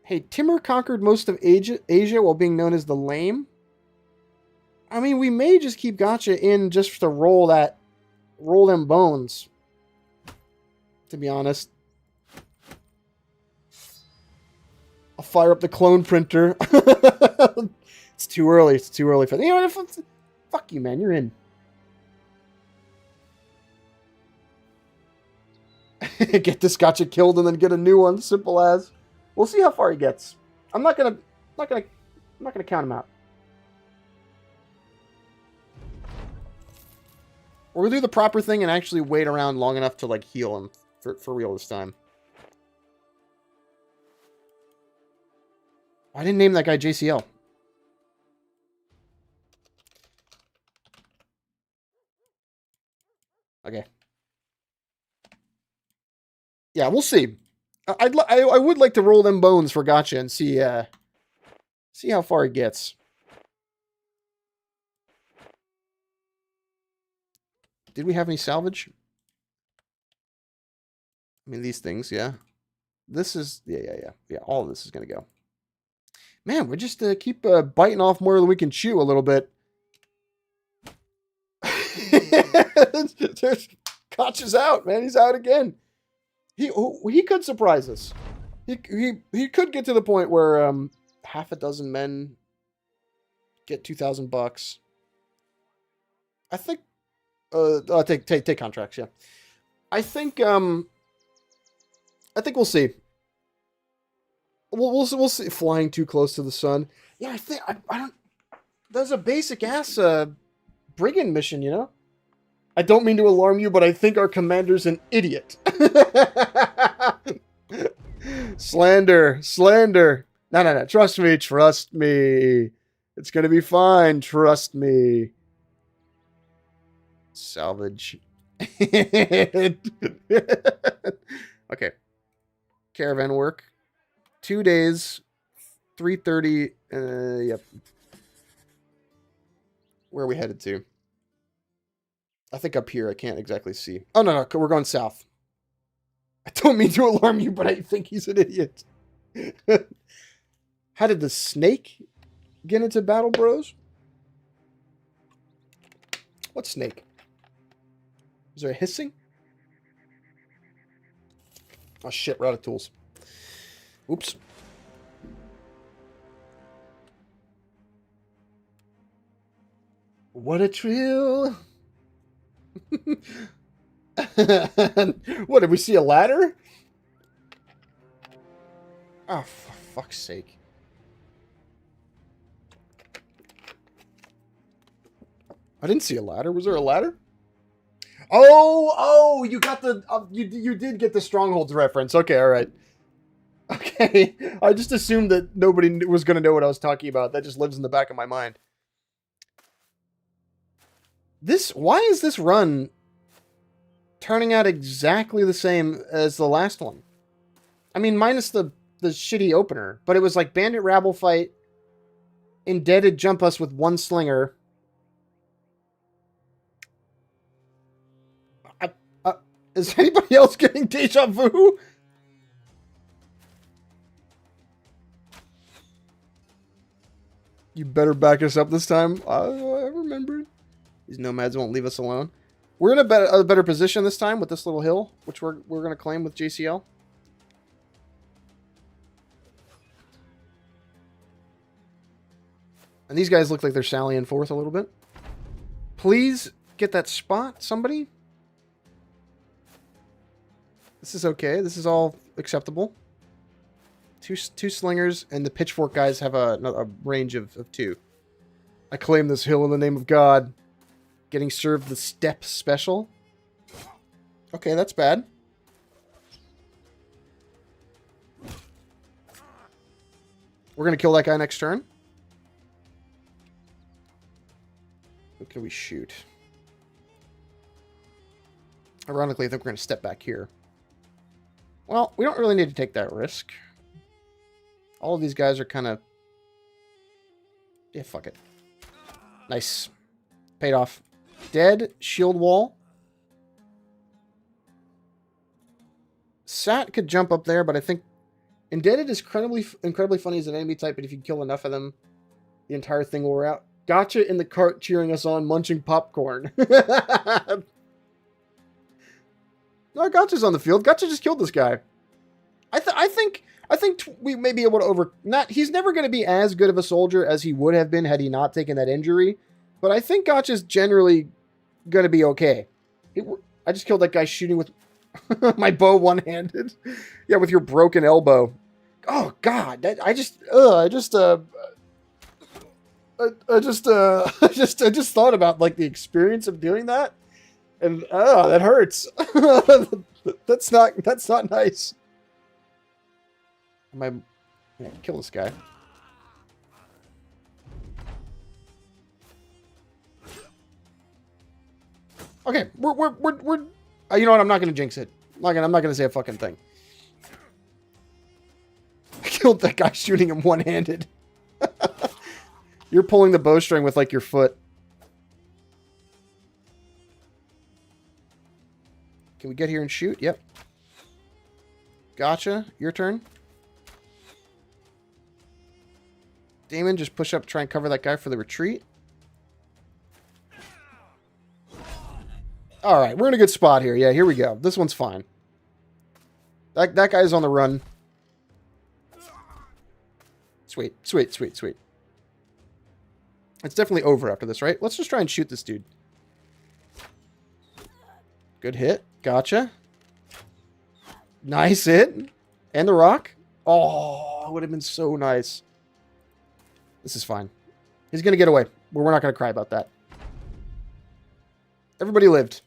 Hey, Timur conquered most of Asia while being known as the Lame. I mean, we may just keep Gotcha in just to roll them bones. To be honest. I'll fire up the clone printer. It's too early. It's too early for that. You know what? Fuck you, man. You're in. Get this Gotcha killed and then get a new one. Simple as. We'll see how far he gets. I'm not gonna count him out. Or we'll do the proper thing and actually wait around long enough to, like, heal him for real this time. I didn't name that guy JCL. Okay. Yeah, we'll see. I would like to roll them bones for gotcha and see see how far it gets. Did we have any salvage? I mean, these things, yeah. This is, yeah. All of this is going to go. Man, we just keep biting off more than we can chew a little bit. Koch is out, man. He's out again. He could surprise us. He could get to the point where half a dozen men get $2,000. I think. Take contracts. Yeah. I think we'll see. We'll see. Flying too close to the sun. Yeah, I think I don't. That's a basic ass brigand mission, you know. I don't mean to alarm you, but I think our commander's an idiot. Slander. No. Trust me. It's gonna be fine. Trust me. Salvage. Okay. Caravan work. 2 days. 3:30. Yep. Where are we headed to? I think up here. I can't exactly see. Oh, no. We're going south. I don't mean to alarm you, but I think he's an idiot. How did the snake get into battle, bros? What snake? Is there a hissing? Oh, shit. We're out of tools. Oops. What a trill. What, did we see a ladder? Oh, for fuck's sake. I didn't see a ladder. Was there a ladder? Oh, you got the... you did get the Strongholds reference. Okay, all right. Okay. I just assumed that nobody was going to know what I was talking about. That just lives in the back of my mind. Why is this run turning out exactly the same as the last one? I mean, minus the shitty opener, but it was like bandit rabble fight, indebted jump us with one slinger. Is anybody else getting deja vu? You better back us up this time. I remembered. These nomads won't leave us alone. We're in a better position this time with this little hill, which we're going to claim with JCL. And these guys look like they're sallying forth a little bit. Please get that spot, somebody. This is okay. This is all acceptable. Two slingers, and the pitchfork guys have a range of 2. I claim this hill in the name of God. Getting served the step special. Okay, that's bad. We're going to kill that guy next turn. Who can we shoot? Ironically, I think we're going to step back here. Well, we don't really need to take that risk. All of these guys are kind of... Yeah, fuck it. Nice. Paid off. Dead. Shield wall. Sat could jump up there, but I think... Indebted is incredibly funny as an enemy type, but if you kill enough of them, the entire thing will wear out. Gotcha in the cart cheering us on, munching popcorn. No, Gotcha's on the field. Gotcha just killed this guy. I think we may be able to he's never going to be as good of a soldier as he would have been had he not taken that injury. But I think Gotcha's generally going to be okay. I just killed that guy shooting with my bow one-handed. Yeah, with your broken elbow. Oh God, I just thought about like the experience of doing that. And that hurts. That's not nice. Kill this guy. Okay, we're you know what? I'm not gonna jinx it. I'm not gonna say a fucking thing. killed that guy shooting him one-handed. You're pulling the bowstring with, like, your foot. Can we get here and shoot? Yep. Gotcha. Your turn. Damon, just push up, try and cover that guy for the retreat. Alright, we're in a good spot here. Yeah, here we go. This one's fine. That guy's on the run. Sweet, sweet, sweet, sweet. It's definitely over after this, right? Let's just try and shoot this dude. Good hit. Gotcha. Nice hit. And the rock. Oh, it would have been so nice. This is fine. He's going to get away. We're not going to cry about that. Everybody lived.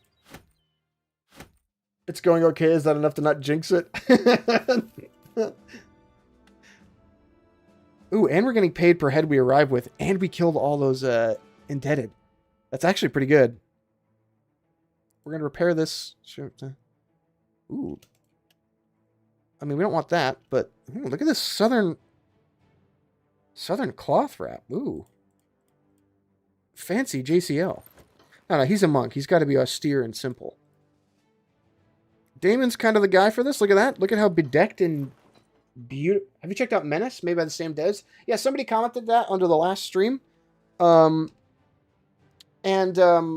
It's going okay. Is that enough to not jinx it? Ooh, and we're getting paid per head we arrive with, and we killed all those indebted. That's actually pretty good. We're going to repair this. Ooh. I mean, we don't want that, but ooh, look at this southern cloth wrap. Ooh. Fancy JCL. No, he's a monk. He's got to be austere and simple. Damon's kind of the guy for this. Look at that. Look at how bedecked and beautiful. Have you checked out Menace? Made by the same devs? Yeah, somebody commented that under the last stream. I've known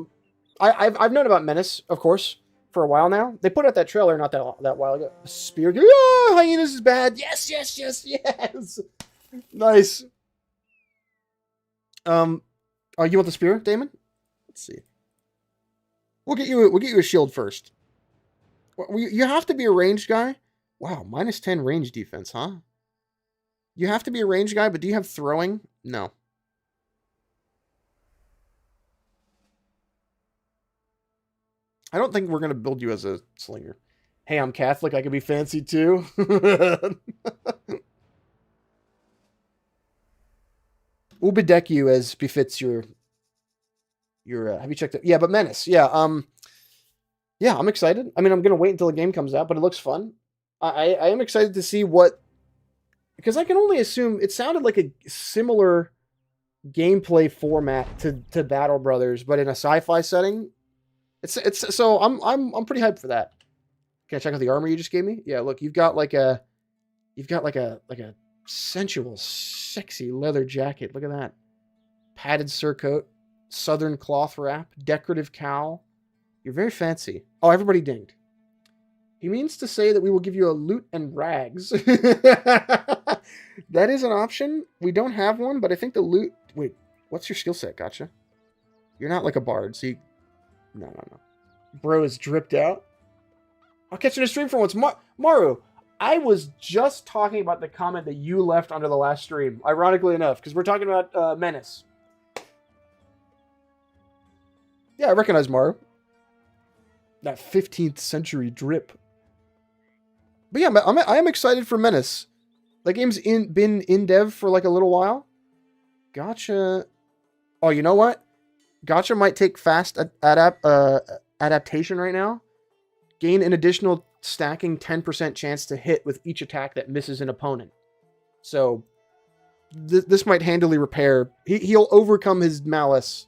about Menace, of course, for a while now. They put out that trailer not that while ago. Spear. Oh, hyenas is bad. Yes, yes, yes, yes. Nice. Oh, you want the spear, Damon? Let's see. We'll get you a shield first. You have to be a ranged guy. Wow, -10 range defense, huh? You have to be a ranged guy, but do you have throwing? No. I don't think we're going to build you as a slinger. Hey, I'm Catholic. I can be fancy too. We'll bedeck you as befits your have you checked it? Yeah, but Menace. Yeah, yeah, I'm excited. I mean, I'm going to wait until the game comes out, but it looks fun. I am excited to see what, because I can only assume it sounded like a similar gameplay format to Battle Brothers, but in a sci-fi setting. It's so I'm pretty hyped for that. Can I check out the armor you just gave me? Yeah, look, you've got like a sensual, sexy leather jacket. Look at that. Padded surcoat, southern cloth wrap, decorative cowl. You're very fancy. Oh, everybody dinged. He means to say that we will give you a loot and rags. That is an option. We don't have one, but I think the loot... Wait, what's your skill set? Gotcha. You're not like a bard, so you... No. Bro is dripped out. I'll catch you in a stream for once. Maru, I was just talking about the comment that you left under the last stream, ironically enough, because we're talking about Menace. Yeah, I recognize Maru. That 15th century drip. But yeah, I am excited for Menace. That game's been in dev for like a little while. Gotcha. Oh, you know what? Gotcha might take fast adaptation right now. Gain an additional stacking 10% chance to hit with each attack that misses an opponent. So this might handily repair. He'll overcome his malice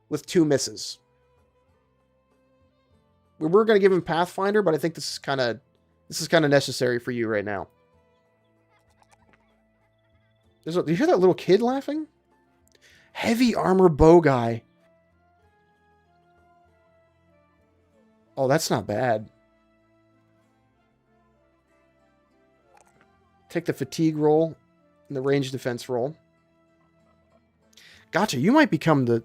with 2 misses. We were going to give him Pathfinder, but I think this is kind of necessary for you right now. Do you hear that little kid laughing? Heavy armor bow guy. Oh, that's not bad. Take the fatigue roll and the range defense roll. Gotcha. You might become the...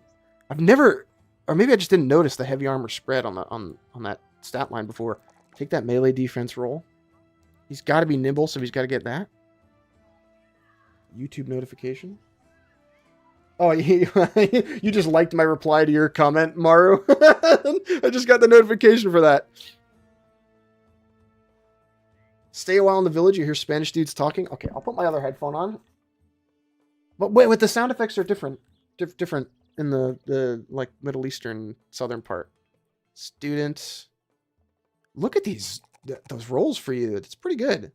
I've never... Or maybe I just didn't notice the heavy armor spread on that stat line before. Take that melee defense roll. He's got to be nimble, so he's got to get that. YouTube notification. Oh, you just liked my reply to your comment, Maru. I just got the notification for that. Stay a while in the village. You hear Spanish dudes talking. Okay, I'll put my other headphone on. But wait, the sound effects are different. Different in the like Middle Eastern southern part. Student. Look at those rolls for you. It's pretty good.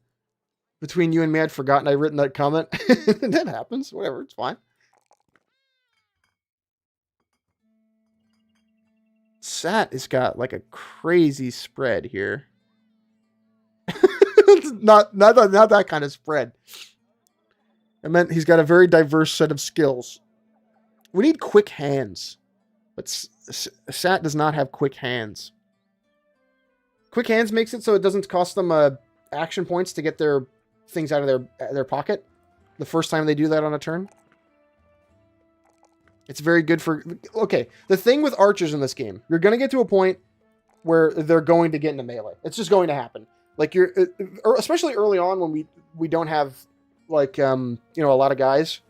Between you and me, I'd forgotten I'd written that comment. That happens. Whatever, it's fine. Sat has got like a crazy spread here. not that kind of spread. I meant he's got a very diverse set of skills. We need quick hands. But Sat does not have quick hands. Quick hands makes it so it doesn't cost them action points to get their things out of their pocket the first time they do that on a turn. It's very good for... Okay, the thing with archers in this game, you're going to get to a point where they're going to get into melee. It's just going to happen. Like, especially early on when we don't have, like, a lot of guys,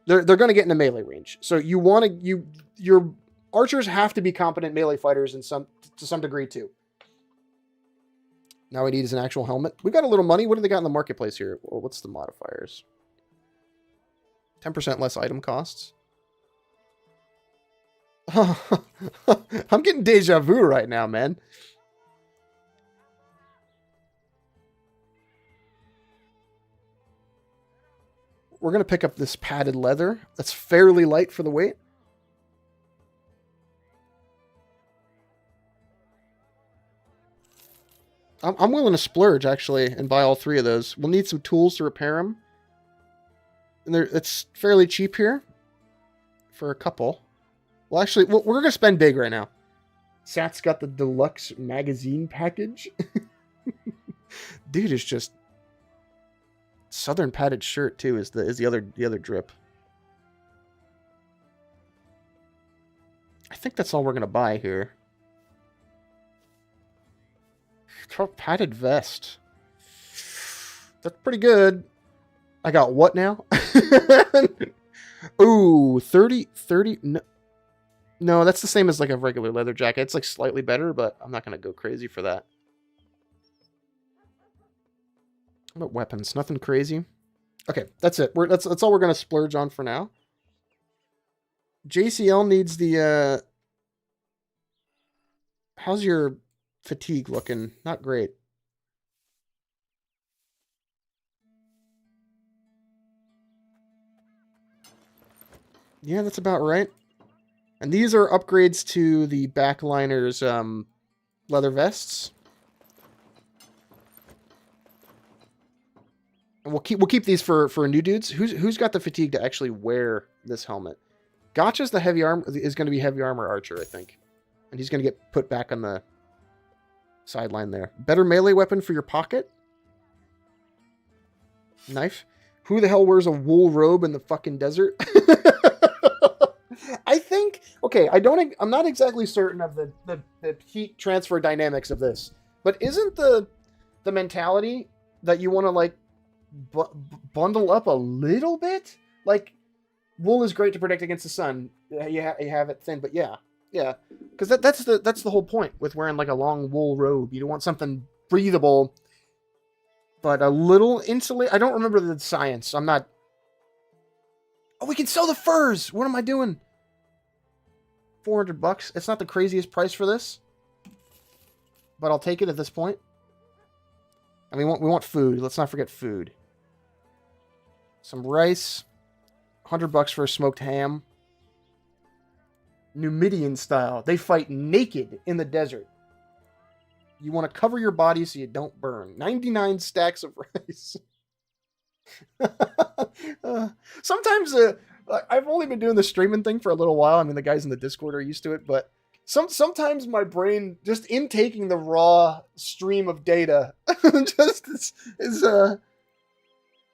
they're going to get into melee range. So you want to... Your archers have to be competent melee fighters to some degree, too. Now we need is an actual helmet. We got a little money. What do they got in the marketplace here? Well, what's the modifiers? 10% less item costs. I'm getting deja vu right now, man. We're going to pick up this padded leather. That's fairly light for the weight. I'm willing to splurge, actually, and buy all three of those. We'll need some tools to repair them. And it's fairly cheap here for a couple. Well, actually, we're going to spend big right now. Sat's got the deluxe magazine package. Dude is just... Southern padded shirt, too, is the other drip. I think that's all we're going to buy here. Padded vest. That's pretty good. I got what now? Ooh, 30... No, that's the same as like a regular leather jacket. It's like slightly better, but I'm not going to go crazy for that. What about weapons? Nothing crazy. Okay, that's it. That's all we're going to splurge on for now. JCL needs the... How's your fatigue looking? Not great. Yeah, that's about right. And these are upgrades to the backliner's leather vests. And we'll keep these for new dudes. Who's got the fatigue to actually wear this helmet? Gotcha's the heavy armor is going to be heavy armor archer, I think, and he's going to get put back on the sideline there. Better melee weapon for your pocket. Knife. Who the hell wears a wool robe in the fucking desert? I think, okay, I'm not exactly certain of the heat transfer dynamics of this, but isn't the mentality that you want to like bundle up a little bit? Like, wool is great to protect against the sun. You have it thin, but yeah, because that's the whole point with wearing like a long wool robe. You don't want something breathable, but a little insulate. I don't remember the science. I'm not. Oh, we can sell the furs. What am I doing? $400. It's not the craziest price for this, but I'll take it at this point. And we want food. Let's not forget food. Some rice. $100 for a smoked ham. Numidian style. They fight naked in the desert. You want to cover your body so you don't burn. 99 stacks of rice. Sometimes I've only been doing the streaming thing for a little while. I mean, the guys in the Discord are used to it, but sometimes my brain, just intaking the raw stream of data, just is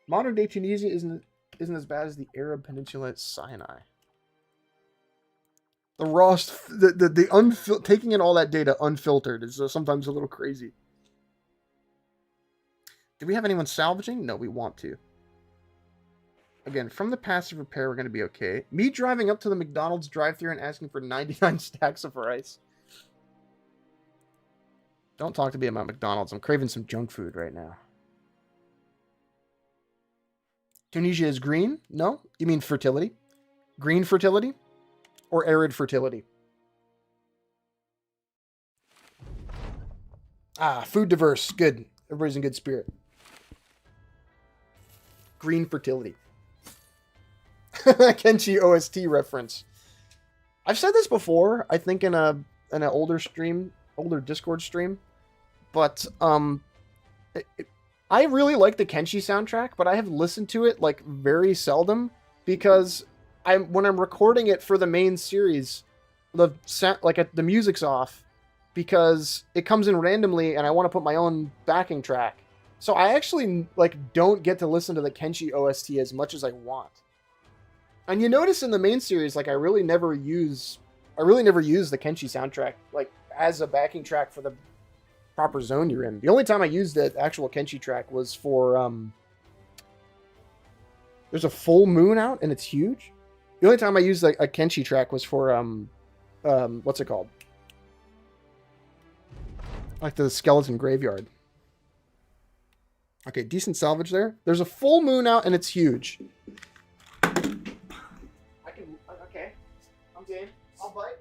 modern day Tunisia isn't as bad as the Arab Peninsula at Sinai. The raw, taking in all that data unfiltered is sometimes a little crazy. Do we have anyone salvaging? No, we want to. Again, from the passive repair, we're going to be okay. Me driving up to the McDonald's drive-thru and asking for 99 stacks of rice. Don't talk to me about McDonald's. I'm craving some junk food right now. Tunisia is green? No? You mean fertility? Green fertility? Or arid fertility? Ah, food diverse. Good. Everybody's in good spirit. Green fertility. Kenshi OST reference. I've said this before, I think in an older Discord stream, but I really like the Kenshi soundtrack, but I have listened to it like very seldom because when I'm recording it for the main series, the music's off because it comes in randomly and I want to put my own backing track. So I actually like don't get to listen to the Kenshi OST as much as I want. And you notice in the main series, like I really never use the Kenshi soundtrack like as a backing track for the proper zone you're in. The only time I used the actual Kenshi track was for there's a full moon out and it's huge. The only time I used a Kenshi track was for what's it called? Like the skeleton graveyard. Okay, decent salvage there. There's a full moon out and it's huge. Okay. I'm game. I'll bite.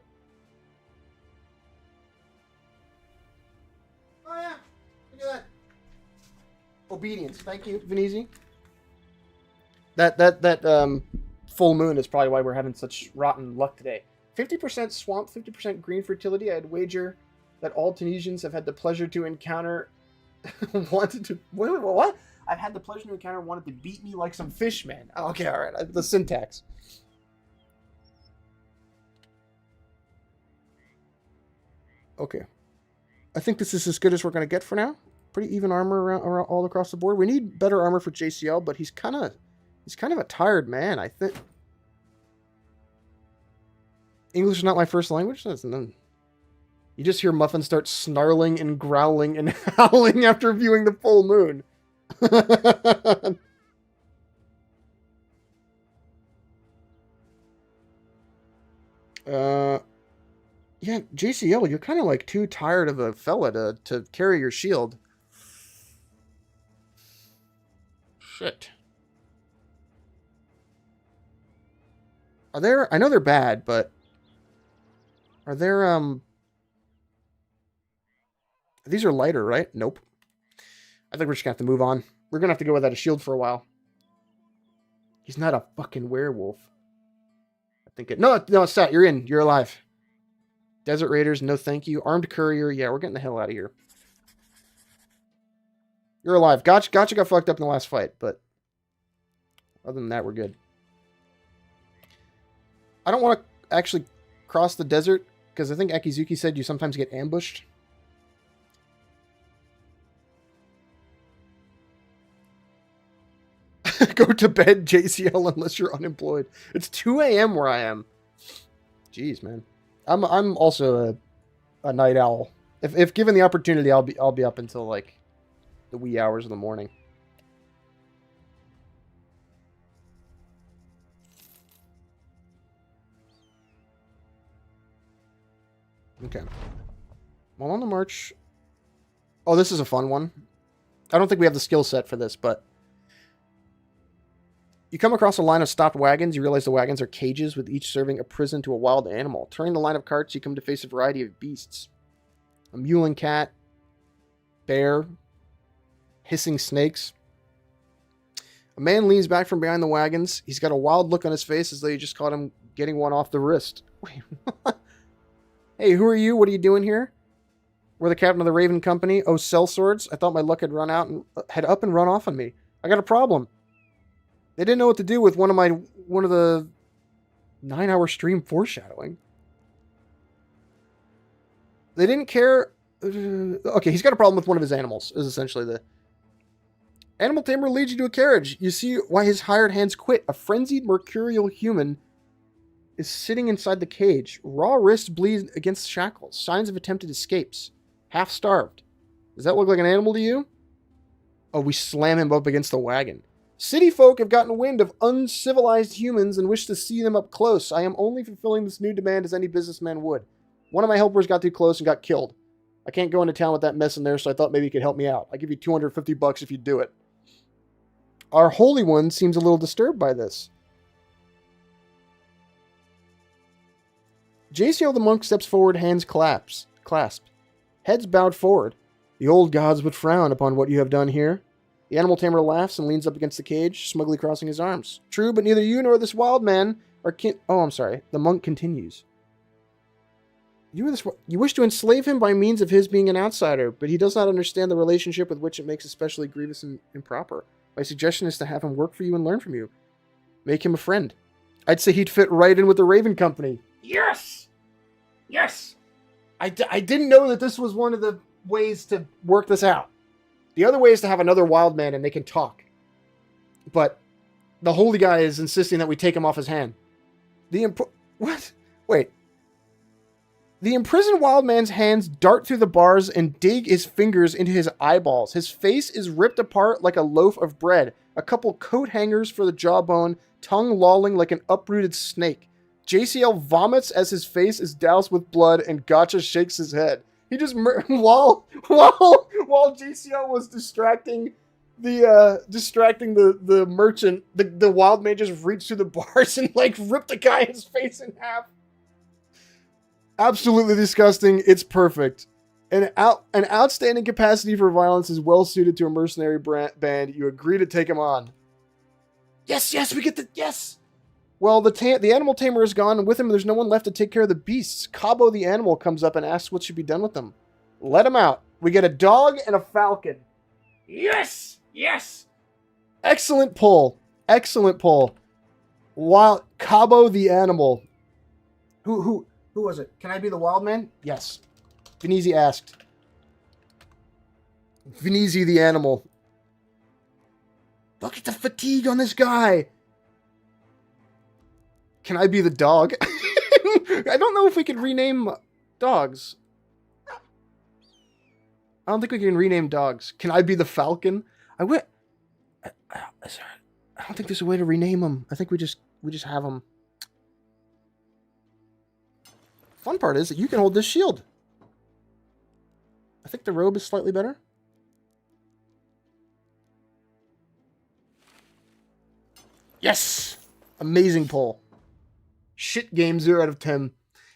Oh yeah, look at that. Obedience. Thank you, Venezi. That full moon is probably why we're having such rotten luck today. 50% swamp, 50% green fertility. I'd wager that all Tunisians have had the pleasure to encounter wanted to what? I've had the pleasure to encounter wanted to beat me like some fish, man. Oh, okay, all right. The syntax. Okay. I think this is as good as we're going to get for now. Pretty even armor around all across the board. We need better armor for JCL, but he's kind of a tired man, I think. English is not my first language. You just hear Muffin start snarling and growling and howling after viewing the full moon. Yeah, JCL, you're kind of like too tired of a fella to carry your shield. Shit. Are there... I know they're bad, but... Are there, These are lighter, right? Nope. I think we're just gonna have to move on. We're gonna have to go without a shield for a while. He's not a fucking werewolf. I think it... No, Sat, you're in. You're alive. Desert Raiders, no thank you. Armed Courier, yeah, we're getting the hell out of here. You're alive. Gotcha got fucked up in the last fight, but other than that, we're good. I don't want to actually cross the desert, because I think Akizuki said you sometimes get ambushed. Go to bed, JCL, unless you're unemployed. It's 2 a.m. where I am. Jeez, man. I'm also a night owl. If given the opportunity, I'll be up until like the wee hours of the morning. Okay. Well, on the march. Oh, this is a fun one. I don't think we have the skill set for this, but you come across a line of stopped wagons. You realize the wagons are cages, with each serving a prison to a wild animal. Turning the line of carts, you come to face a variety of beasts. A mule and cat, bear, hissing snakes. A man leans back from behind the wagons. He's got a wild look on his face as though you just caught him getting one off the wrist. Wait, what? Hey, who are you? What are you doing here? We're the captain of the Raven Company. Oh, sellswords. I thought my luck had run out and had up and run off on me. I got a problem. They didn't know what to do with one of the 9-hour stream foreshadowing. They didn't care. Okay, he's got a problem with one of his animals, is essentially the... Animal tamer leads you to a carriage. You see why his hired hands quit. A frenzied mercurial human is sitting inside the cage. Raw wrists bleed against shackles. Signs of attempted escapes. Half starved. Does that look like an animal to you? Oh, we slam him up against the wagon. City folk have gotten wind of uncivilized humans and wish to see them up close. I am only fulfilling this new demand as any businessman would. One of my helpers got too close and got killed. I can't go into town with that mess in there, so I thought maybe you could help me out. I'll give you $250 if you do it. Our Holy One seems a little disturbed by this. JCL the monk steps forward, hands clasped. Heads bowed forward. The old gods would frown upon what you have done here. The animal tamer laughs and leans up against the cage, smugly crossing his arms. True, but neither you nor this wild man are Oh, I'm sorry. The monk continues. You wish to enslave him by means of his being an outsider, but he does not understand the relationship with which it makes especially grievous and improper. My suggestion is to have him work for you and learn from you. Make him a friend. I'd say he'd fit right in with the Raven Company. Yes! Yes! I didn't know that this was one of the ways to work this out. The other way is to have another wild man and they can talk. But the holy guy is insisting that we take him off his hand. What? Wait. The imprisoned wild man's hands dart through the bars and dig his fingers into his eyeballs. His face is ripped apart like a loaf of bread. A couple coat hangers for the jawbone, tongue lolling like an uprooted snake. JCL vomits as his face is doused with blood and Gotcha shakes his head. He just while JCL was distracting the merchant, the wild man just reached through the bars and like ripped the guy's face in half. Absolutely disgusting. It's perfect. An outstanding capacity for violence is well suited to a mercenary band. You agree to take him on. Yes, we get the yes. Well, the animal tamer is gone, and with him there's no one left to take care of the beasts. Cabo the animal comes up and asks what should be done with them. Let him out. We get a dog and a falcon. Yes! Excellent pull. While Cabo the animal. Who was it? Can I be the wild man? Yes. Venezi asked. Venezi the animal. Look at the fatigue on this guy. Can I be the dog? I don't know if we can rename dogs. I don't think we can rename dogs. Can I be the falcon? I don't think there's a way to rename them. I think we just have them. Fun part is that you can hold this shield. I think the robe is slightly better. Yes! Amazing pull. Shit game, 0 out of 10.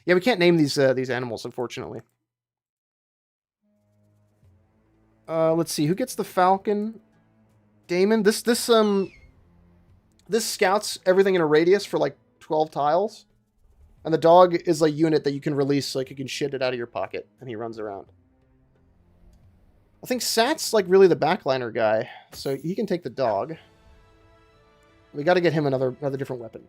Yeah, we can't name these animals, unfortunately. Let's see. Who gets the falcon? Damon. This scouts everything in a radius for like 12 tiles. And the dog is a unit that you can release, like you can shit it out of your pocket, and he runs around. I think Sat's like really the backliner guy, so he can take the dog. We got to get him another different weapon.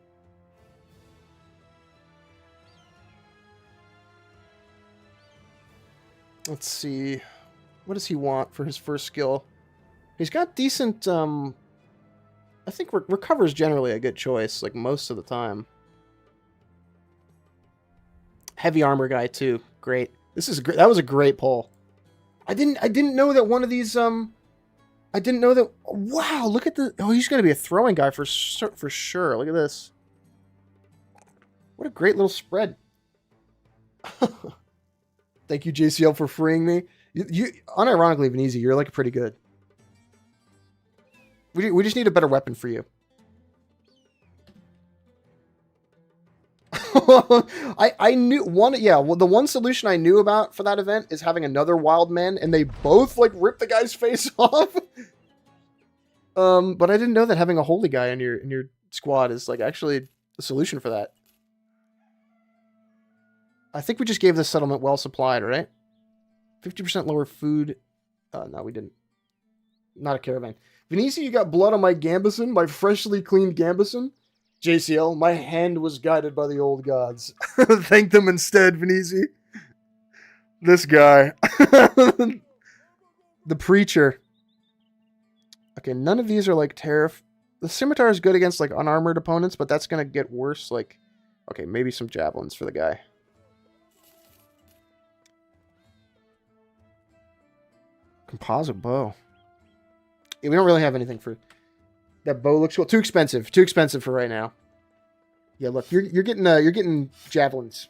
Let's see. What does he want for his first skill? He's got decent, I think recover is generally a good choice, like most of the time. Heavy armor guy too. Great. This is great. That was a great pull. I didn't know that one of these, I didn't know that, wow, look at the, oh, he's going to be a throwing guy for sure. Look at this. What a great little spread. Thank you, JCL, for freeing me. You unironically, Venezi, you're like pretty good. We just need a better weapon for you. I knew one, yeah, well, the one solution I knew about for that event is having another wild man, and they both like rip the guy's face off. But I didn't know that having a holy guy in your squad is like actually the solution for that. I think we just gave this settlement well supplied, right? 50% lower food. No, we didn't. Not a caravan. Venezi, you got blood on my Gambison, my freshly cleaned Gambison. JCL, my hand was guided by the old gods. Thank them instead, Venezi. This guy. The preacher. Okay, none of these are like tariff. The scimitar is good against like unarmored opponents, but that's going to get worse. Like, okay, maybe some javelins for the guy. Composite bow. Yeah, we don't really have anything for that bow. Looks cool. Too expensive. Too expensive for right now. Yeah, look, you're getting javelins.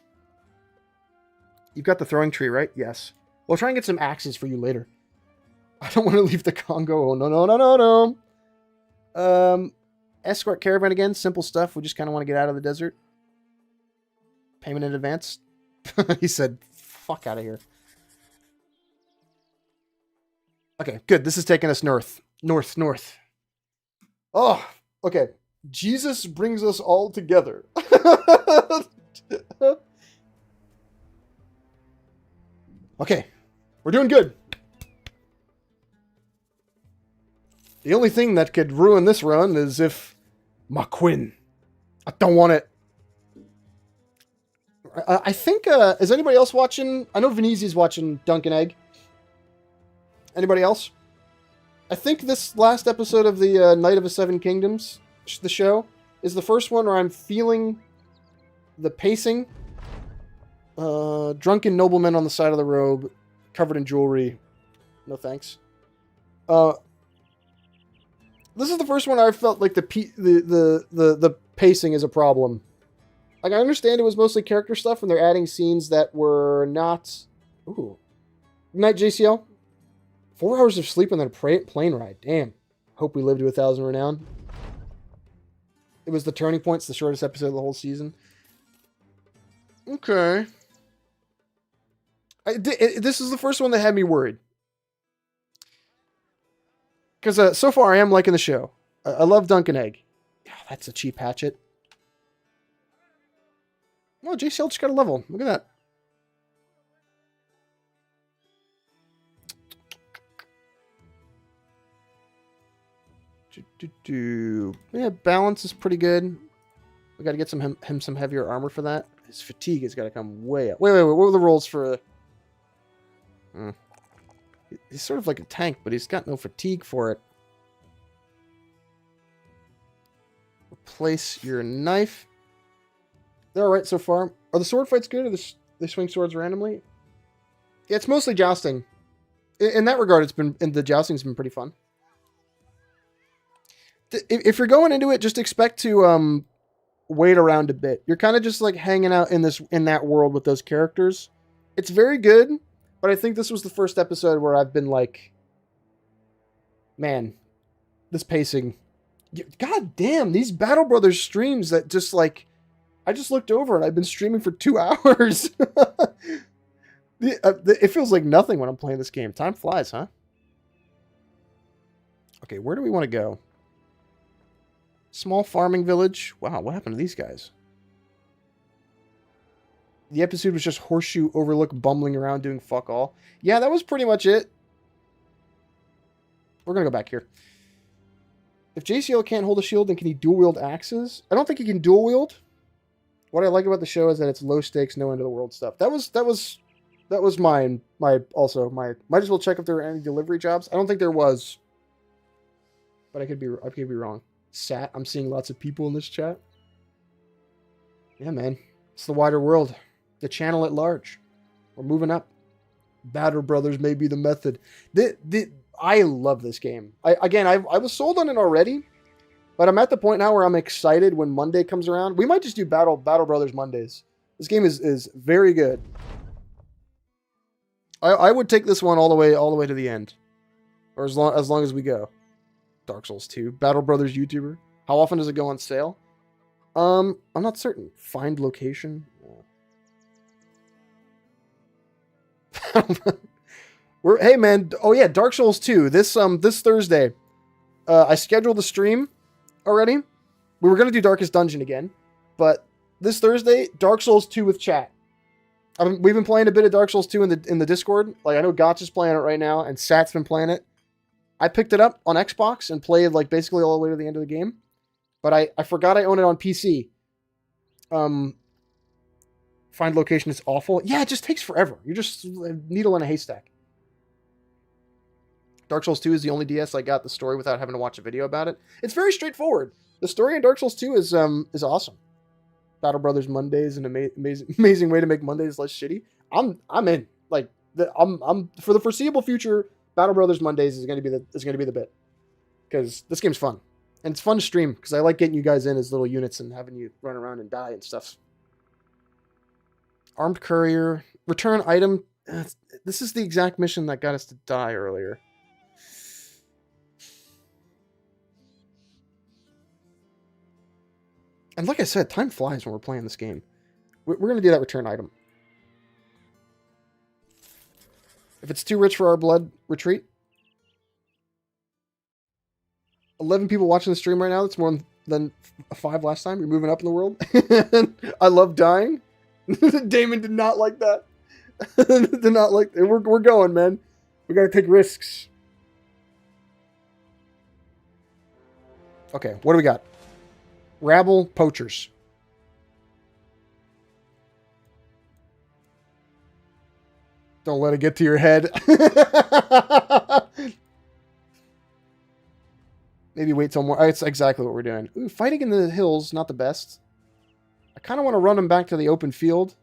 You've got the throwing tree, right? Yes. We'll try and get some axes for you later. I don't want to leave the Congo. Oh, no. Escort caravan again. Simple stuff. We just kind of want to get out of the desert. Payment in advance. He said, fuck out of here. Okay, good. This is taking us north. North. Oh, okay. Jesus brings us all together. Okay, we're doing good. The only thing that could ruin this run is if McQuinn. I don't want it. I think, is anybody else watching? I know Venezia's watching Dunk and Egg. Anybody else? I think this last episode of the Night of the Seven Kingdoms, the show, is the first one where I'm feeling the pacing. Drunken nobleman on the side of the road, covered in jewelry. No thanks. This is the first one I felt like the pacing is a problem. Like, I understand it was mostly character stuff, and they're adding scenes that were not... Ooh. Good night, JCL. 4 hours of sleep and then a plane ride. Damn. Hope we live to 1,000 renown. It was the turning point. It's the shortest episode of the whole season. Okay. This is the first one that had me worried. Because so far I am liking the show. I love Dunk and Egg. Oh, that's a cheap hatchet. Oh, JCL just got a level. Look at that. Yeah, balance is pretty good. We got to get him some heavier armor for that. His fatigue has got to come way up. Wait. What were the rolls for? He's sort of like a tank, but he's got no fatigue for it. Replace your knife. They're all right so far. Are the sword fights good, or they swing swords randomly? Yeah, it's mostly jousting. In that regard, the jousting's been pretty fun. If you're going into it, just expect to wait around a bit. You're kind of just like hanging out in that world with those characters. It's very good, but I think this was the first episode where I've been like, man, this pacing. God damn, these Battle Brothers streams that just like, I just looked over and I've been streaming for 2 hours. It feels like nothing when I'm playing this game. Time flies, huh? Okay, where do we want to go? Small farming village. Wow, what happened to these guys? The episode was just Horseshoe Overlook bumbling around doing fuck all. Yeah, that was pretty much it. We're going to go back here. If JCL can't hold a shield, then can he dual wield axes? I don't think he can dual wield. What I like about the show is that it's low stakes, no end of the world stuff. That was mine. Might as well check if there were any delivery jobs. I don't think there was, but I could be wrong. Sat, I'm seeing lots of people in this chat. Yeah, man, it's the wider world, the channel at large. We're moving up. Battle Brothers may be the method. I love this game. I was sold on it already. But I'm at the point now where I'm excited when Monday comes around. We might just do Battle Brothers Mondays. This game is very good. I would take this one all the way to the end, or as long as we go. Dark Souls 2, Battle Brothers YouTuber. How often does it go on sale? I'm not certain. Find location. Hey man. Oh yeah, Dark Souls 2. This Thursday. I scheduled the stream already. We were going to do Darkest Dungeon again, but this Thursday, Dark Souls 2 with chat. We've been playing a bit of Dark Souls 2 in the Discord. Like, I know Gotch is playing it right now, and Sat's been playing it. I picked it up on Xbox and played like basically all the way to the end of the game, but I forgot I own it on PC. Find location is awful. Yeah, it just takes forever. You're just a needle in a haystack. Dark Souls 2 is the only DS I got the story without having to watch a video about it. It's very straightforward. The story in Dark Souls 2 is awesome. Battle Brothers Mondays, an amazing way to make Mondays less shitty. I'm in. Like, I'm for the foreseeable future. Battle Brothers Mondays is going to be the bit, because this game's fun, and it's fun to stream because I like getting you guys in as little units and having you run around and die and stuff. Armed courier, return item. This is the exact mission that got us to die earlier. And like I said, time flies when we're playing this game. We're going to do that return item. If it's too rich for our blood, retreat. 11 people watching the stream right now. That's more than 5 last time. You're moving up in the world. I love dying. Damon did not like that. Did not like. We're going, man. We got to take risks. Okay, what do we got? Rabble poachers. Don't let it get to your head. Maybe wait till more. It's exactly what we're doing. Ooh, fighting in the hills, not the best. I kind of want to run them back to the open field.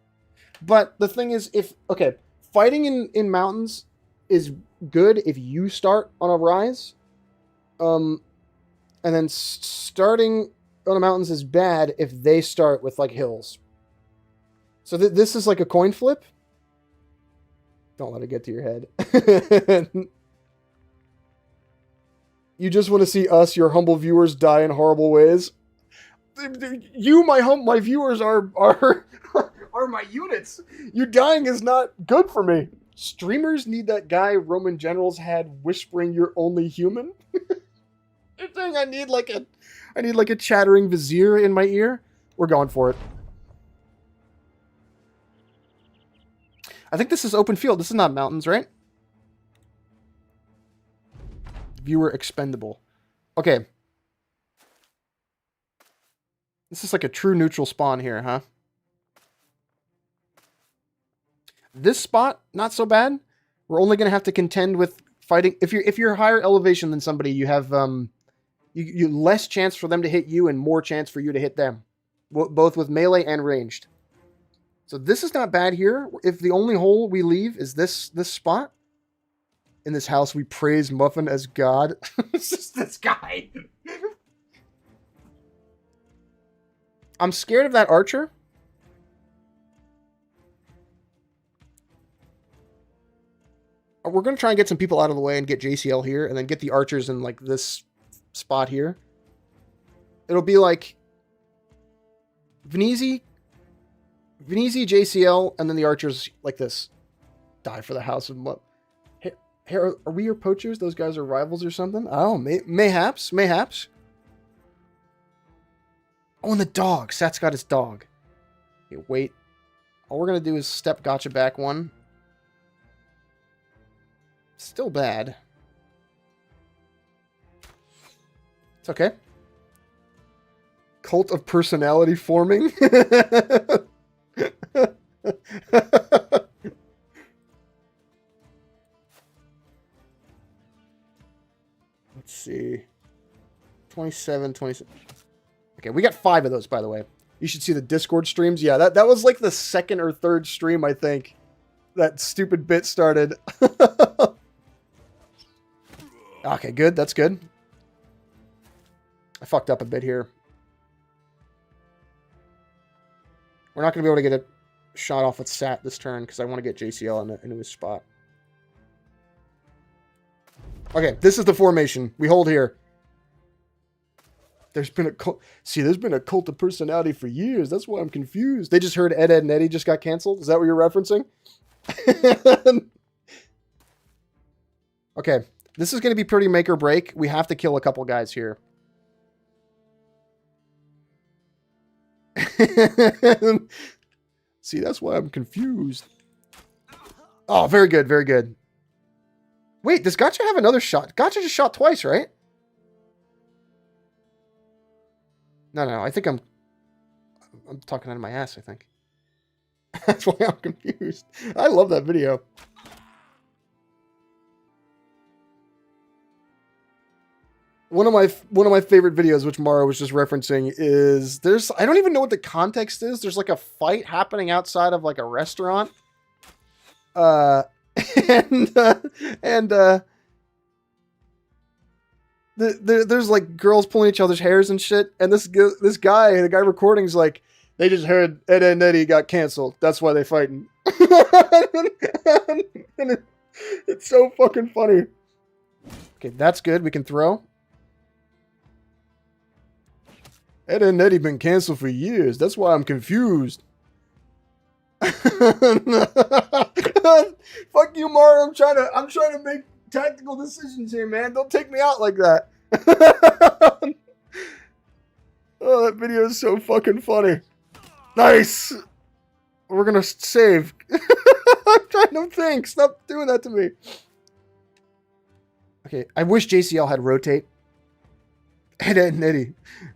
But the thing is, fighting in mountains is good if you start on a rise. And then starting on the mountains is bad if they start with, like, hills. So this is like a coin flip. Don't let it get to your head. You just want to see us, your humble viewers, die in horrible ways. You, my viewers, are my units. You dying is not good for me. Streamers need that guy Roman generals had whispering, "You're only human." You're saying I need like a chattering vizier in my ear. We're going for it. I think this is open field. This is not mountains, right? Viewer expendable. Okay. This is like a true neutral spawn here, huh? This spot, not so bad. We're only going to have to contend with fighting. If you're higher elevation than somebody, you have you less chance for them to hit you and more chance for you to hit them, both with melee and ranged. So this is not bad here. If the only hole we leave is this spot, in this house we praise Muffin as God. It's just this guy. I'm scared of that archer. We're going to try and get some people out of the way and get JCL here, and then get the archers in, like, this spot here. It'll be like Venezi, JCL, and then the archers like this. Die for the house of Muff. Hey, are we your poachers? Those guys are rivals or something? Oh, mayhaps. Oh, and the dog. Sat's got his dog. Okay, wait. All we're going to do is step gotcha back one. Still bad. It's okay. Cult of personality forming. Let's see. 27, 27. Okay, we got 5 of those, by the way. You should see the Discord streams. Yeah, that was like the second or third stream, I think, that stupid bit started. Okay, good. That's good. I fucked up a bit here. We're not going to be able to get a shot off with Sat this turn because I want to get JCL into his spot. Okay, this is the formation. We hold here. There's been a cult. See, there's been a cult of personality for years. That's why I'm confused. They just heard Ed, and Eddie just got canceled. Is that what you're referencing? Okay, this is going to be pretty make or break. We have to kill a couple guys here. See, that's why I'm confused. Oh, very good, very good. Wait, does Gotcha have another shot? Gotcha just shot twice, right? No, I think I'm talking out of my ass, I think. That's why I'm confused. I love that video. One of my favorite videos, which Mara was just referencing, is I don't even know what the context is. There's like a fight happening outside of like a restaurant. There's like girls pulling each other's hairs and shit, and the guy recording is like, they just heard Ed and Eddie got canceled. That's why they fighting. And it's so fucking funny. Okay, that's good. We can throw. Ed and Eddie been canceled for years. That's why I'm confused. Fuck you, Mario. I'm trying to make tactical decisions here, man. Don't take me out like that. Oh, that video is so fucking funny. Nice! We're gonna save. I'm trying to think. Stop doing that to me. Okay, I wish JCL had rotate. Ed and Nettie.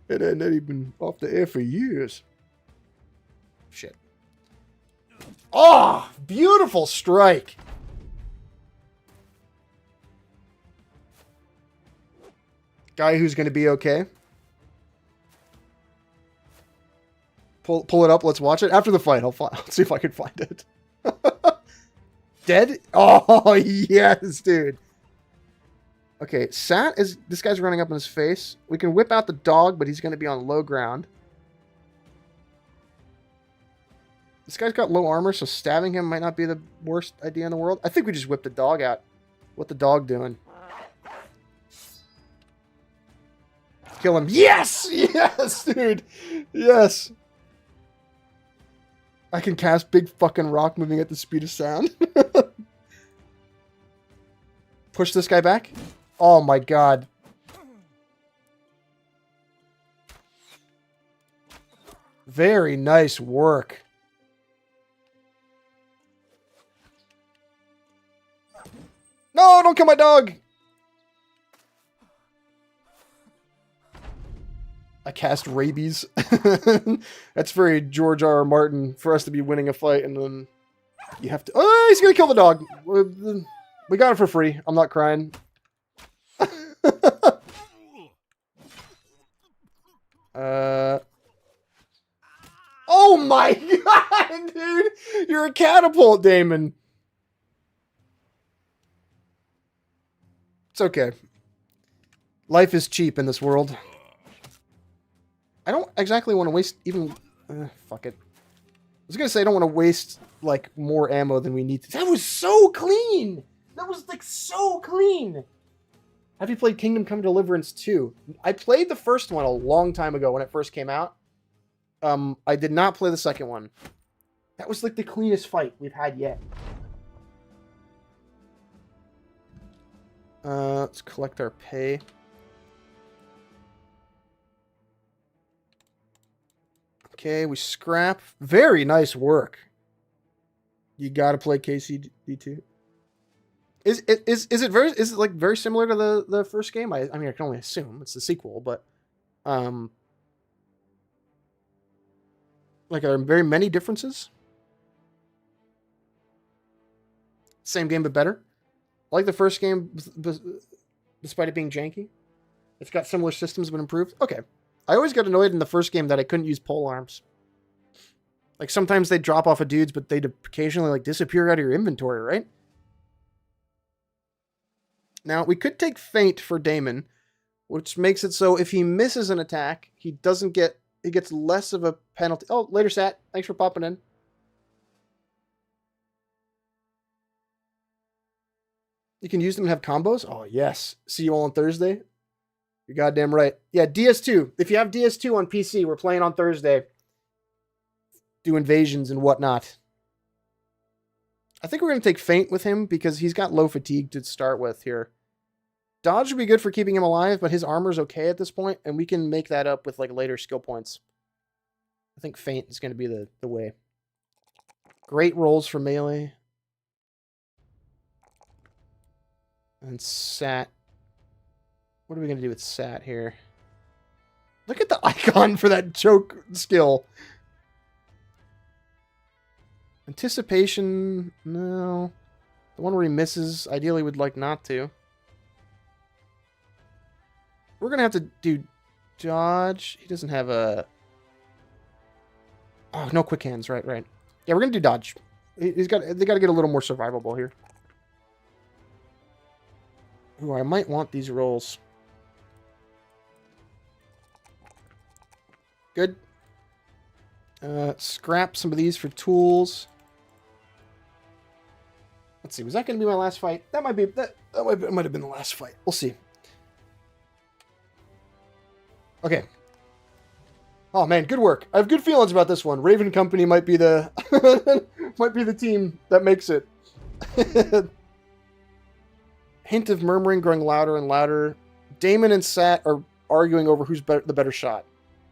Ed and Nettie been off the air for years. Shit. Oh, beautiful strike. Guy who's going to be okay. Pull it up. Let's watch it. After the fight, I'll see if I can find it. Dead? Oh, yes, dude. Okay, Sat is... This guy's running up in his face. We can whip out the dog, but he's going to be on low ground. This guy's got low armor, so stabbing him might not be the worst idea in the world. I think we just whip the dog out. What the dog doing? Kill him. Yes! Yes, dude! Yes! I can cast big fucking rock moving at the speed of sound. Push this guy back. Oh my god. Very nice work. No, don't kill my dog! I cast rabies. That's very George R. R. Martin for us to be winning a fight and then you have to... Oh, he's gonna kill the dog. We got it for free. I'm not crying. Oh my god, dude! You're a catapult, Damon. It's okay. Life is cheap in this world. I don't exactly want to waste even... fuck it. I was going to say I don't want to waste, like, more ammo than we need to. That was so clean! That was, like, so clean! Have you played Kingdom Come Deliverance 2? I played the first one a long time ago when it first came out. I did not play the second one. That was, like, the cleanest fight we've had yet. Let's collect our pay. Okay, we scrap. Very nice work. You gotta play KCD2. Is it like very similar to the first game? I mean I can only assume it's the sequel, but like are there very many differences? Same game but better. I like the first game despite it being janky. It's got similar systems but improved. Okay. I always got annoyed in the first game that I couldn't use pole arms. Like, sometimes they'd drop off of dudes, but they'd occasionally, like, disappear out of your inventory, right? Now, we could take Feint for Damon, which makes it so if he misses an attack, he gets less of a penalty. Oh, later, Sat. Thanks for popping in. You can use them and have combos? Oh, yes. See you all on Thursday. You're goddamn right. Yeah, DS2. If you have DS2 on PC, we're playing on Thursday. Do invasions and whatnot. I think we're going to take Feint with him because he's got low fatigue to start with here. Dodge would be good for keeping him alive, but his armor's okay at this point, and we can make that up with like later skill points. I think Feint is going to be the way. Great rolls for melee. And Sat. What are we going to do with Sat here? Look at the icon for that choke skill. Anticipation, no. The one where he misses, ideally would like not to. We're going to have to do dodge. He doesn't have a... Oh, no quick hands, right. Yeah, we're going to do dodge. They got to get a little more survivable here. Ooh, I might want these rolls. Good. Scrap some of these for tools. Let's see. Was that going to be my last fight? That might have been the last fight. We'll see. Okay. Oh man, good work. I have good feelings about this one. Raven Company might be the might be the team that makes it. Hint of murmuring growing louder and louder. Damon and Sat are arguing over who's the better shot.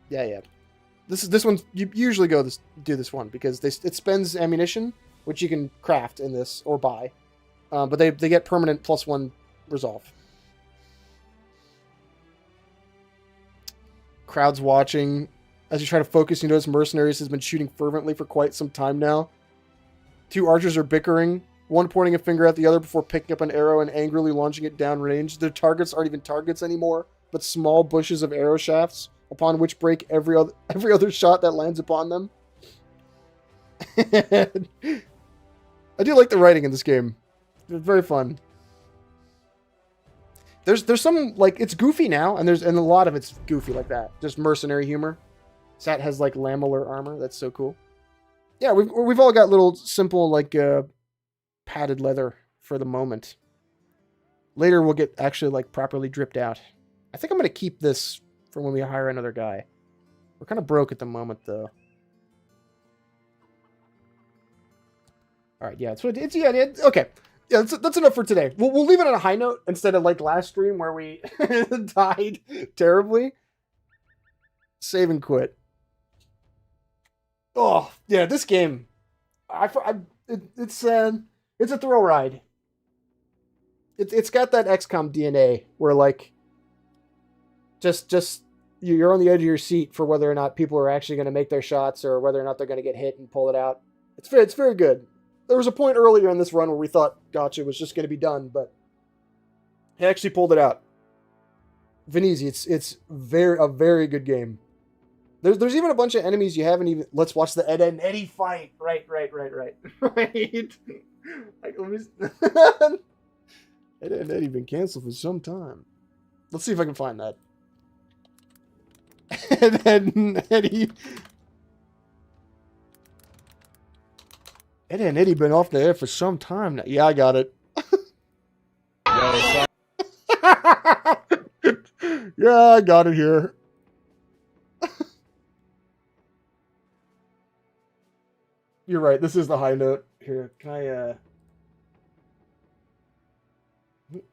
Yeah. This one you usually do this one because it spends ammunition, which you can craft in this or buy, but they get permanent +1 resolve. Crowds watching. As you try to focus, you notice Mercenaries has been shooting fervently for quite some time now. 2 archers are bickering, one pointing a finger at the other before picking up an arrow and angrily launching it downrange. Their targets aren't even targets anymore, but small bushes of arrow shafts, upon which break every other shot that lands upon them. I do like the writing in this game. It's very fun. There's some, like, it's goofy now, and a lot of it's goofy like that. Just mercenary humor. Sat has, like, lamellar armor. That's so cool. Yeah, we've all got little simple, like, padded leather for the moment. Later we'll get actually, like, properly dripped out. I think I'm going to keep this for when we hire another guy. We're kind of broke at the moment, though. All right, yeah, okay. Yeah, that's enough for today. We'll leave it on a high note instead of like last stream where we died terribly. Save and quit. Oh yeah, this game, it's a thrill ride. It's got that XCOM DNA where like, just you're on the edge of your seat for whether or not people are actually going to make their shots or whether or not they're going to get hit and pull it out. It's very good. There was a point earlier in this run where we thought Gotcha was just going to be done, but he actually pulled it out. Venezi, it's a very good game. There's even a bunch of enemies you haven't even... Let's watch the Ed and Eddie fight. Right. Right. Like, let me... Ed and Eddie been canceled for some time. Let's see if I can find that. Ed and Eddie... Ed and Eddie been off the air for some time now. Yeah, I got it. Yeah, I got it here. You're right. This is the high note. Here, can I,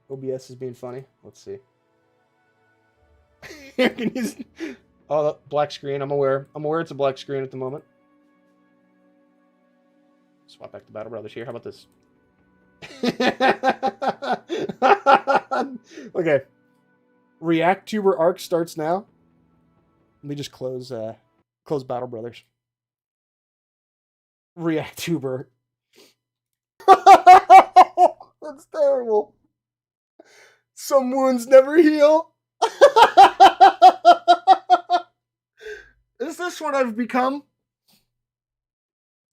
OBS is being funny. Let's see. Oh, black screen. I'm aware it's a black screen at the moment. Swap back to Battle Brothers here. How about this? Okay. React Tuber arc starts now. Let me just close Battle Brothers. React Tuber. That's terrible. Some wounds never heal. Is this what I've become?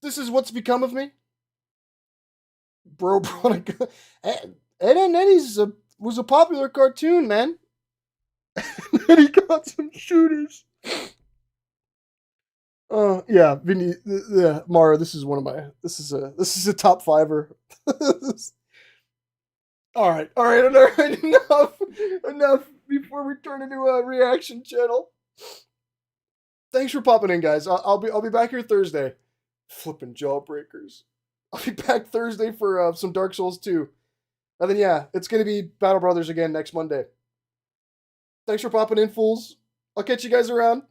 This is what's become of me? Bro brought a gun. Ed and Eddie's was a popular cartoon, man. Eddie got some shooters. Yeah, Vinny, Mara, this is one of my... This is a top fiver. Alright, enough before we turn into a reaction channel. Thanks for popping in, guys. I'll be back here Thursday. Flipping jawbreakers. I'll be back Thursday for some Dark Souls 2. And then, yeah, it's going to be Battle Brothers again next Monday. Thanks for popping in, fools. I'll catch you guys around.